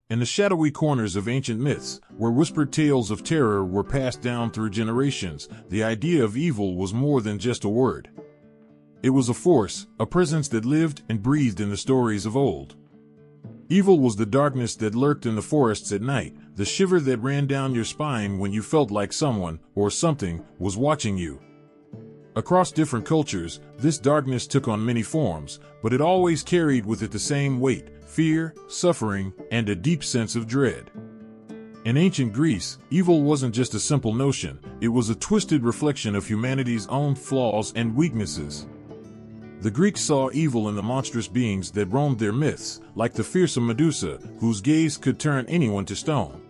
In the shadowy corners of ancient myths, where whispered tales of terror were passed down through generations, the idea of evil was more than just a word. It was a force, a presence that lived and breathed in the stories of old. Evil was the darkness that lurked in the forests at night, the shiver that ran down your spine when you felt like someone, or something, was watching you. Across different cultures, this darkness took on many forms, but it always carried with it the same weight: fear, suffering, and a deep sense of dread. In ancient Greece, evil wasn't just a simple notion, it was a twisted reflection of humanity's own flaws and weaknesses. The Greeks saw evil in the monstrous beings that roamed their myths, like the fearsome Medusa, whose gaze could turn anyone to stone.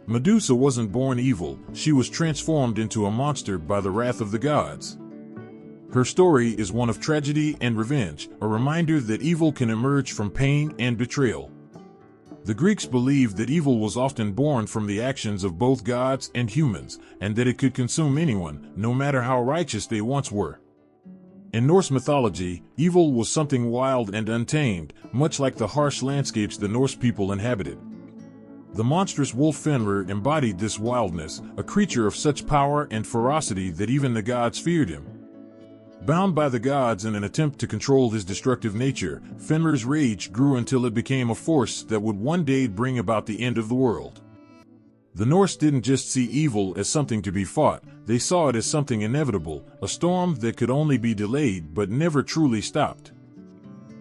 Medusa wasn't born evil, she was transformed into a monster by the wrath of the gods. Her story is one of tragedy and revenge, a reminder that evil can emerge from pain and betrayal. The Greeks believed that evil was often born from the actions of both gods and humans, and that it could consume anyone, no matter how righteous they once were. In Norse mythology, evil was something wild and untamed, much like the harsh landscapes the Norse people inhabited. The monstrous wolf Fenrir embodied this wildness, a creature of such power and ferocity that even the gods feared him. Bound by the gods in an attempt to control his destructive nature, Fenrir's rage grew until it became a force that would one day bring about the end of the world. The Norse didn't just see evil as something to be fought, they saw it as something inevitable, a storm that could only be delayed but never truly stopped.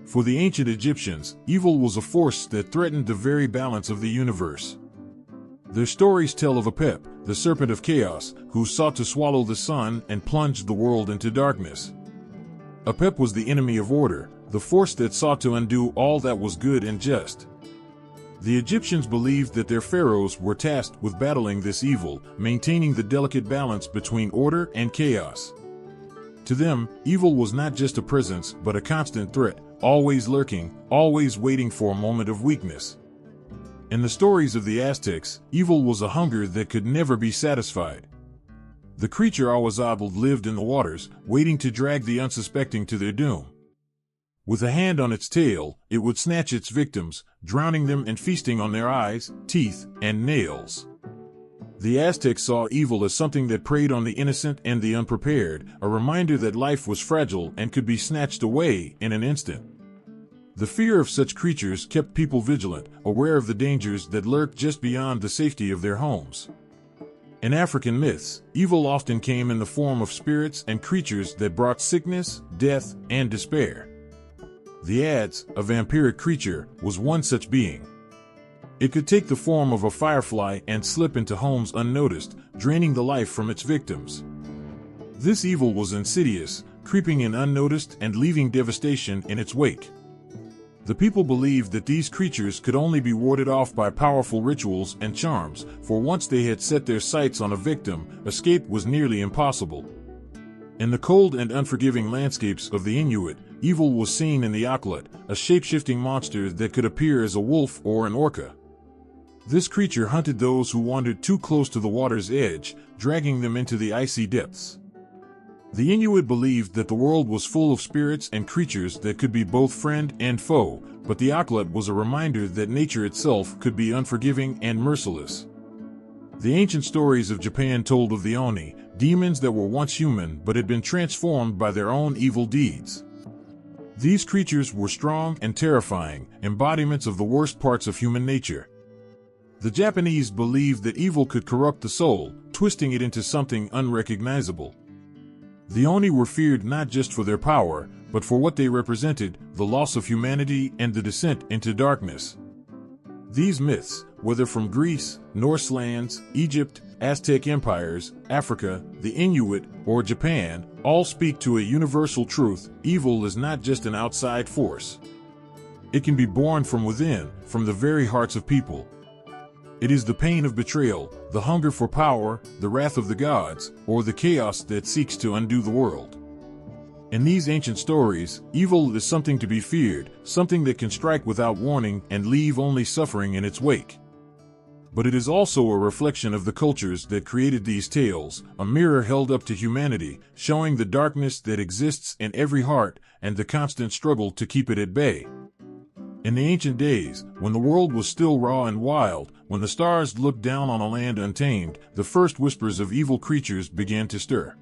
For the ancient Egyptians, evil was a force that threatened the very balance of the universe. Their stories tell of Apep, the serpent of chaos, who sought to swallow the sun and plunged the world into darkness. Apep was the enemy of order, the force that sought to undo all that was good and just. The Egyptians believed that their pharaohs were tasked with battling this evil, maintaining the delicate balance between order and chaos. To them, evil was not just a presence but a constant threat, always lurking, always waiting for a moment of weakness. In the stories of the Aztecs, evil was a hunger that could never be satisfied. The creature Ahuizotl lived in the waters, waiting to drag the unsuspecting to their doom. With a hand on its tail, it would snatch its victims, drowning them and feasting on their eyes, teeth, and nails. The Aztecs saw evil as something that preyed on the innocent and the unprepared, a reminder that life was fragile and could be snatched away in an instant. The fear of such creatures kept people vigilant, aware of the dangers that lurked just beyond the safety of their homes. In African myths, evil often came in the form of spirits and creatures that brought sickness, death, and despair. The Adze, a vampiric creature, was one such being. It could take the form of a firefly and slip into homes unnoticed, draining the life from its victims. This evil was insidious, creeping in unnoticed and leaving devastation in its wake. The people believed that these creatures could only be warded off by powerful rituals and charms, for once they had set their sights on a victim, escape was nearly impossible. In the cold and unforgiving landscapes of the Inuit, evil was seen in the Okolot, a shape-shifting monster that could appear as a wolf or an orca. This creature hunted those who wandered too close to the water's edge, dragging them into the icy depths. The Inuit believed that the world was full of spirits and creatures that could be both friend and foe, but the Okolot was a reminder that nature itself could be unforgiving and merciless. The ancient stories of Japan told of the Oni, demons that were once human but had been transformed by their own evil deeds. These creatures were strong and terrifying, embodiments of the worst parts of human nature. The Japanese believed that evil could corrupt the soul, twisting it into something unrecognizable. The Oni were feared not just for their power, but for what they represented, the loss of humanity and the descent into darkness. These myths, whether from Greece, Norse lands, Egypt, Aztec empires, Africa, the Inuit, or Japan, all speak to a universal truth: evil is not just an outside force. It can be born from within, from the very hearts of people. It is the pain of betrayal, the hunger for power, the wrath of the gods, or the chaos that seeks to undo the world. In these ancient stories, evil is something to be feared, something that can strike without warning and leave only suffering in its wake. But it is also a reflection of the cultures that created these tales, a mirror held up to humanity, showing the darkness that exists in every heart and the constant struggle to keep it at bay. In the ancient days, when the world was still raw and wild, when the stars looked down on a land untamed, the first whispers of evil creatures began to stir.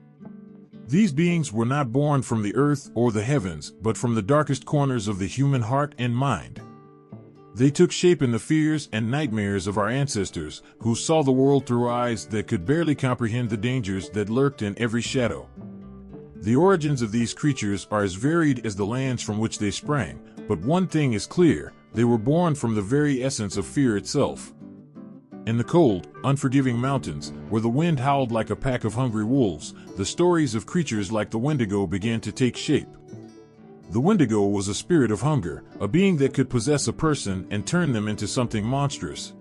These beings were not born from the earth or the heavens, but from the darkest corners of the human heart and mind. They took shape in the fears and nightmares of our ancestors, who saw the world through eyes that could barely comprehend the dangers that lurked in every shadow. The origins of these creatures are as varied as the lands from which they sprang, but one thing is clear: they were born from the very essence of fear itself. In the cold, unforgiving mountains, where the wind howled like a pack of hungry wolves, the stories of creatures like the Wendigo began to take shape. The Wendigo was a spirit of hunger, a being that could possess a person and turn them into something monstrous.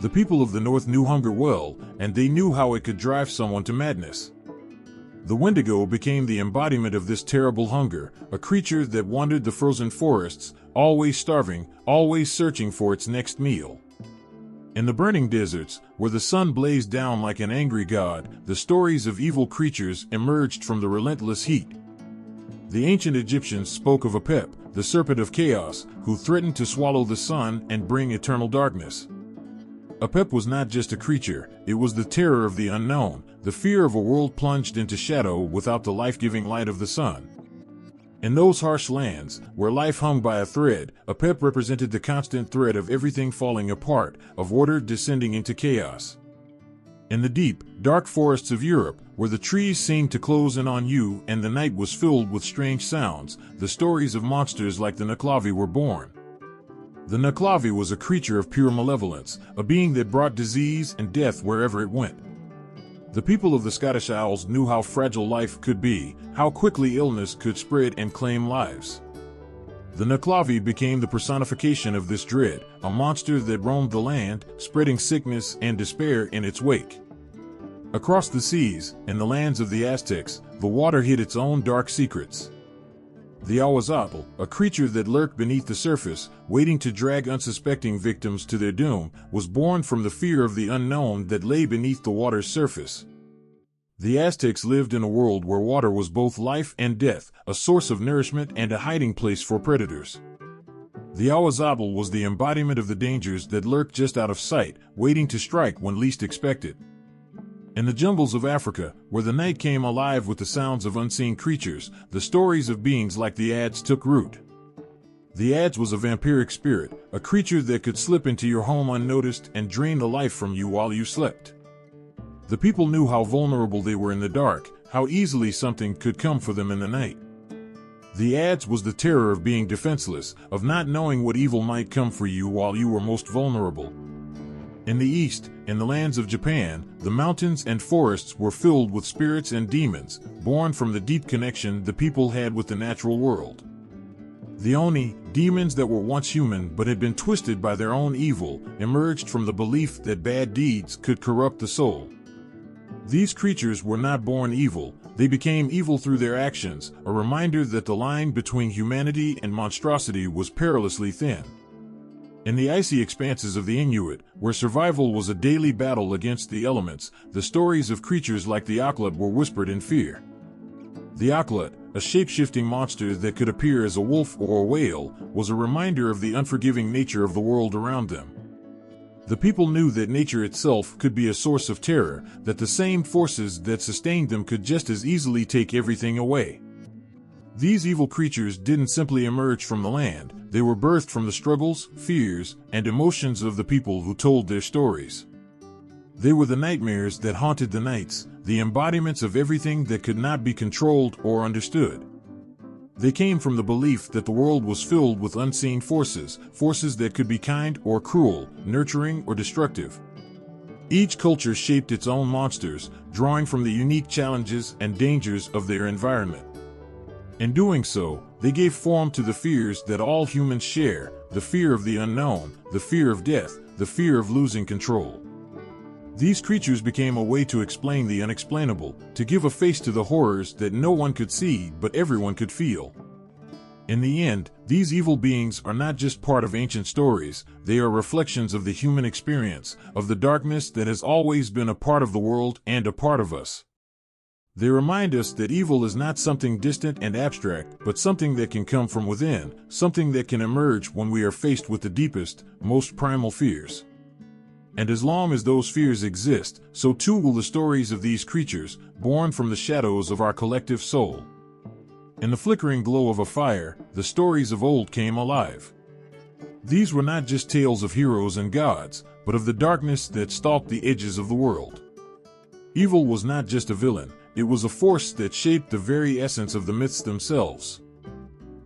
The people of the north knew hunger well, and they knew how it could drive someone to madness. The Wendigo became the embodiment of this terrible hunger, a creature that wandered the frozen forests, always starving, always searching for its next meal. In the burning deserts, where the sun blazed down like an angry god, the stories of evil creatures emerged from the relentless heat. The ancient Egyptians spoke of Apep, the serpent of chaos, who threatened to swallow the sun and bring eternal darkness. Apep was not just a creature, it was the terror of the unknown, the fear of a world plunged into shadow without the life-giving light of the sun. In those harsh lands, where life hung by a thread, Apep represented the constant threat of everything falling apart, of order descending into chaos. In the deep, dark forests of Europe, where the trees seemed to close in on you and the night was filled with strange sounds, the stories of monsters like the Nuckelavee were born. The Nuckelavee was a creature of pure malevolence, a being that brought disease and death wherever it went. The people of the Scottish Isles knew how fragile life could be, how quickly illness could spread and claim lives. The Nuckelavee became the personification of this dread, a monster that roamed the land, spreading sickness and despair in its wake. Across the seas, in the lands of the Aztecs, the water hid its own dark secrets. The Awazatl, a creature that lurked beneath the surface, waiting to drag unsuspecting victims to their doom, was born from the fear of the unknown that lay beneath the water's surface. The Aztecs lived in a world where water was both life and death, a source of nourishment and a hiding place for predators. The Awazatl was the embodiment of the dangers that lurked just out of sight, waiting to strike when least expected. In the jungles of Africa, where the night came alive with the sounds of unseen creatures, the stories of beings like the Adze took root. The Adze was a vampiric spirit, a creature that could slip into your home unnoticed and drain the life from you while you slept. The people knew how vulnerable they were in the dark, how easily something could come for them in the night. The Adze was the terror of being defenseless, of not knowing what evil might come for you while you were most vulnerable. In the east, in the lands of Japan, the mountains and forests were filled with spirits and demons, born from the deep connection the people had with the natural world. The Oni, demons that were once human but had been twisted by their own evil, emerged from the belief that bad deeds could corrupt the soul. These creatures were not born evil, they became evil through their actions, a reminder that the line between humanity and monstrosity was perilously thin. In the icy expanses of the Inuit, where survival was a daily battle against the elements, the stories of creatures like the Aklat were whispered in fear. The Aklat, a shape-shifting monster that could appear as a wolf or a whale, was a reminder of the unforgiving nature of the world around them. The people knew that nature itself could be a source of terror, that the same forces that sustained them could just as easily take everything away. These evil creatures didn't simply emerge from the land, they were birthed from the struggles, fears, and emotions of the people who told their stories. They were the nightmares that haunted the nights, the embodiments of everything that could not be controlled or understood. They came from the belief that the world was filled with unseen forces, forces that could be kind or cruel, nurturing or destructive. Each culture shaped its own monsters, drawing from the unique challenges and dangers of their environment. In doing so, they gave form to the fears that all humans share, the fear of the unknown, the fear of death, the fear of losing control. These creatures became a way to explain the unexplainable, to give a face to the horrors that no one could see but everyone could feel. In the end, these evil beings are not just part of ancient stories, they are reflections of the human experience, of the darkness that has always been a part of the world and a part of us. They remind us that evil is not something distant and abstract, but something that can come from within, something that can emerge when we are faced with the deepest, most primal fears. And as long as those fears exist, so too will the stories of these creatures, born from the shadows of our collective soul. In the flickering glow of a fire, the stories of old came alive. These were not just tales of heroes and gods, but of the darkness that stalked the edges of the world. Evil was not just a villain, it was a force that shaped the very essence of the myths themselves.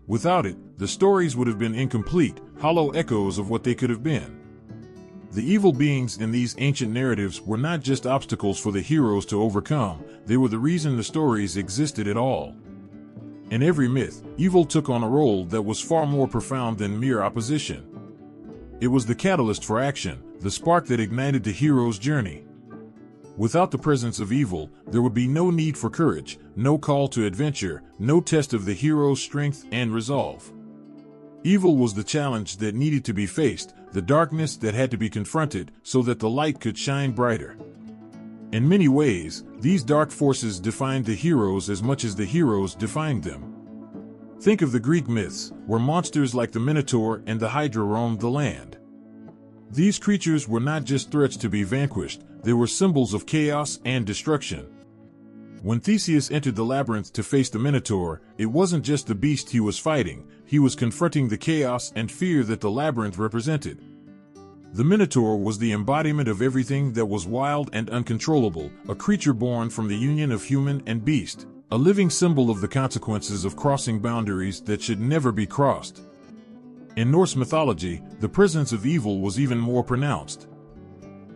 Without it, the stories would have been incomplete, hollow echoes of what they could have been. The evil beings in these ancient narratives were not just obstacles for the heroes to overcome, they were the reason the stories existed at all. In every myth, evil took on a role that was far more profound than mere opposition. It was the catalyst for action, the spark that ignited the hero's journey. Without the presence of evil, there would be no need for courage, no call to adventure, no test of the hero's strength and resolve. Evil was the challenge that needed to be faced, the darkness that had to be confronted so that the light could shine brighter. In many ways, these dark forces defined the heroes as much as the heroes defined them. Think of the Greek myths, where monsters like the Minotaur and the Hydra roamed the land. These creatures were not just threats to be vanquished, they were symbols of chaos and destruction. When Theseus entered the labyrinth to face the Minotaur, it wasn't just the beast he was fighting, he was confronting the chaos and fear that the labyrinth represented. The Minotaur was the embodiment of everything that was wild and uncontrollable, a creature born from the union of human and beast, a living symbol of the consequences of crossing boundaries that should never be crossed. In Norse mythology, the presence of evil was even more pronounced.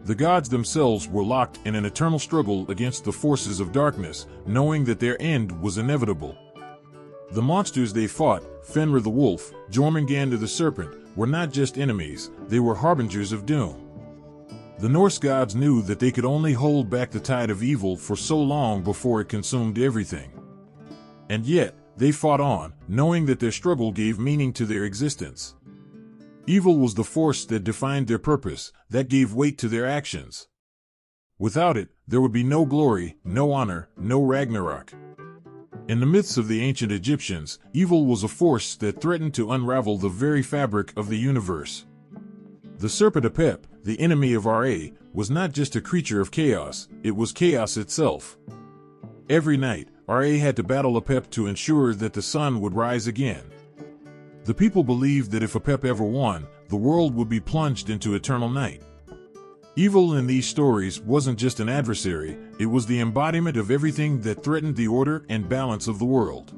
The gods themselves were locked in an eternal struggle against the forces of darkness, knowing that their end was inevitable. The monsters they fought, Fenrir the wolf, Jormungandr the serpent, were not just enemies, they were harbingers of doom. The Norse gods knew that they could only hold back the tide of evil for so long before it consumed everything. And yet, they fought on, knowing that their struggle gave meaning to their existence. Evil was the force that defined their purpose, that gave weight to their actions. Without it, there would be no glory, no honor, no Ragnarok. In the myths of the ancient Egyptians, evil was a force that threatened to unravel the very fabric of the universe. The serpent Apep, the enemy of Ra, was not just a creature of chaos, it was chaos itself. Every night, Ra had to battle Apep to ensure that the sun would rise again. The people believed that if Apep ever won, the world would be plunged into eternal night. Evil in these stories wasn't just an adversary, it was the embodiment of everything that threatened the order and balance of the world.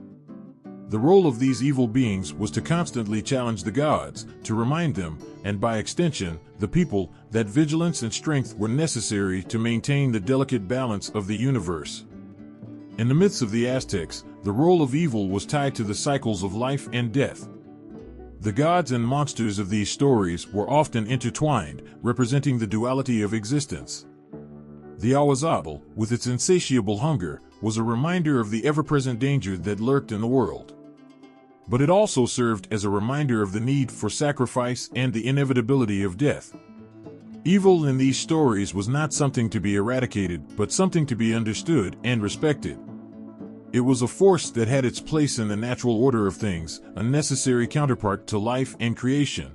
The role of these evil beings was to constantly challenge the gods, to remind them, and by extension, the people, that vigilance and strength were necessary to maintain the delicate balance of the universe. In the myths of the Aztecs, the role of evil was tied to the cycles of life and death. The gods and monsters of these stories were often intertwined, representing the duality of existence. The Awazabal, with its insatiable hunger, was a reminder of the ever-present danger that lurked in the world. But it also served as a reminder of the need for sacrifice and the inevitability of death. Evil in these stories was not something to be eradicated, but something to be understood and respected. It was a force that had its place in the natural order of things, a necessary counterpart to life and creation.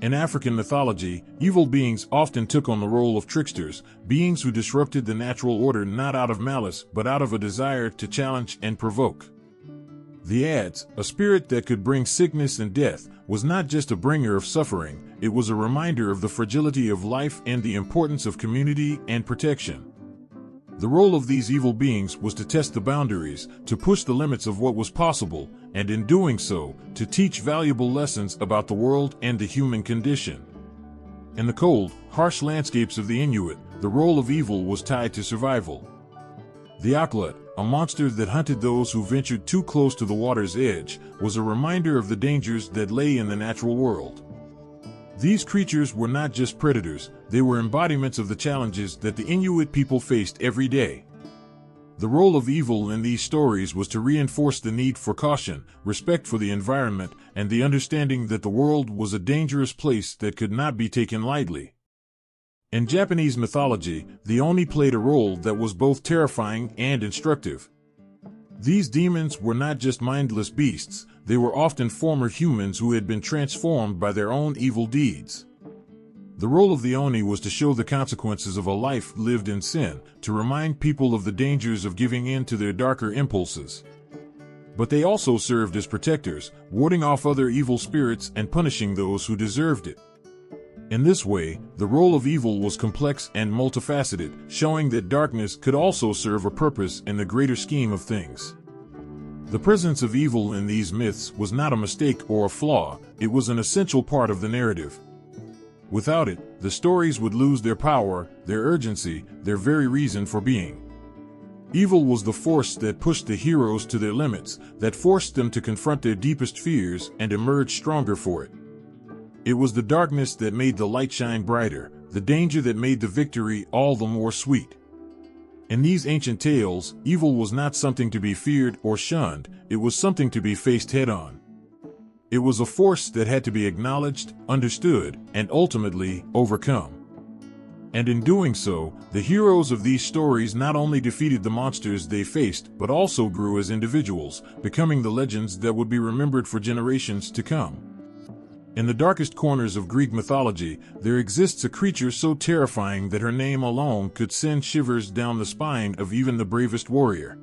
In African mythology, evil beings often took on the role of tricksters, beings who disrupted the natural order not out of malice but out of a desire to challenge and provoke. The Adze, a spirit that could bring sickness and death, was not just a bringer of suffering, it was a reminder of the fragility of life and the importance of community and protection. The role of these evil beings was to test the boundaries, to push the limits of what was possible, and in doing so, to teach valuable lessons about the world and the human condition. In the cold, harsh landscapes of the Inuit, the role of evil was tied to survival. The Aklut, a monster that hunted those who ventured too close to the water's edge, was a reminder of the dangers that lay in the natural world. These creatures were not just predators, they were embodiments of the challenges that the Inuit people faced every day. The role of evil in these stories was to reinforce the need for caution, respect for the environment, and the understanding that the world was a dangerous place that could not be taken lightly. In Japanese mythology, the Oni played a role that was both terrifying and instructive. These demons were not just mindless beasts, they were often former humans who had been transformed by their own evil deeds. The role of the Oni was to show the consequences of a life lived in sin, to remind people of the dangers of giving in to their darker impulses. But they also served as protectors, warding off other evil spirits and punishing those who deserved it. In this way, the role of evil was complex and multifaceted, showing that darkness could also serve a purpose in the greater scheme of things. The presence of evil in these myths was not a mistake or a flaw, it was an essential part of the narrative. Without it, the stories would lose their power, their urgency, their very reason for being. Evil was the force that pushed the heroes to their limits, that forced them to confront their deepest fears and emerge stronger for it. It was the darkness that made the light shine brighter, the danger that made the victory all the more sweet. In these ancient tales, evil was not something to be feared or shunned, it was something to be faced head-on. It was a force that had to be acknowledged, understood, and ultimately overcome. And in doing so, the heroes of these stories not only defeated the monsters they faced, but also grew as individuals, becoming the legends that would be remembered for generations to come. In the darkest corners of Greek mythology, there exists a creature so terrifying that her name alone could send shivers down the spine of even the bravest warrior.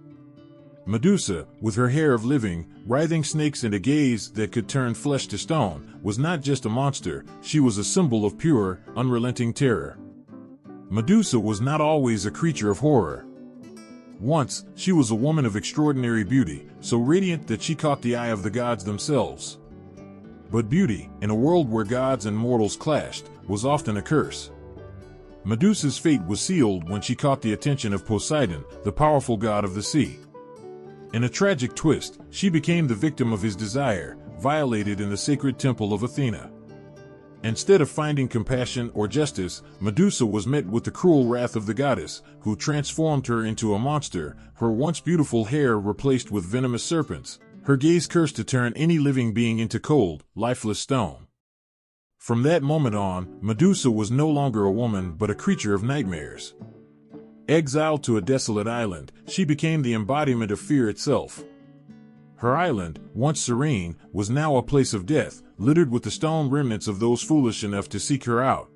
Medusa, with her hair of living, writhing snakes and a gaze that could turn flesh to stone, was not just a monster, she was a symbol of pure, unrelenting terror. Medusa was not always a creature of horror. Once, she was a woman of extraordinary beauty, so radiant that she caught the eye of the gods themselves. But beauty, in a world where gods and mortals clashed, was often a curse. Medusa's fate was sealed when she caught the attention of Poseidon, the powerful god of the sea. In a tragic twist, she became the victim of his desire, violated in the sacred temple of Athena. Instead of finding compassion or justice, Medusa was met with the cruel wrath of the goddess, who transformed her into a monster, her once beautiful hair replaced with venomous serpents, her gaze cursed to turn any living being into cold, lifeless stone. From that moment on, Medusa was no longer a woman but a creature of nightmares. Exiled to a desolate island, she became the embodiment of fear itself. Her island, once serene, was now a place of death, littered with the stone remnants of those foolish enough to seek her out.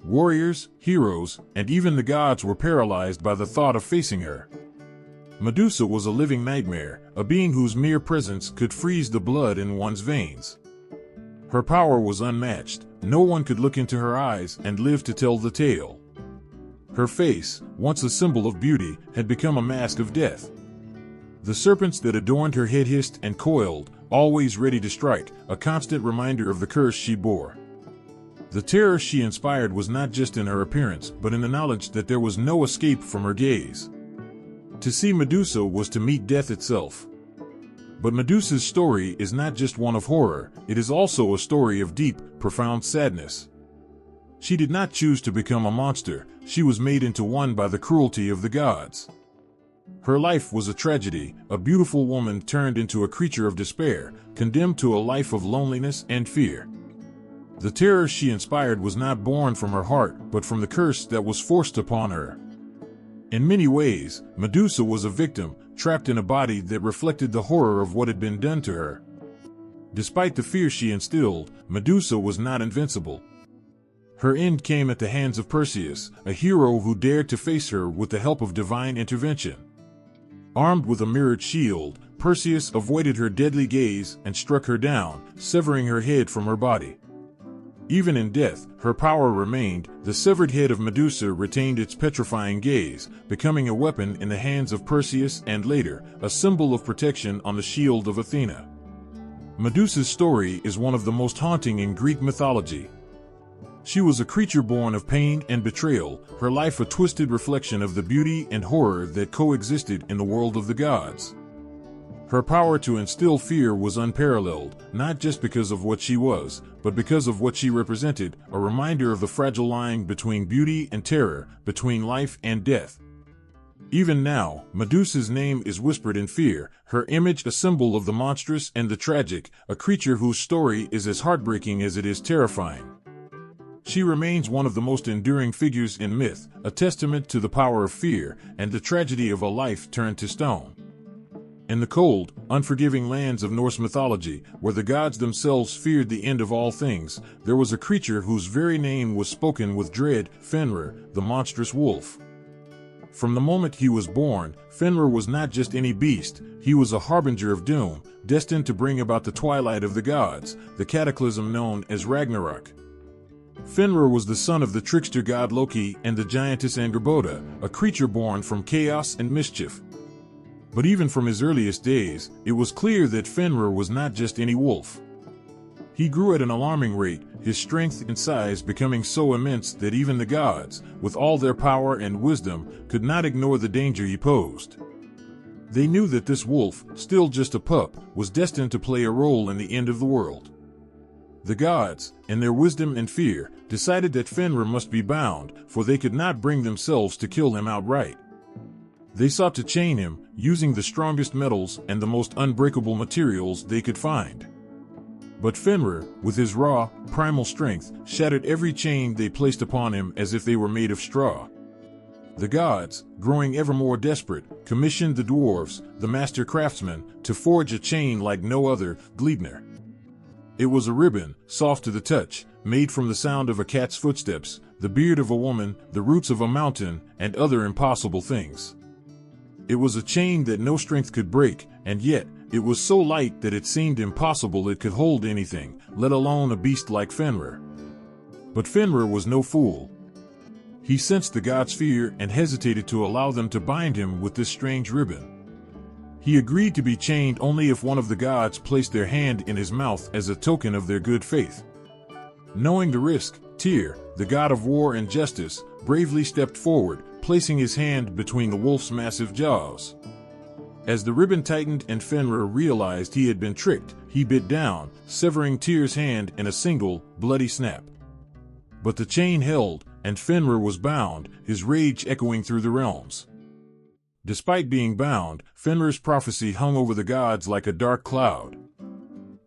Warriors, heroes, and even the gods were paralyzed by the thought of facing her. Medusa was a living nightmare, a being whose mere presence could freeze the blood in one's veins. Her power was unmatched, no one could look into her eyes and live to tell the tale. Her face, once a symbol of beauty, had become a mask of death. The serpents that adorned her head hissed and coiled, always ready to strike, a constant reminder of the curse she bore. The terror she inspired was not just in her appearance, but in the knowledge that there was no escape from her gaze. To see Medusa was to meet death itself. But Medusa's story is not just one of horror, it is also a story of deep, profound sadness. She did not choose to become a monster, she was made into one by the cruelty of the gods. Her life was a tragedy, a beautiful woman turned into a creature of despair, condemned to a life of loneliness and fear. The terror she inspired was not born from her heart, but from the curse that was forced upon her. In many ways, Medusa was a victim, trapped in a body that reflected the horror of what had been done to her. Despite the fear she instilled, Medusa was not invincible. Her end came at the hands of Perseus, a hero who dared to face her with the help of divine intervention. Armed with a mirrored shield, Perseus avoided her deadly gaze and struck her down, severing her head from her body. Even in death, her power remained, the severed head of Medusa retained its petrifying gaze, becoming a weapon in the hands of Perseus and later, a symbol of protection on the shield of Athena. Medusa's story is one of the most haunting in Greek mythology. She was a creature born of pain and betrayal, her life a twisted reflection of the beauty and horror that coexisted in the world of the gods. Her power to instill fear was unparalleled, not just because of what she was, but because of what she represented, a reminder of the fragile line between beauty and terror, between life and death. Even now, Medusa's name is whispered in fear, her image a symbol of the monstrous and the tragic, a creature whose story is as heartbreaking as it is terrifying. She remains one of the most enduring figures in myth, a testament to the power of fear and the tragedy of a life turned to stone. In the cold, unforgiving lands of Norse mythology, where the gods themselves feared the end of all things, there was a creature whose very name was spoken with dread, Fenrir, the monstrous wolf. From the moment he was born, Fenrir was not just any beast, he was a harbinger of doom, destined to bring about the twilight of the gods, the cataclysm known as Ragnarok. Fenrir was the son of the trickster god Loki and the giantess Angerboda, a creature born from chaos and mischief. But even from his earliest days, it was clear that Fenrir was not just any wolf. He grew at an alarming rate, his strength and size becoming so immense that even the gods, with all their power and wisdom, could not ignore the danger he posed. They knew that this wolf, still just a pup, was destined to play a role in the end of the world. The gods, in their wisdom and fear, decided that Fenrir must be bound, for they could not bring themselves to kill him outright. They sought to chain him, using the strongest metals and the most unbreakable materials they could find. But Fenrir, with his raw, primal strength, shattered every chain they placed upon him as if they were made of straw. The gods, growing ever more desperate, commissioned the dwarves, the master craftsmen, to forge a chain like no other, Gleipnir. It was a ribbon, soft to the touch, made from the sound of a cat's footsteps, the beard of a woman, the roots of a mountain, and other impossible things. It was a chain that no strength could break, and yet, it was so light that it seemed impossible it could hold anything, let alone a beast like Fenrir. But Fenrir was no fool. He sensed the gods' fear and hesitated to allow them to bind him with this strange ribbon. He agreed to be chained only if one of the gods placed their hand in his mouth as a token of their good faith. Knowing the risk, Tyr, the god of war and justice, bravely stepped forward, placing his hand between the wolf's massive jaws. As the ribbon tightened and Fenrir realized he had been tricked, he bit down, severing Tyr's hand in a single, bloody snap. But the chain held, and Fenrir was bound, his rage echoing through the realms. Despite being bound, Fenrir's prophecy hung over the gods like a dark cloud.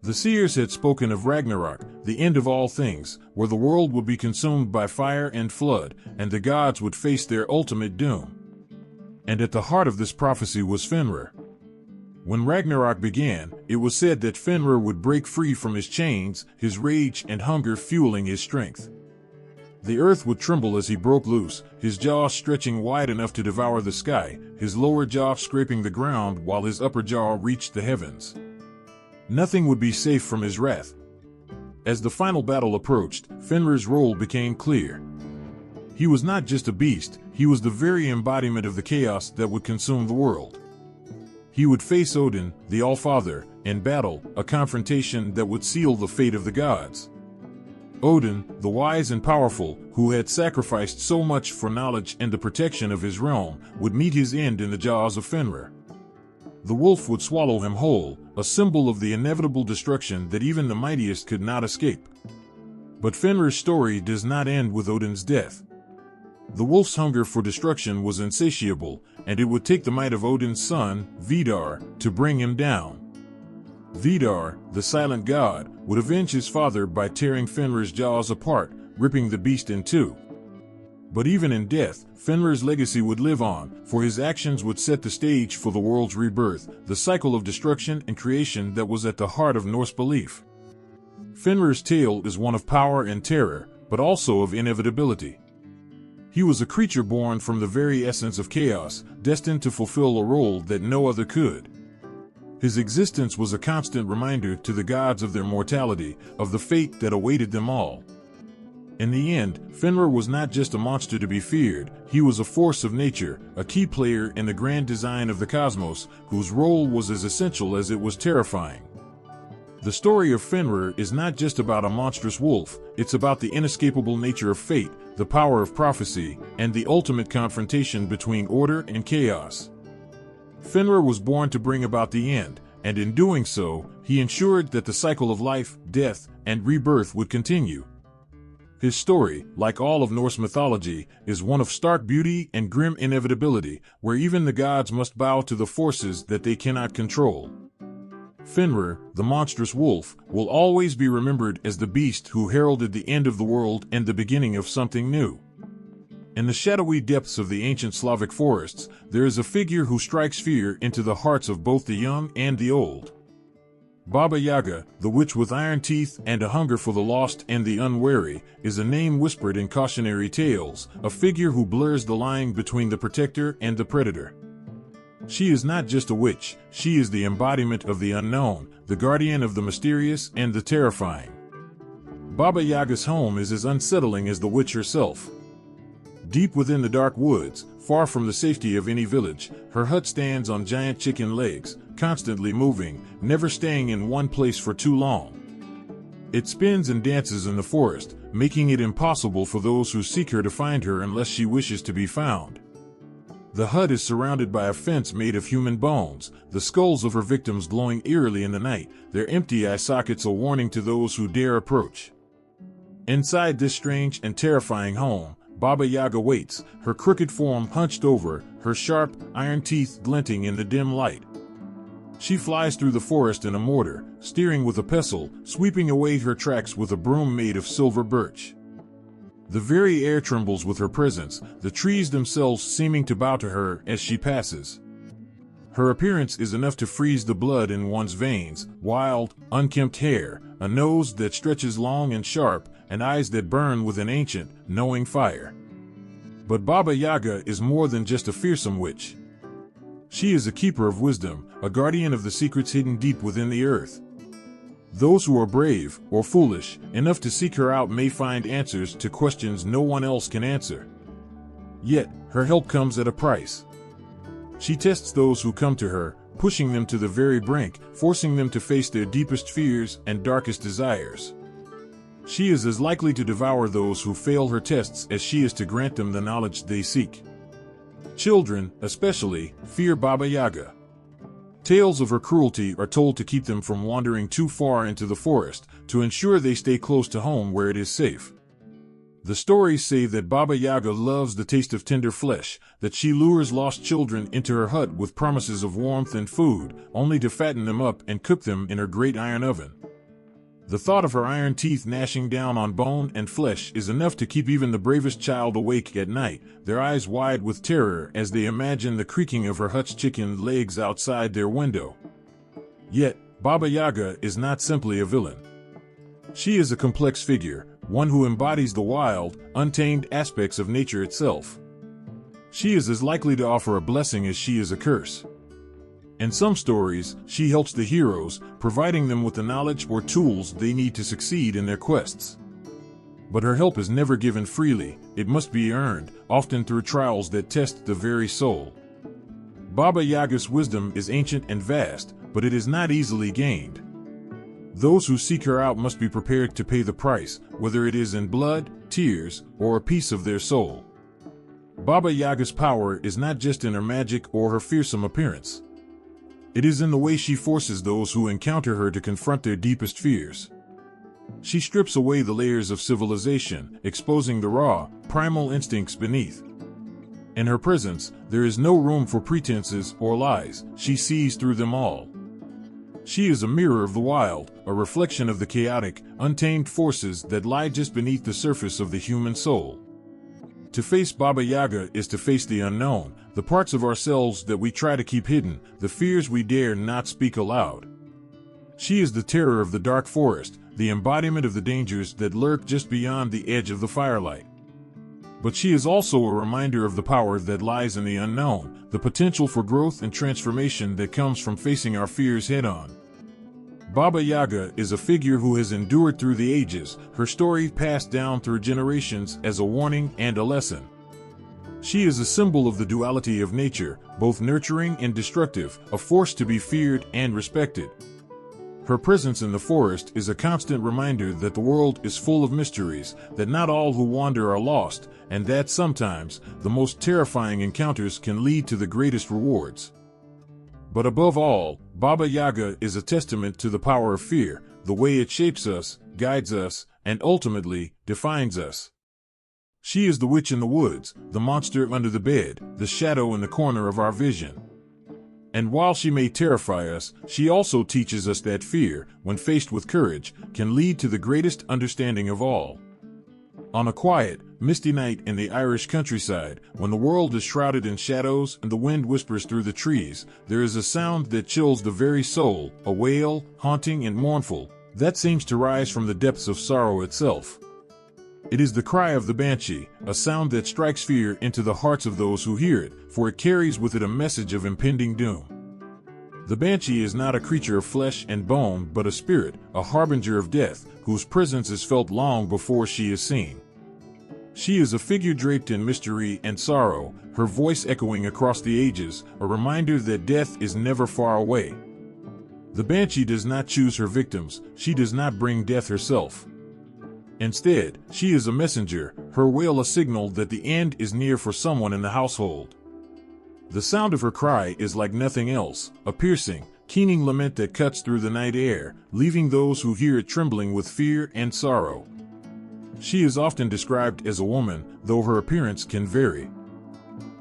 The seers had spoken of Ragnarok, the end of all things, where the world would be consumed by fire and flood, and the gods would face their ultimate doom. And at the heart of this prophecy was Fenrir. When Ragnarok began, it was said that Fenrir would break free from his chains, his rage and hunger fueling his strength. The earth would tremble as he broke loose, his jaws stretching wide enough to devour the sky, his lower jaw scraping the ground while his upper jaw reached the heavens. Nothing would be safe from his wrath. As the final battle approached, Fenrir's role became clear. He was not just a beast, he was the very embodiment of the chaos that would consume the world. He would face Odin, the All-Father, in battle, a confrontation that would seal the fate of the gods. Odin, the wise and powerful, who had sacrificed so much for knowledge and the protection of his realm, would meet his end in the jaws of Fenrir. The wolf would swallow him whole, a symbol of the inevitable destruction that even the mightiest could not escape. But Fenrir's story does not end with Odin's death. The wolf's hunger for destruction was insatiable, and it would take the might of Odin's son, Vidar, to bring him down. Vidar, the silent god, would avenge his father by tearing Fenrir's jaws apart, ripping the beast in two. But even in death, Fenrir's legacy would live on, for his actions would set the stage for the world's rebirth, the cycle of destruction and creation that was at the heart of Norse belief. Fenrir's tale is one of power and terror, but also of inevitability. He was a creature born from the very essence of chaos, destined to fulfill a role that no other could. His existence was a constant reminder to the gods of their mortality, of the fate that awaited them all. In the end, Fenrir was not just a monster to be feared, he was a force of nature, a key player in the grand design of the cosmos, whose role was as essential as it was terrifying. The story of Fenrir is not just about a monstrous wolf, it's about the inescapable nature of fate, the power of prophecy, and the ultimate confrontation between order and chaos. Fenrir was born to bring about the end, and in doing so, he ensured that the cycle of life, death, and rebirth would continue. His story, like all of Norse mythology, is one of stark beauty and grim inevitability, where even the gods must bow to the forces that they cannot control. Fenrir, the monstrous wolf, will always be remembered as the beast who heralded the end of the world and the beginning of something new. In the shadowy depths of the ancient Slavic forests, there is a figure who strikes fear into the hearts of both the young and the old. Baba Yaga, the witch with iron teeth and a hunger for the lost and the unwary, is a name whispered in cautionary tales, a figure who blurs the line between the protector and the predator. She is not just a witch, she is the embodiment of the unknown, the guardian of the mysterious and the terrifying. Baba Yaga's home is as unsettling as the witch herself. Deep within the dark woods, far from the safety of any village, her hut stands on giant chicken legs, constantly moving, never staying in one place for too long. It spins and dances in the forest, making it impossible for those who seek her to find her unless she wishes to be found. The hut is surrounded by a fence made of human bones, the skulls of her victims glowing eerily in the night, their empty eye sockets a warning to those who dare approach. Inside this strange and terrifying home, Baba Yaga waits, her crooked form hunched over, her sharp, iron teeth glinting in the dim light. She flies through the forest in a mortar, steering with a pestle, sweeping away her tracks with a broom made of silver birch. The very air trembles with her presence, the trees themselves seeming to bow to her as she passes. Her appearance is enough to freeze the blood in one's veins, wild, unkempt hair, a nose that stretches long and sharp, and eyes that burn with an ancient, knowing fire. But Baba Yaga is more than just a fearsome witch. She is a keeper of wisdom, a guardian of the secrets hidden deep within the earth. Those who are brave, or foolish, enough to seek her out may find answers to questions no one else can answer. Yet, her help comes at a price. She tests those who come to her, pushing them to the very brink, forcing them to face their deepest fears and darkest desires. She is as likely to devour those who fail her tests as she is to grant them the knowledge they seek. Children, especially, fear Baba Yaga. Tales of her cruelty are told to keep them from wandering too far into the forest, to ensure they stay close to home where it is safe. The stories say that Baba Yaga loves the taste of tender flesh, that she lures lost children into her hut with promises of warmth and food, only to fatten them up and cook them in her great iron oven. The thought of her iron teeth gnashing down on bone and flesh is enough to keep even the bravest child awake at night, their eyes wide with terror as they imagine the creaking of her hut's chicken legs outside their window. Yet, Baba Yaga is not simply a villain. She is a complex figure, one who embodies the wild, untamed aspects of nature itself. She is as likely to offer a blessing as she is a curse. In some stories, she helps the heroes, providing them with the knowledge or tools they need to succeed in their quests. But her help is never given freely, it must be earned, often through trials that test the very soul. Baba Yaga's wisdom is ancient and vast, but it is not easily gained. Those who seek her out must be prepared to pay the price, whether it is in blood, tears, or a piece of their soul. Baba Yaga's power is not just in her magic or her fearsome appearance. It is in the way she forces those who encounter her to confront their deepest fears. She strips away the layers of civilization, exposing the raw, primal instincts beneath. In her presence, there is no room for pretenses or lies, she sees through them all. She is a mirror of the wild, a reflection of the chaotic, untamed forces that lie just beneath the surface of the human soul. To face Baba Yaga is to face the unknown, the parts of ourselves that we try to keep hidden, the fears we dare not speak aloud. She is the terror of the dark forest, the embodiment of the dangers that lurk just beyond the edge of the firelight. But she is also a reminder of the power that lies in the unknown, the potential for growth and transformation that comes from facing our fears head-on. Baba Yaga is a figure who has endured through the ages, her story passed down through generations as a warning and a lesson. She is a symbol of the duality of nature, both nurturing and destructive, a force to be feared and respected. Her presence in the forest is a constant reminder that the world is full of mysteries, that not all who wander are lost, and that sometimes, the most terrifying encounters can lead to the greatest rewards. But above all, Baba Yaga is a testament to the power of fear, the way it shapes us, guides us, and ultimately, defines us. She is the witch in the woods, the monster under the bed, the shadow in the corner of our vision. And while she may terrify us, she also teaches us that fear, when faced with courage, can lead to the greatest understanding of all. On a quiet, misty night in the Irish countryside, when the world is shrouded in shadows and the wind whispers through the trees, there is a sound that chills the very soul, a wail, haunting and mournful, that seems to rise from the depths of sorrow itself. It is the cry of the Banshee, a sound that strikes fear into the hearts of those who hear it, for it carries with it a message of impending doom. The Banshee is not a creature of flesh and bone but a spirit, a harbinger of death, whose presence is felt long before she is seen. She is a figure draped in mystery and sorrow, her voice echoing across the ages, a reminder that death is never far away. The Banshee does not choose her victims, she does not bring death herself. Instead, she is a messenger, her wail a signal that the end is near for someone in the household. The sound of her cry is like nothing else, a piercing, keening lament that cuts through the night air, leaving those who hear it trembling with fear and sorrow. She is often described as a woman, though her appearance can vary.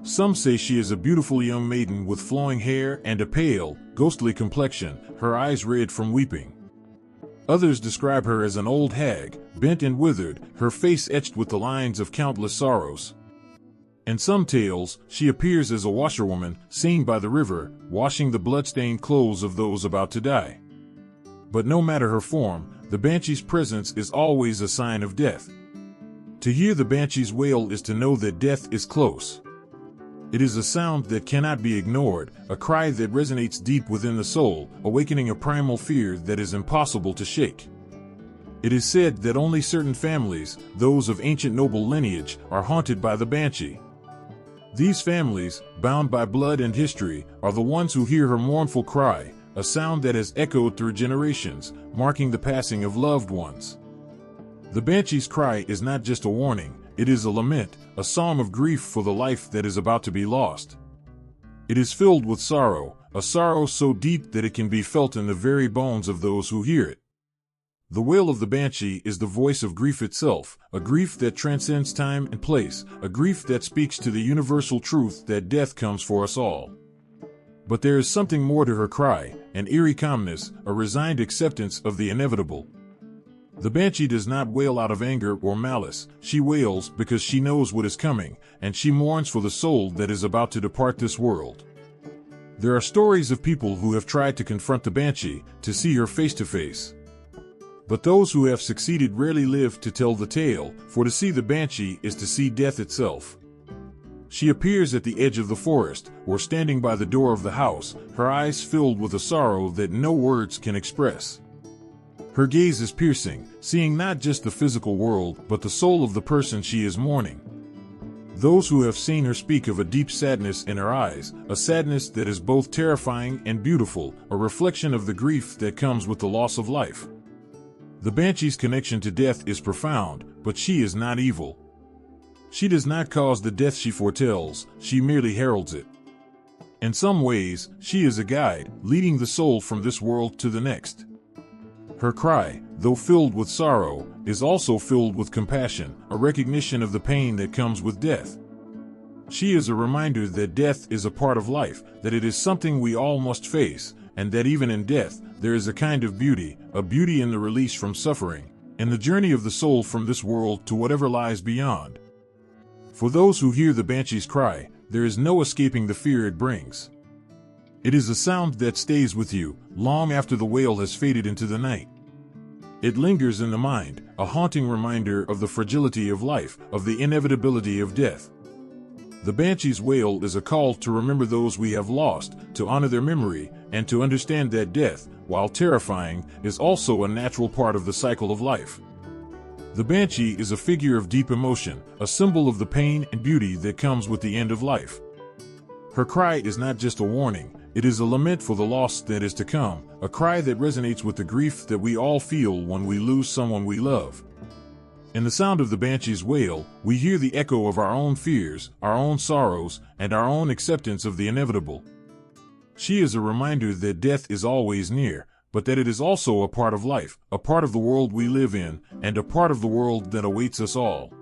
Some say she is a beautiful young maiden with flowing hair and a pale, ghostly complexion, her eyes red from weeping. Others describe her as an old hag, bent and withered, her face etched with the lines of countless sorrows. In some tales, she appears as a washerwoman, seen by the river, washing the blood-stained clothes of those about to die. But no matter her form, the Banshee's presence is always a sign of death. To hear the Banshee's wail is to know that death is close. It is a sound that cannot be ignored, a cry that resonates deep within the soul, awakening a primal fear that is impossible to shake. It is said that only certain families, those of ancient noble lineage, are haunted by the Banshee. These families, bound by blood and history, are the ones who hear her mournful cry, a sound that has echoed through generations, marking the passing of loved ones. The Banshee's cry is not just a warning, it is a lament, a song of grief for the life that is about to be lost. It is filled with sorrow, a sorrow so deep that it can be felt in the very bones of those who hear it. The wail of the Banshee is the voice of grief itself, a grief that transcends time and place, a grief that speaks to the universal truth that death comes for us all. But there is something more to her cry, an eerie calmness, a resigned acceptance of the inevitable. The Banshee does not wail out of anger or malice, she wails because she knows what is coming, and she mourns for the soul that is about to depart this world. There are stories of people who have tried to confront the Banshee, to see her face to face. But those who have succeeded rarely live to tell the tale, for to see the Banshee is to see death itself. She appears at the edge of the forest, or standing by the door of the house, her eyes filled with a sorrow that no words can express. Her gaze is piercing, seeing not just the physical world, but the soul of the person she is mourning. Those who have seen her speak of a deep sadness in her eyes, a sadness that is both terrifying and beautiful, a reflection of the grief that comes with the loss of life. The Banshee's connection to death is profound, but she is not evil. She does not cause the death she foretells, she merely heralds it. In some ways, she is a guide, leading the soul from this world to the next. Her cry, though filled with sorrow, is also filled with compassion, a recognition of the pain that comes with death. She is a reminder that death is a part of life, that it is something we all must face, and that even in death, there is a kind of beauty, a beauty in the release from suffering, in the journey of the soul from this world to whatever lies beyond. For those who hear the Banshee's cry, there is no escaping the fear it brings. It is a sound that stays with you, long after the wail has faded into the night. It lingers in the mind, a haunting reminder of the fragility of life, of the inevitability of death. The Banshee's wail is a call to remember those we have lost, to honor their memory, and to understand that death, while terrifying, is also a natural part of the cycle of life. The Banshee is a figure of deep emotion, a symbol of the pain and beauty that comes with the end of life. Her cry is not just a warning, it is a lament for the loss that is to come, a cry that resonates with the grief that we all feel when we lose someone we love. In the sound of the Banshee's wail, we hear the echo of our own fears, our own sorrows, and our own acceptance of the inevitable. She is a reminder that death is always near, but that it is also a part of life, a part of the world we live in, and a part of the world that awaits us all.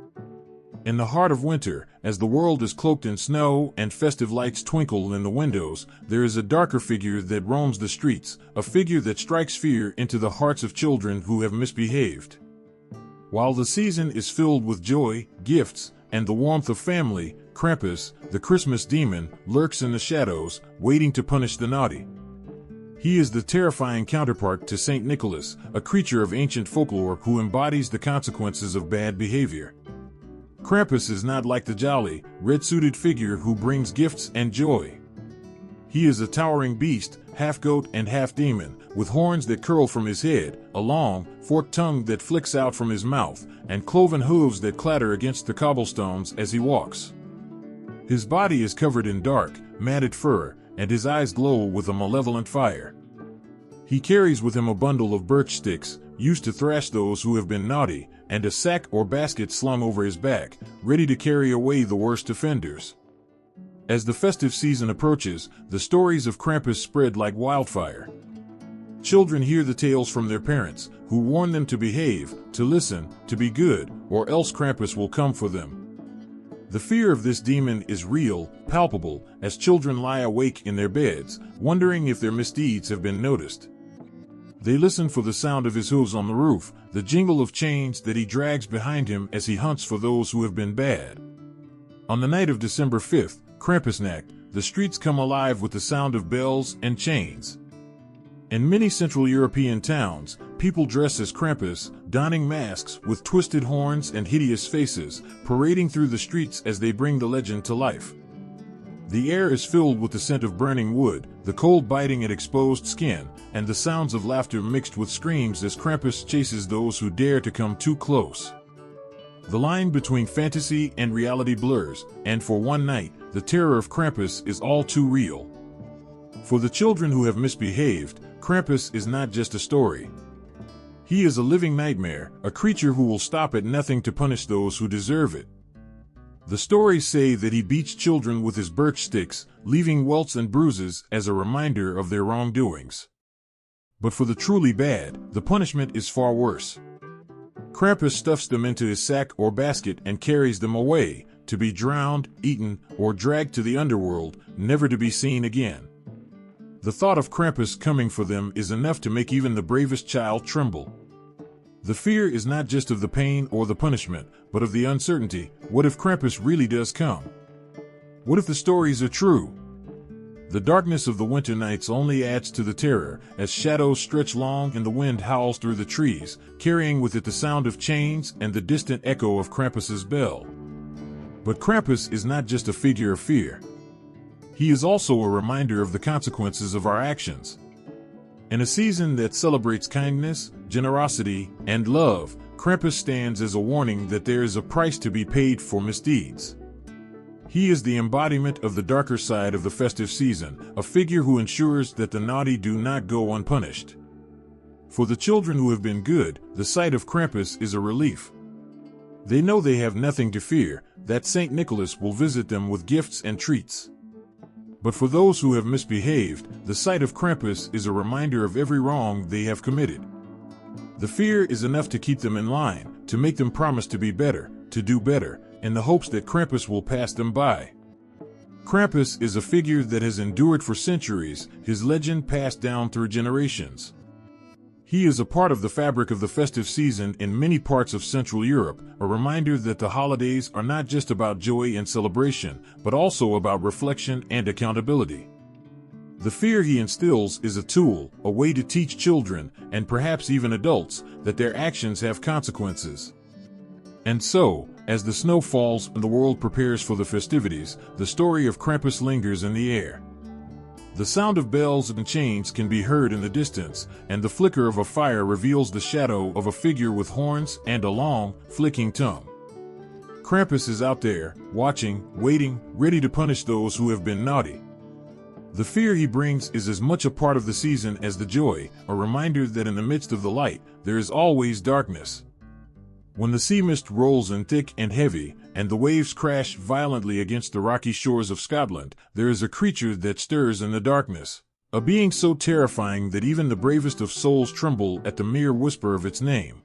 In the heart of winter, as the world is cloaked in snow and festive lights twinkle in the windows, there is a darker figure that roams the streets, a figure that strikes fear into the hearts of children who have misbehaved. While the season is filled with joy, gifts, and the warmth of family, Krampus, the Christmas demon, lurks in the shadows, waiting to punish the naughty. He is the terrifying counterpart to Saint Nicholas, a creature of ancient folklore who embodies the consequences of bad behavior. Krampus is not like the jolly, red-suited figure who brings gifts and joy. He is a towering beast, half-goat and half-demon, with horns that curl from his head, a long, forked tongue that flicks out from his mouth, and cloven hooves that clatter against the cobblestones as he walks. His body is covered in dark, matted fur, and his eyes glow with a malevolent fire. He carries with him a bundle of birch sticks, used to thrash those who have been naughty, and a sack or basket slung over his back, ready to carry away the worst offenders. As the festive season approaches, the stories of Krampus spread like wildfire. Children hear the tales from their parents, who warn them to behave, to listen, to be good, or else Krampus will come for them. The fear of this demon is real, palpable, as children lie awake in their beds, wondering if their misdeeds have been noticed. They listen for the sound of his hooves on the roof, the jingle of chains that he drags behind him as he hunts for those who have been bad. On the night of December 5th, Krampusnacht, the streets come alive with the sound of bells and chains. In many Central European towns, people dress as Krampus, donning masks with twisted horns and hideous faces, parading through the streets as they bring the legend to life. The air is filled with the scent of burning wood, the cold biting at exposed skin, and the sounds of laughter mixed with screams as Krampus chases those who dare to come too close. The line between fantasy and reality blurs, and for one night, the terror of Krampus is all too real. For the children who have misbehaved, Krampus is not just a story. He is a living nightmare, a creature who will stop at nothing to punish those who deserve it. The stories say that he beats children with his birch sticks, leaving welts and bruises as a reminder of their wrongdoings. But for the truly bad, the punishment is far worse. Krampus stuffs them into his sack or basket and carries them away, to be drowned, eaten, or dragged to the underworld, never to be seen again. The thought of Krampus coming for them is enough to make even the bravest child tremble. The fear is not just of the pain or the punishment, but of the uncertainty. What if Krampus really does come? What if the stories are true? The darkness of the winter nights only adds to the terror, as shadows stretch long and the wind howls through the trees, carrying with it the sound of chains and the distant echo of Krampus's bell. But Krampus is not just a figure of fear. He is also a reminder of the consequences of our actions. In a season that celebrates kindness, generosity, and love, Krampus stands as a warning that there is a price to be paid for misdeeds. He is the embodiment of the darker side of the festive season, a figure who ensures that the naughty do not go unpunished. For the children who have been good, the sight of Krampus is a relief. They know they have nothing to fear, that St. Nicholas will visit them with gifts and treats. But for those who have misbehaved, the sight of Krampus is a reminder of every wrong they have committed. The fear is enough to keep them in line, to make them promise to be better, to do better, in the hopes that Krampus will pass them by. Krampus is a figure that has endured for centuries, his legend passed down through generations. He is a part of the fabric of the festive season in many parts of Central Europe, a reminder that the holidays are not just about joy and celebration, but also about reflection and accountability. The fear he instills is a tool, a way to teach children, and perhaps even adults, that their actions have consequences. And so, as the snow falls and the world prepares for the festivities, the story of Krampus lingers in the air. The sound of bells and chains can be heard in the distance, and the flicker of a fire reveals the shadow of a figure with horns and a long, flicking tongue. Krampus is out there, watching, waiting, ready to punish those who have been naughty. The fear he brings is as much a part of the season as the joy, a reminder that in the midst of the light, there is always darkness. When the sea mist rolls in thick and heavy, and the waves crash violently against the rocky shores of Scotland, there is a creature that stirs in the darkness, a being so terrifying that even the bravest of souls tremble at the mere whisper of its name.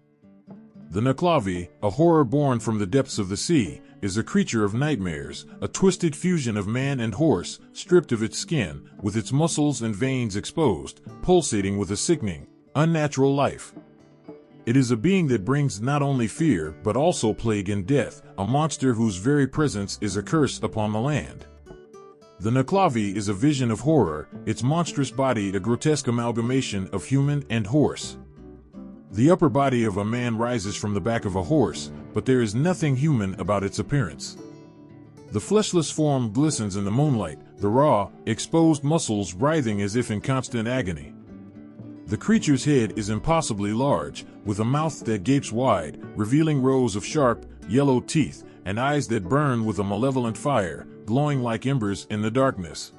The Nuckelavee, a horror born from the depths of the sea, is a creature of nightmares, a twisted fusion of man and horse, stripped of its skin, with its muscles and veins exposed, pulsating with a sickening, unnatural life. It is a being that brings not only fear but also plague and death, a monster whose very presence is a curse upon the land. The Nuckelavee is a vision of horror, its monstrous body a grotesque amalgamation of human and horse. The upper body of a man rises from the back of a horse, but there is nothing human about its appearance. The fleshless form glistens in the moonlight, the raw, exposed muscles writhing as if in constant agony. The creature's head is impossibly large, with a mouth that gapes wide, revealing rows of sharp, yellow teeth, and eyes that burn with a malevolent fire, glowing like embers in the darkness.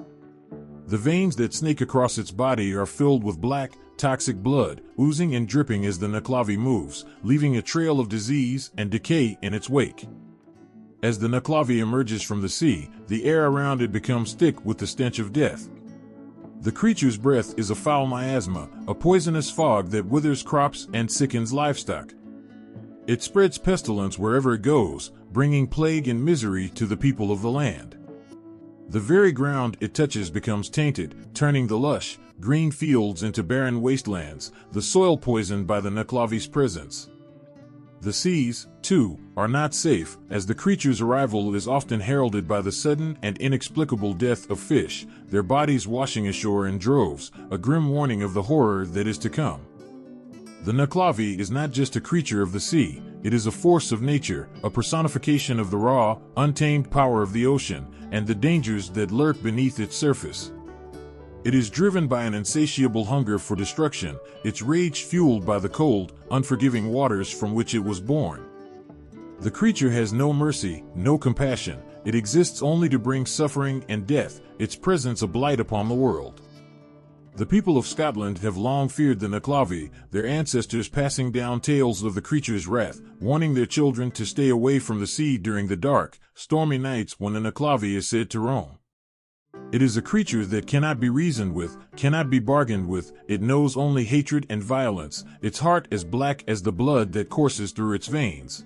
The veins that snake across its body are filled with black, toxic blood, oozing and dripping as the Nuckelavee moves, leaving a trail of disease and decay in its wake. As the Nuckelavee emerges from the sea, the air around it becomes thick with the stench of death. The creature's breath is a foul miasma, a poisonous fog that withers crops and sickens livestock. It spreads pestilence wherever it goes, bringing plague and misery to the people of the land. The very ground it touches becomes tainted, turning the lush, green fields into barren wastelands, the soil poisoned by the Nuckelavee's presence. The seas, too, are not safe, as the creature's arrival is often heralded by the sudden and inexplicable death of fish, their bodies washing ashore in droves, a grim warning of the horror that is to come. The Nuckelavee is not just a creature of the sea, it is a force of nature, a personification of the raw, untamed power of the ocean, and the dangers that lurk beneath its surface. It is driven by an insatiable hunger for destruction, its rage fueled by the cold, unforgiving waters from which it was born. The creature has no mercy, no compassion, it exists only to bring suffering and death, its presence a blight upon the world. The people of Scotland have long feared the Nuckelavee, their ancestors passing down tales of the creature's wrath, warning their children to stay away from the sea during the dark, stormy nights when the Nuckelavee is said to roam. It is a creature that cannot be reasoned with, cannot be bargained with, it knows only hatred and violence, its heart as black as the blood that courses through its veins.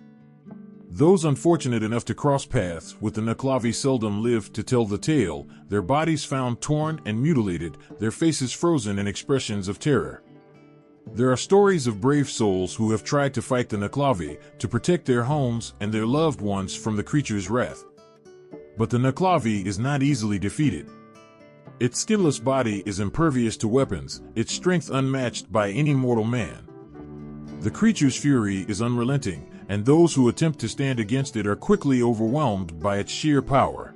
Those unfortunate enough to cross paths with the Nuckelavee seldom live to tell the tale, their bodies found torn and mutilated, their faces frozen in expressions of terror. There are stories of brave souls who have tried to fight the Nuckelavee, to protect their homes and their loved ones from the creature's wrath. But the Nuckelavee is not easily defeated. Its skinless body is impervious to weapons, its strength unmatched by any mortal man. The creature's fury is unrelenting, and those who attempt to stand against it are quickly overwhelmed by its sheer power.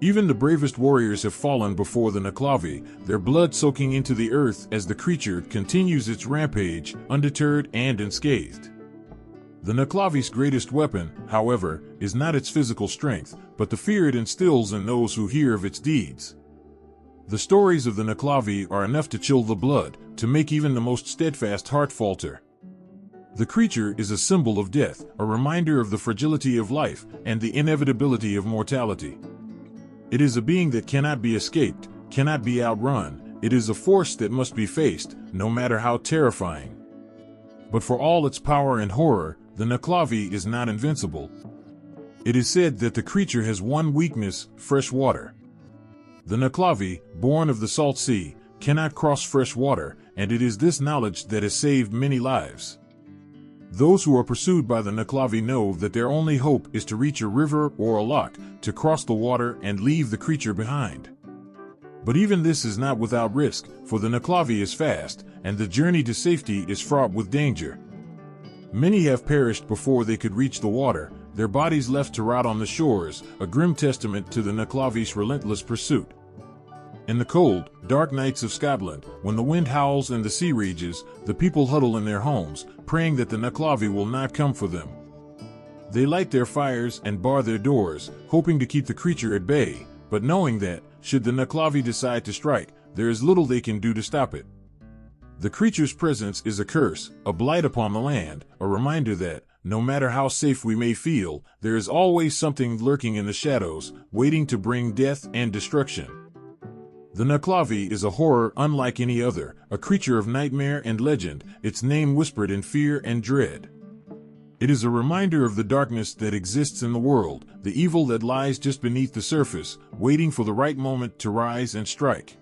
Even the bravest warriors have fallen before the Nuckelavee, their blood soaking into the earth as the creature continues its rampage, undeterred and unscathed. The Nuckelavee's greatest weapon, however, is not its physical strength, but the fear it instills in those who hear of its deeds. The stories of the Nuckelavee are enough to chill the blood, to make even the most steadfast heart falter. The creature is a symbol of death, a reminder of the fragility of life and the inevitability of mortality. It is a being that cannot be escaped, cannot be outrun, it is a force that must be faced, no matter how terrifying. But for all its power and horror, the Nuckelavee is not invincible. It is said that the creature has one weakness, fresh water. The Nuckelavee, born of the salt sea, cannot cross fresh water, and it is this knowledge that has saved many lives. Those who are pursued by the Nuckelavee know that their only hope is to reach a river or a loch, to cross the water and leave the creature behind. But even this is not without risk, for the Nuckelavee is fast, and the journey to safety is fraught with danger. Many have perished before they could reach the water, their bodies left to rot on the shores, a grim testament to the Nuckelavee's relentless pursuit. In the cold, dark nights of Scotland, when the wind howls and the sea rages, the people huddle in their homes, praying that the Nuckelavee will not come for them. They light their fires and bar their doors, hoping to keep the creature at bay, but knowing that, should the Nuckelavee decide to strike, there is little they can do to stop it. The creature's presence is a curse, a blight upon the land, a reminder that, no matter how safe we may feel, there is always something lurking in the shadows, waiting to bring death and destruction. The Nuckelavee is a horror unlike any other, a creature of nightmare and legend, its name whispered in fear and dread. It is a reminder of the darkness that exists in the world, the evil that lies just beneath the surface, waiting for the right moment to rise and strike.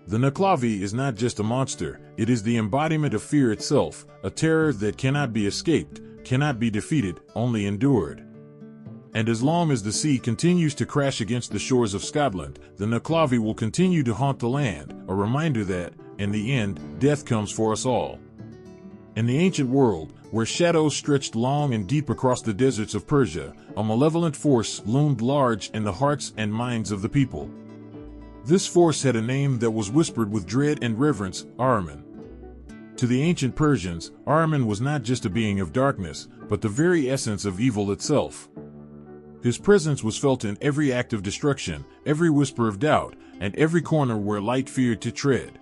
The Nuckelavee is not just a monster, it is the embodiment of fear itself, a terror that cannot be escaped, cannot be defeated, only endured. And as long as the sea continues to crash against the shores of Scotland, the Nuckelavee will continue to haunt the land, a reminder that, in the end, death comes for us all. In the ancient world, where shadows stretched long and deep across the deserts of Persia, a malevolent force loomed large in the hearts and minds of the people. This force had a name that was whispered with dread and reverence, Ahriman. To the ancient Persians, Ahriman was not just a being of darkness, but the very essence of evil itself. His presence was felt in every act of destruction, every whisper of doubt, and every corner where light feared to tread.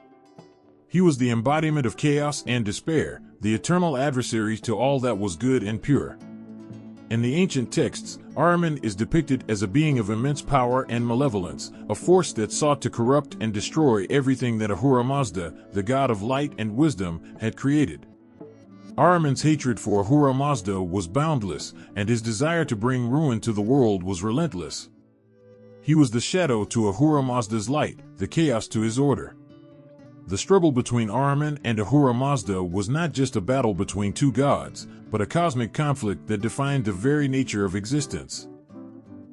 He was the embodiment of chaos and despair, the eternal adversary to all that was good and pure. In the ancient texts, Ahriman is depicted as a being of immense power and malevolence, a force that sought to corrupt and destroy everything that Ahura Mazda, the god of light and wisdom, had created. Ahriman's hatred for Ahura Mazda was boundless, and his desire to bring ruin to the world was relentless. He was the shadow to Ahura Mazda's light, the chaos to his order. The struggle between Ahriman and Ahura Mazda was not just a battle between two gods, but a cosmic conflict that defined the very nature of existence.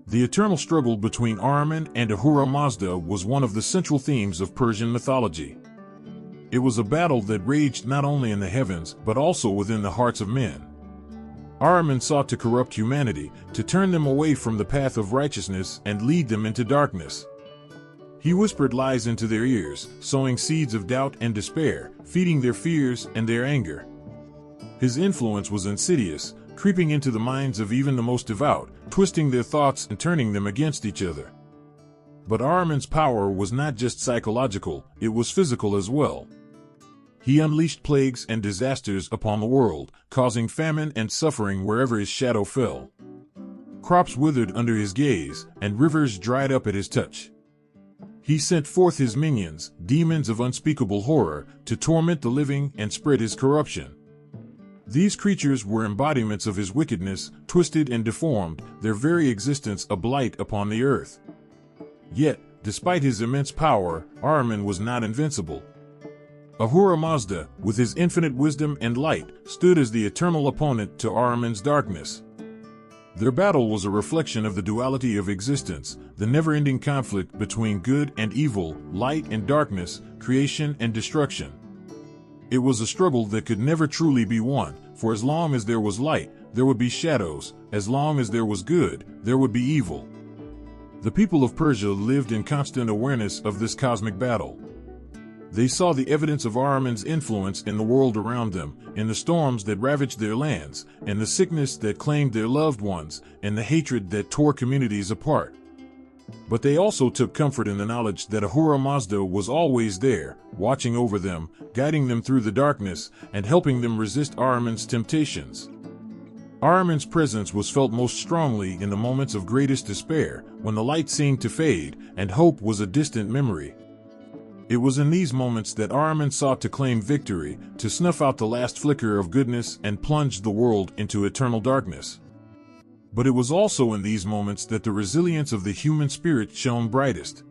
The eternal struggle between Ahriman and Ahura Mazda was one of the central themes of Persian mythology. It was a battle that raged not only in the heavens, but also within the hearts of men. Ahriman sought to corrupt humanity, to turn them away from the path of righteousness and lead them into darkness. He whispered lies into their ears, sowing seeds of doubt and despair, feeding their fears and their anger. His influence was insidious, creeping into the minds of even the most devout, twisting their thoughts and turning them against each other. But Ahriman's power was not just psychological, it was physical as well. He unleashed plagues and disasters upon the world, causing famine and suffering wherever his shadow fell. Crops withered under his gaze, and rivers dried up at his touch. He sent forth his minions, demons of unspeakable horror, to torment the living and spread his corruption. These creatures were embodiments of his wickedness, twisted and deformed, their very existence a blight upon the earth. Yet, despite his immense power, Ahriman was not invincible. Ahura Mazda, with his infinite wisdom and light, stood as the eternal opponent to Ahriman's darkness. Their battle was a reflection of the duality of existence, the never-ending conflict between good and evil, light and darkness, creation and destruction. It was a struggle that could never truly be won, for as long as there was light, there would be shadows, as long as there was good, there would be evil. The people of Persia lived in constant awareness of this cosmic battle. They saw the evidence of Ahriman's influence in the world around them, in the storms that ravaged their lands, in the sickness that claimed their loved ones, and the hatred that tore communities apart. But they also took comfort in the knowledge that Ahura Mazda was always there, watching over them, guiding them through the darkness, and helping them resist Ahriman's temptations. Ahriman's presence was felt most strongly in the moments of greatest despair, when the light seemed to fade, and hope was a distant memory. It was in these moments that Ahriman sought to claim victory, to snuff out the last flicker of goodness and plunge the world into eternal darkness. But it was also in these moments that the resilience of the human spirit shone brightest.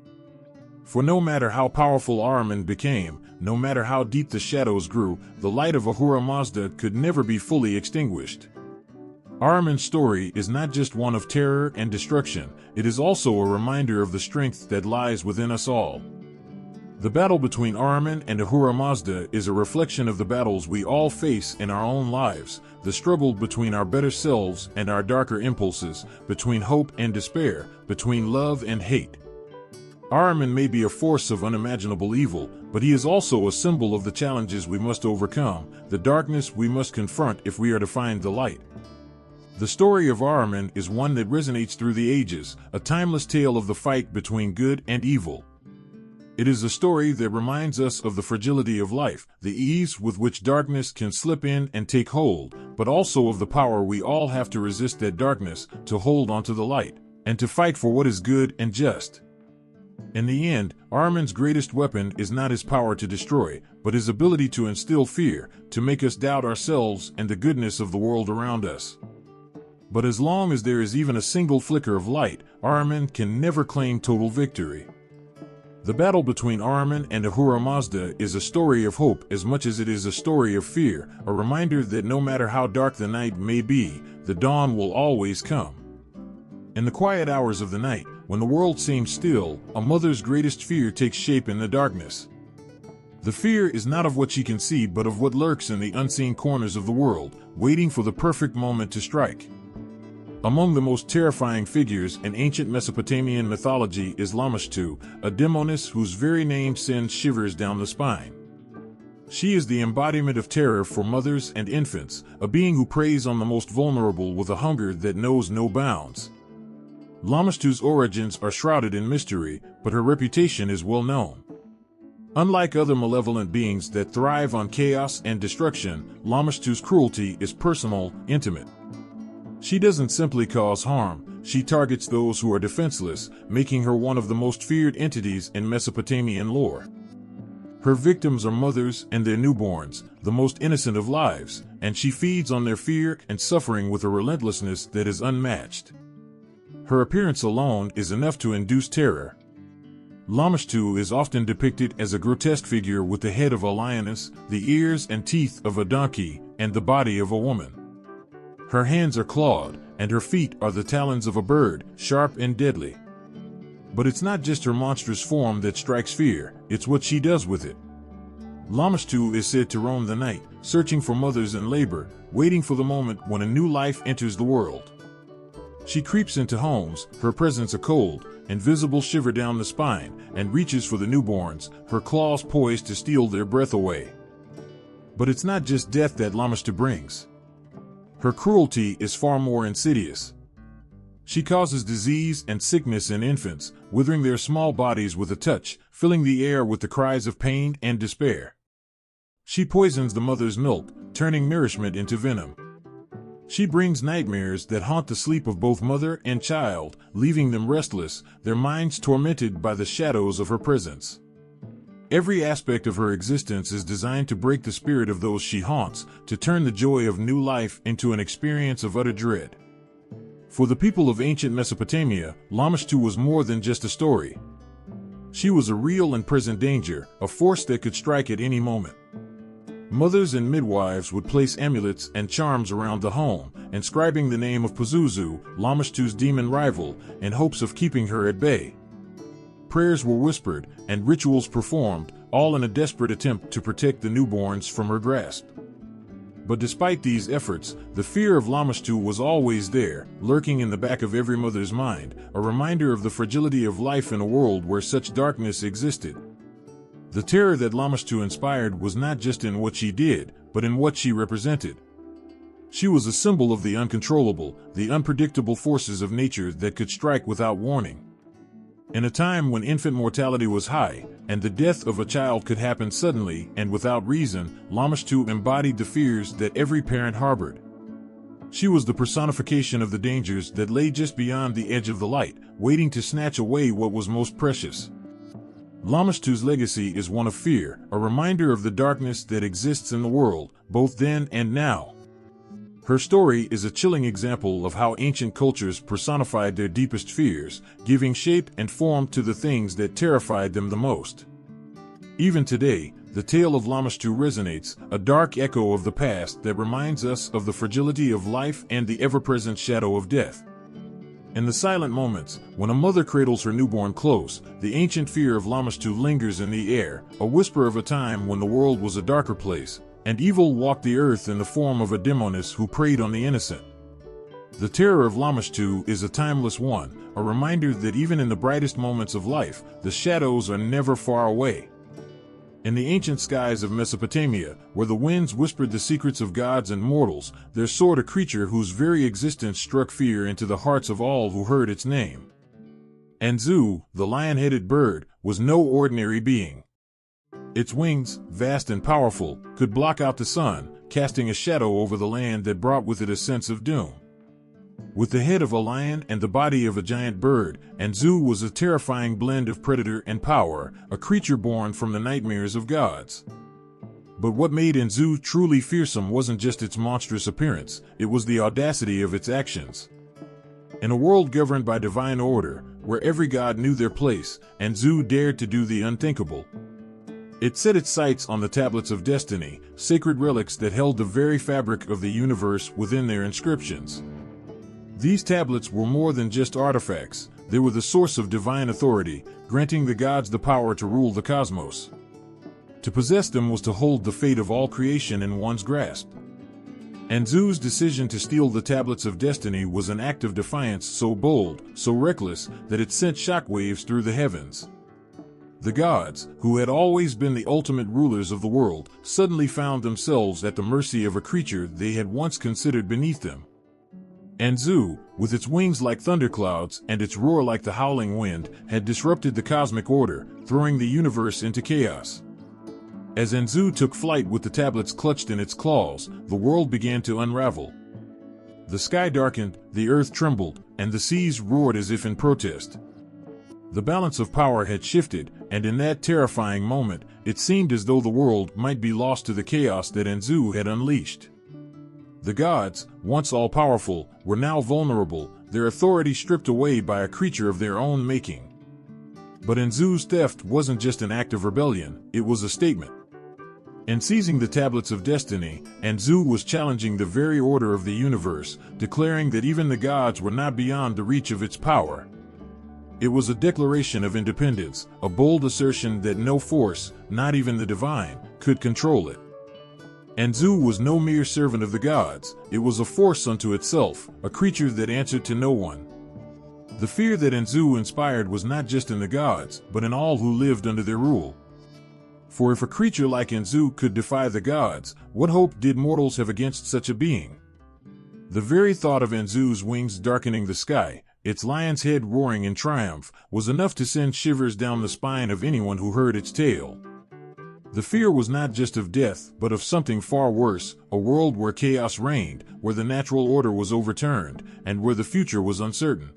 For no matter how powerful Ahriman became, no matter how deep the shadows grew, the light of Ahura Mazda could never be fully extinguished. Ahriman's story is not just one of terror and destruction, it is also a reminder of the strength that lies within us all. The battle between Ahriman and Ahura Mazda is a reflection of the battles we all face in our own lives, the struggle between our better selves and our darker impulses, between hope and despair, between love and hate. Ahriman may be a force of unimaginable evil, but he is also a symbol of the challenges we must overcome, the darkness we must confront if we are to find the light. The story of Ahriman is one that resonates through the ages, a timeless tale of the fight between good and evil. It is a story that reminds us of the fragility of life, the ease with which darkness can slip in and take hold, but also of the power we all have to resist that darkness, to hold onto the light, and to fight for what is good and just. In the end, Ahriman's greatest weapon is not his power to destroy, but his ability to instill fear, to make us doubt ourselves and the goodness of the world around us. But as long as there is even a single flicker of light, Ahriman can never claim total victory. The battle between Ahriman and Ahura Mazda is a story of hope as much as it is a story of fear, a reminder that no matter how dark the night may be, the dawn will always come. In the quiet hours of the night, when the world seems still, a mother's greatest fear takes shape in the darkness. The fear is not of what she can see but of what lurks in the unseen corners of the world, waiting for the perfect moment to strike. Among the most terrifying figures in ancient Mesopotamian mythology is Lamashtu, a demoness whose very name sends shivers down the spine. She is the embodiment of terror for mothers and infants, a being who preys on the most vulnerable with a hunger that knows no bounds. Lamashtu's origins are shrouded in mystery, but her reputation is well known. Unlike other malevolent beings that thrive on chaos and destruction, Lamashtu's cruelty is personal, intimate. She doesn't simply cause harm, she targets those who are defenseless, making her one of the most feared entities in Mesopotamian lore. Her victims are mothers and their newborns, the most innocent of lives, and she feeds on their fear and suffering with a relentlessness that is unmatched. Her appearance alone is enough to induce terror. Lamashtu is often depicted as a grotesque figure with the head of a lioness, the ears and teeth of a donkey, and the body of a woman. Her hands are clawed, and her feet are the talons of a bird, sharp and deadly. But it's not just her monstrous form that strikes fear, it's what she does with it. Lamashtu is said to roam the night, searching for mothers in labor, waiting for the moment when a new life enters the world. She creeps into homes, her presence a cold, invisible shiver down the spine, and reaches for the newborns, her claws poised to steal their breath away. But it's not just death that Lamashtu brings. Her cruelty is far more insidious. She causes disease and sickness in infants, withering their small bodies with a touch, filling the air with the cries of pain and despair. She poisons the mother's milk, turning nourishment into venom. She brings nightmares that haunt the sleep of both mother and child, leaving them restless, their minds tormented by the shadows of her presence. Every aspect of her existence is designed to break the spirit of those she haunts, to turn the joy of new life into an experience of utter dread. For the people of ancient Mesopotamia, Lamashtu was more than just a story. She was a real and present danger, a force that could strike at any moment. Mothers and midwives would place amulets and charms around the home, inscribing the name of Pazuzu, Lamashtu's demon rival, in hopes of keeping her at bay. Prayers were whispered, and rituals performed, all in a desperate attempt to protect the newborns from her grasp. But despite these efforts, the fear of Lamashtu was always there, lurking in the back of every mother's mind, a reminder of the fragility of life in a world where such darkness existed. The terror that Lamashtu inspired was not just in what she did, but in what she represented. She was a symbol of the uncontrollable, the unpredictable forces of nature that could strike without warning. In a time when infant mortality was high, and the death of a child could happen suddenly and without reason, Lamashtu embodied the fears that every parent harbored. She was the personification of the dangers that lay just beyond the edge of the light, waiting to snatch away what was most precious. Lamashtu's legacy is one of fear, a reminder of the darkness that exists in the world, both then and now. Her story is a chilling example of how ancient cultures personified their deepest fears, giving shape and form to the things that terrified them the most. Even today, the tale of Lamashtu resonates, a dark echo of the past that reminds us of the fragility of life and the ever-present shadow of death. In the silent moments, when a mother cradles her newborn close, the ancient fear of Lamashtu lingers in the air, a whisper of a time when the world was a darker place, and evil walked the earth in the form of a demoness who preyed on the innocent. The terror of Lamashtu is a timeless one, a reminder that even in the brightest moments of life, the shadows are never far away. In the ancient skies of Mesopotamia, where the winds whispered the secrets of gods and mortals, there soared a creature whose very existence struck fear into the hearts of all who heard its name. Anzu, the lion-headed bird, was no ordinary being. Its wings, vast and powerful, could block out the sun, casting a shadow over the land that brought with it a sense of doom. With the head of a lion and the body of a giant bird, Anzu was a terrifying blend of predator and power, a creature born from the nightmares of gods. But what made Anzu truly fearsome wasn't just its monstrous appearance, it was the audacity of its actions. In a world governed by divine order, where every god knew their place, Anzu dared to do the unthinkable. It set its sights on the tablets of destiny, sacred relics that held the very fabric of the universe within their inscriptions. These tablets were more than just artifacts, they were the source of divine authority, granting the gods the power to rule the cosmos. To possess them was to hold the fate of all creation in one's grasp. Anzu's decision to steal the tablets of destiny was an act of defiance so bold, so reckless, that it sent shockwaves through the heavens. The gods, who had always been the ultimate rulers of the world, suddenly found themselves at the mercy of a creature they had once considered beneath them. Anzu, with its wings like thunderclouds and its roar like the howling wind, had disrupted the cosmic order, throwing the universe into chaos. As Anzu took flight with the tablets clutched in its claws, the world began to unravel. The sky darkened, the earth trembled, and the seas roared as if in protest. The balance of power had shifted, and in that terrifying moment, it seemed as though the world might be lost to the chaos that Anzu had unleashed. The gods, once all-powerful, were now vulnerable, their authority stripped away by a creature of their own making. But Anzu's theft wasn't just an act of rebellion, it was a statement. In seizing the tablets of destiny, Anzu was challenging the very order of the universe, declaring that even the gods were not beyond the reach of its power. It was a declaration of independence, a bold assertion that no force, not even the divine, could control it. Anzu was no mere servant of the gods, it was a force unto itself, a creature that answered to no one. The fear that Anzu inspired was not just in the gods, but in all who lived under their rule. For if a creature like Anzu could defy the gods, what hope did mortals have against such a being? The very thought of Anzu's wings darkening the sky, its lion's head roaring in triumph, was enough to send shivers down the spine of anyone who heard its tale. The fear was not just of death, but of something far worse, a world where chaos reigned, where the natural order was overturned, and where the future was uncertain.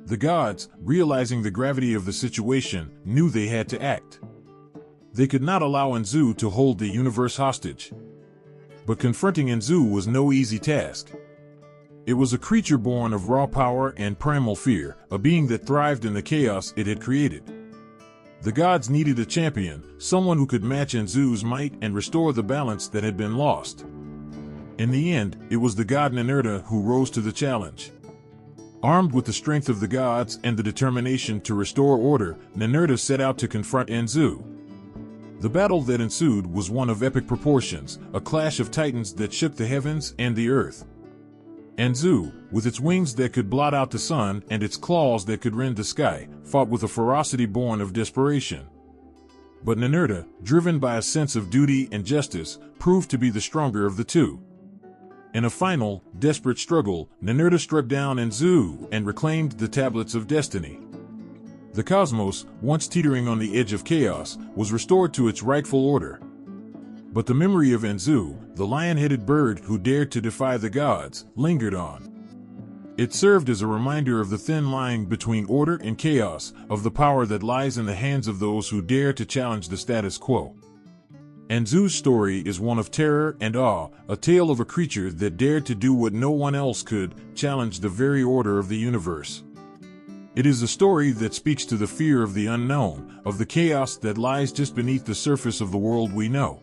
The gods, realizing the gravity of the situation, knew they had to act. They could not allow Anzu to hold the universe hostage. But confronting Anzu was no easy task. It was a creature born of raw power and primal fear, a being that thrived in the chaos it had created. The gods needed a champion, someone who could match Anzu's might and restore the balance that had been lost. In the end, it was the god Ninurta who rose to the challenge. Armed with the strength of the gods and the determination to restore order, Ninurta set out to confront Anzu. The battle that ensued was one of epic proportions, a clash of titans that shook the heavens and the earth. Anzu, with its wings that could blot out the sun and its claws that could rend the sky, fought with a ferocity born of desperation. But Ninurta, driven by a sense of duty and justice, proved to be the stronger of the two. In a final, desperate struggle, Ninurta struck down Anzu and reclaimed the tablets of destiny. The cosmos, once teetering on the edge of chaos, was restored to its rightful order. But the memory of Anzu, the lion-headed bird who dared to defy the gods, lingered on. It served as a reminder of the thin line between order and chaos, of the power that lies in the hands of those who dare to challenge the status quo. Anzu's story is one of terror and awe, a tale of a creature that dared to do what no one else could, challenge the very order of the universe. It is a story that speaks to the fear of the unknown, of the chaos that lies just beneath the surface of the world we know.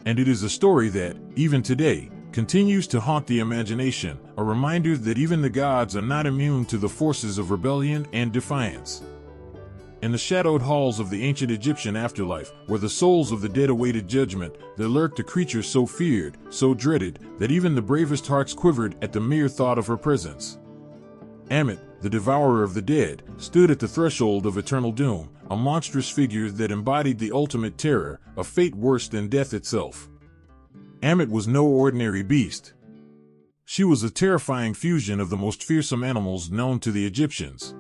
And it is a story that, even today, continues to haunt the imagination, a reminder that even the gods are not immune to the forces of rebellion and defiance. In the shadowed halls of the ancient Egyptian afterlife, where the souls of the dead awaited judgment, there lurked a creature so feared, so dreaded, that even the bravest hearts quivered at the mere thought of her presence. Ammit, the devourer of the dead, stood at the threshold of eternal doom, a monstrous figure that embodied the ultimate terror, a fate worse than death itself. Ammit was no ordinary beast. She was a terrifying fusion of the most fearsome animals known to the Egyptians.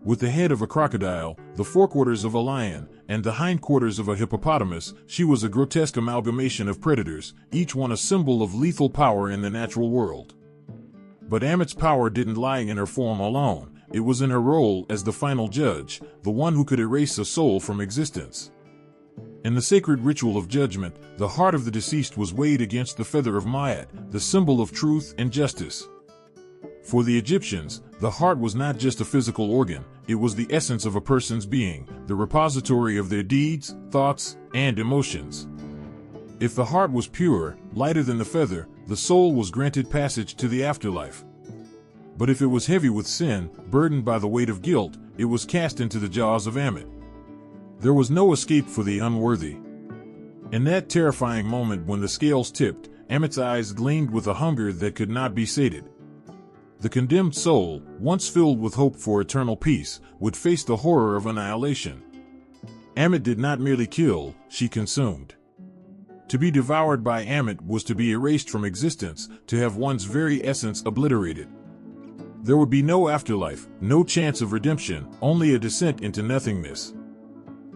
With the head of a crocodile, the forequarters of a lion, and the hindquarters of a hippopotamus, she was a grotesque amalgamation of predators, each one a symbol of lethal power in the natural world. But Ammit's power didn't lie in her form alone. It was in her role as the final judge, the one who could erase a soul from existence. In the sacred ritual of judgment, the heart of the deceased was weighed against the feather of Myat, the symbol of truth and justice. For the Egyptians, the heart was not just a physical organ, it was the essence of a person's being, the repository of their deeds, thoughts, and emotions. If the heart was pure, lighter than the feather, the soul was granted passage to the afterlife. But if it was heavy with sin, burdened by the weight of guilt, it was cast into the jaws of Ammit. There was no escape for the unworthy. In that terrifying moment when the scales tipped, Ammit's eyes gleamed with a hunger that could not be sated. The condemned soul, once filled with hope for eternal peace, would face the horror of annihilation. Ammit did not merely kill, she consumed. To be devoured by Ammit was to be erased from existence, to have one's very essence obliterated. There would be no afterlife, no chance of redemption, only a descent into nothingness.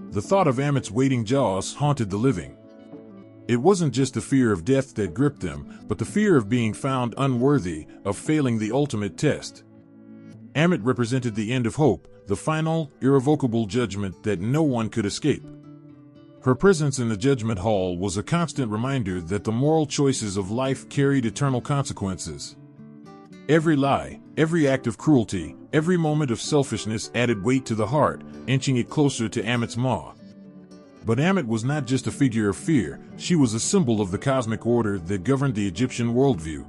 The thought of Ammit's waiting jaws haunted the living. It wasn't just the fear of death that gripped them, but the fear of being found unworthy, of failing the ultimate test. Ammit represented the end of hope, the final, irrevocable judgment that no one could escape. Her presence in the judgment hall was a constant reminder that the moral choices of life carried eternal consequences. Every lie, every act of cruelty, every moment of selfishness added weight to the heart, inching it closer to Ammit's maw. But Ammit was not just a figure of fear, she was a symbol of the cosmic order that governed the Egyptian worldview.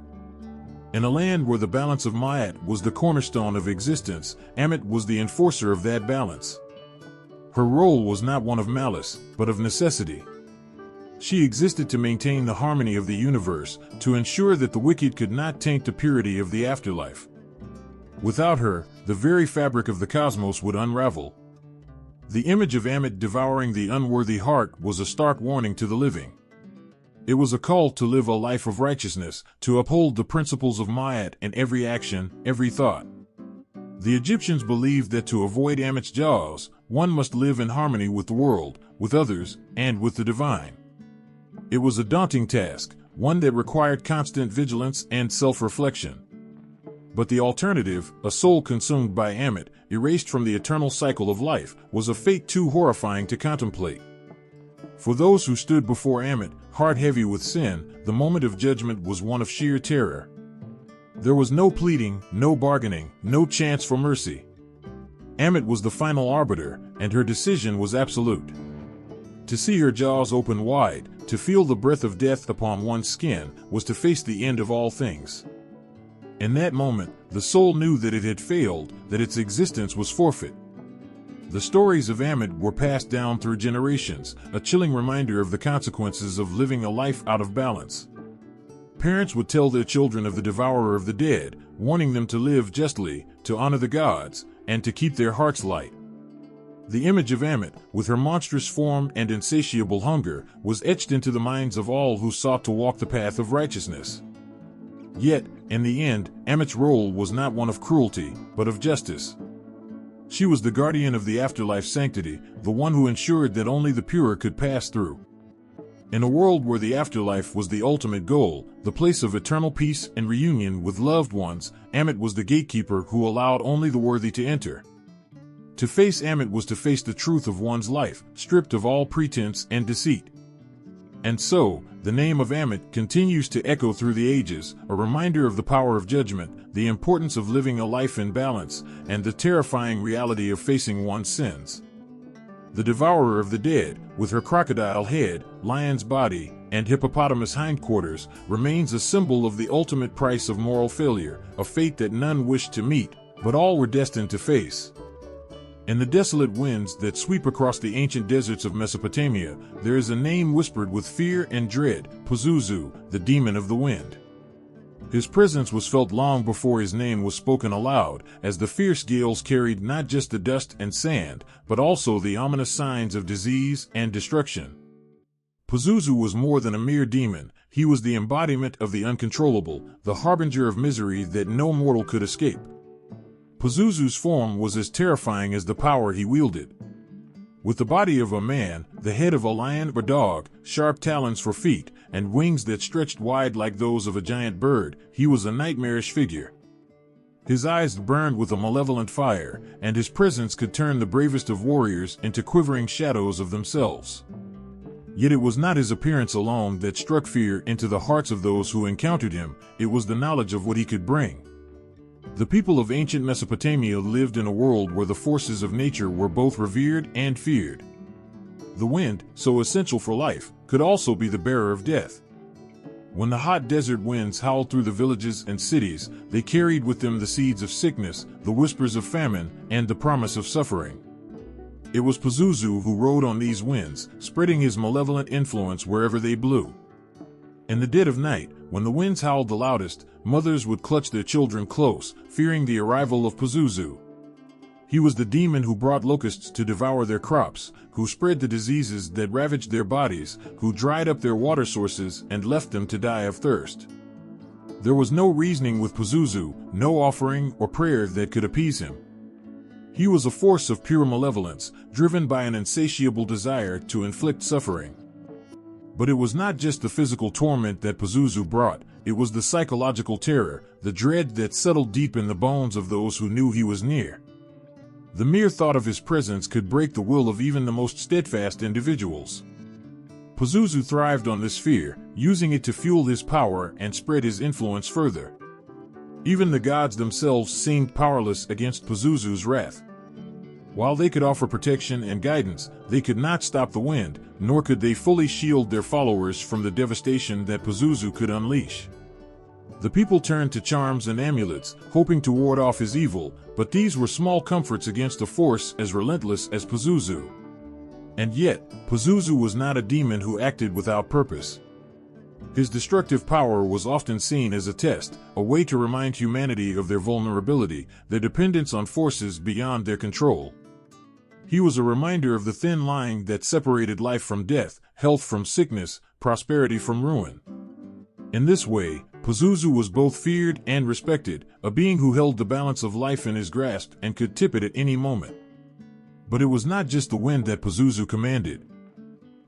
In a land where the balance of Myat was the cornerstone of existence, Ammit was the enforcer of that balance. Her role was not one of malice, but of necessity. She existed to maintain the harmony of the universe, to ensure that the wicked could not taint the purity of the afterlife. Without her, the very fabric of the cosmos would unravel. The image of Ammit devouring the unworthy heart was a stark warning to the living. It was a call to live a life of righteousness, to uphold the principles of Myat in every action, every thought. The Egyptians believed that to avoid Ammit's jaws, one must live in harmony with the world, with others, and with the divine. It was a daunting task, one that required constant vigilance and self-reflection. But the alternative, a soul consumed by Ammit, erased from the eternal cycle of life, was a fate too horrifying to contemplate. For those who stood before Ammit, heart heavy with sin, the moment of judgment was one of sheer terror. There was no pleading, no bargaining, no chance for mercy. Ammit was the final arbiter, and her decision was absolute. To see her jaws open wide, to feel the breath of death upon one's skin, was to face the end of all things. In that moment, the soul knew that it had failed, that its existence was forfeit. The stories of Ammit were passed down through generations, a chilling reminder of the consequences of living a life out of balance. Parents would tell their children of the devourer of the dead, warning them to live justly, to honor the gods, and to keep their hearts light. The image of Ammit, with her monstrous form and insatiable hunger, was etched into the minds of all who sought to walk the path of righteousness. Yet, in the end, Ammit's role was not one of cruelty, but of justice. She was the guardian of the afterlife's sanctity, the one who ensured that only the pure could pass through. In a world where the afterlife was the ultimate goal, the place of eternal peace and reunion with loved ones, Ammit was the gatekeeper who allowed only the worthy to enter. To face Ammit was to face the truth of one's life, stripped of all pretense and deceit. And so, the name of Ammit continues to echo through the ages, a reminder of the power of judgment, the importance of living a life in balance, and the terrifying reality of facing one's sins. The devourer of the dead, with her crocodile head, lion's body, and hippopotamus hindquarters, remains a symbol of the ultimate price of moral failure, a fate that none wished to meet, but all were destined to face. In the desolate winds that sweep across the ancient deserts of Mesopotamia, there is a name whispered with fear and dread, Pazuzu, the demon of the wind. His presence was felt long before his name was spoken aloud, as the fierce gales carried not just the dust and sand, but also the ominous signs of disease and destruction. Pazuzu was more than a mere demon, he was the embodiment of the uncontrollable, the harbinger of misery that no mortal could escape. Pazuzu's form was as terrifying as the power he wielded. With the body of a man, the head of a lion or dog, sharp talons for feet, and wings that stretched wide like those of a giant bird, he was a nightmarish figure. His eyes burned with a malevolent fire, and his presence could turn the bravest of warriors into quivering shadows of themselves. Yet it was not his appearance alone that struck fear into the hearts of those who encountered him, it was the knowledge of what he could bring. The people of ancient Mesopotamia lived in a world where the forces of nature were both revered and feared. The wind, so essential for life, could also be the bearer of death. When the hot desert winds howled through the villages and cities, they carried with them the seeds of sickness, the whispers of famine, and the promise of suffering. It was Pazuzu who rode on these winds, spreading his malevolent influence wherever they blew. In the dead of night, when the winds howled the loudest, mothers would clutch their children close, fearing the arrival of Pazuzu. He was the demon who brought locusts to devour their crops, who spread the diseases that ravaged their bodies, who dried up their water sources and left them to die of thirst. There was no reasoning with Pazuzu, no offering or prayer that could appease him. He was a force of pure malevolence, driven by an insatiable desire to inflict suffering. But it was not just the physical torment that Pazuzu brought, it was the psychological terror, the dread that settled deep in the bones of those who knew he was near. The mere thought of his presence could break the will of even the most steadfast individuals. Pazuzu thrived on this fear, using it to fuel his power and spread his influence further. Even the gods themselves seemed powerless against Pazuzu's wrath. While they could offer protection and guidance, they could not stop the wind, nor could they fully shield their followers from the devastation that Pazuzu could unleash. The people turned to charms and amulets, hoping to ward off his evil, but these were small comforts against a force as relentless as Pazuzu. And yet, Pazuzu was not a demon who acted without purpose. His destructive power was often seen as a test, a way to remind humanity of their vulnerability, their dependence on forces beyond their control. He was a reminder of the thin line that separated life from death, health from sickness, prosperity from ruin. In this way, Pazuzu was both feared and respected, a being who held the balance of life in his grasp and could tip it at any moment. But it was not just the wind that Pazuzu commanded.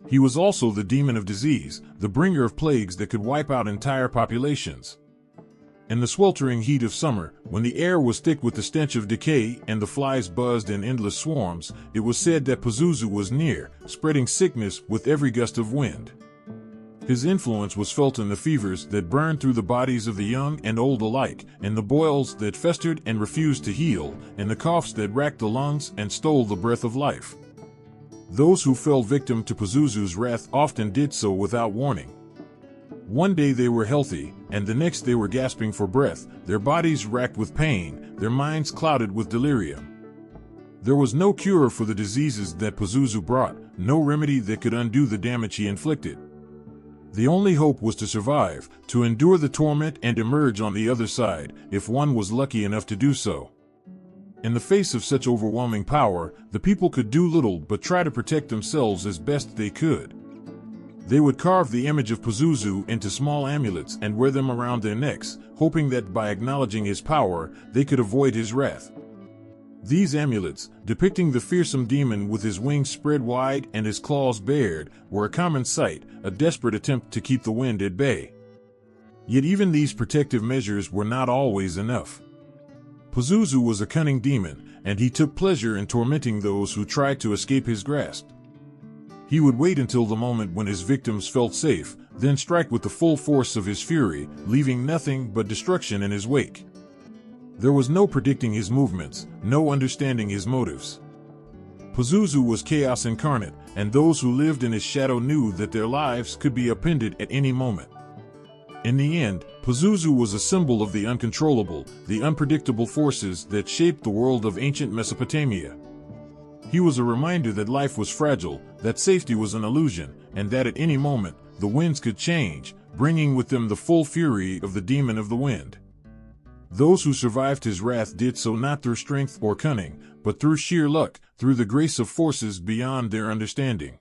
He was also the demon of disease, the bringer of plagues that could wipe out entire populations. In the sweltering heat of summer, when the air was thick with the stench of decay and the flies buzzed in endless swarms, it was said that Pazuzu was near, spreading sickness with every gust of wind. His influence was felt in the fevers that burned through the bodies of the young and old alike, in the boils that festered and refused to heal, in the coughs that racked the lungs and stole the breath of life. Those who fell victim to Pazuzu's wrath often did so without warning. One day they were healthy, and the next they were gasping for breath, their bodies racked with pain, their minds clouded with delirium. There was no cure for the diseases that Pazuzu brought, no remedy that could undo the damage he inflicted. The only hope was to survive, to endure the torment and emerge on the other side, if one was lucky enough to do so. In the face of such overwhelming power, the people could do little but try to protect themselves as best they could. They would carve the image of Pazuzu into small amulets and wear them around their necks, hoping that by acknowledging his power, they could avoid his wrath. These amulets, depicting the fearsome demon with his wings spread wide and his claws bared, were a common sight, a desperate attempt to keep the wind at bay. Yet even these protective measures were not always enough. Pazuzu was a cunning demon, and he took pleasure in tormenting those who tried to escape his grasp. He would wait until the moment when his victims felt safe, then strike with the full force of his fury, leaving nothing but destruction in his wake. There was no predicting his movements, no understanding his motives. Pazuzu was chaos incarnate, and those who lived in his shadow knew that their lives could be upended at any moment. In the end, Pazuzu was a symbol of the uncontrollable, the unpredictable forces that shaped the world of ancient Mesopotamia. He was a reminder that life was fragile, that safety was an illusion, and that at any moment, the winds could change, bringing with them the full fury of the demon of the wind. Those who survived his wrath did so not through strength or cunning, but through sheer luck, through the grace of forces beyond their understanding.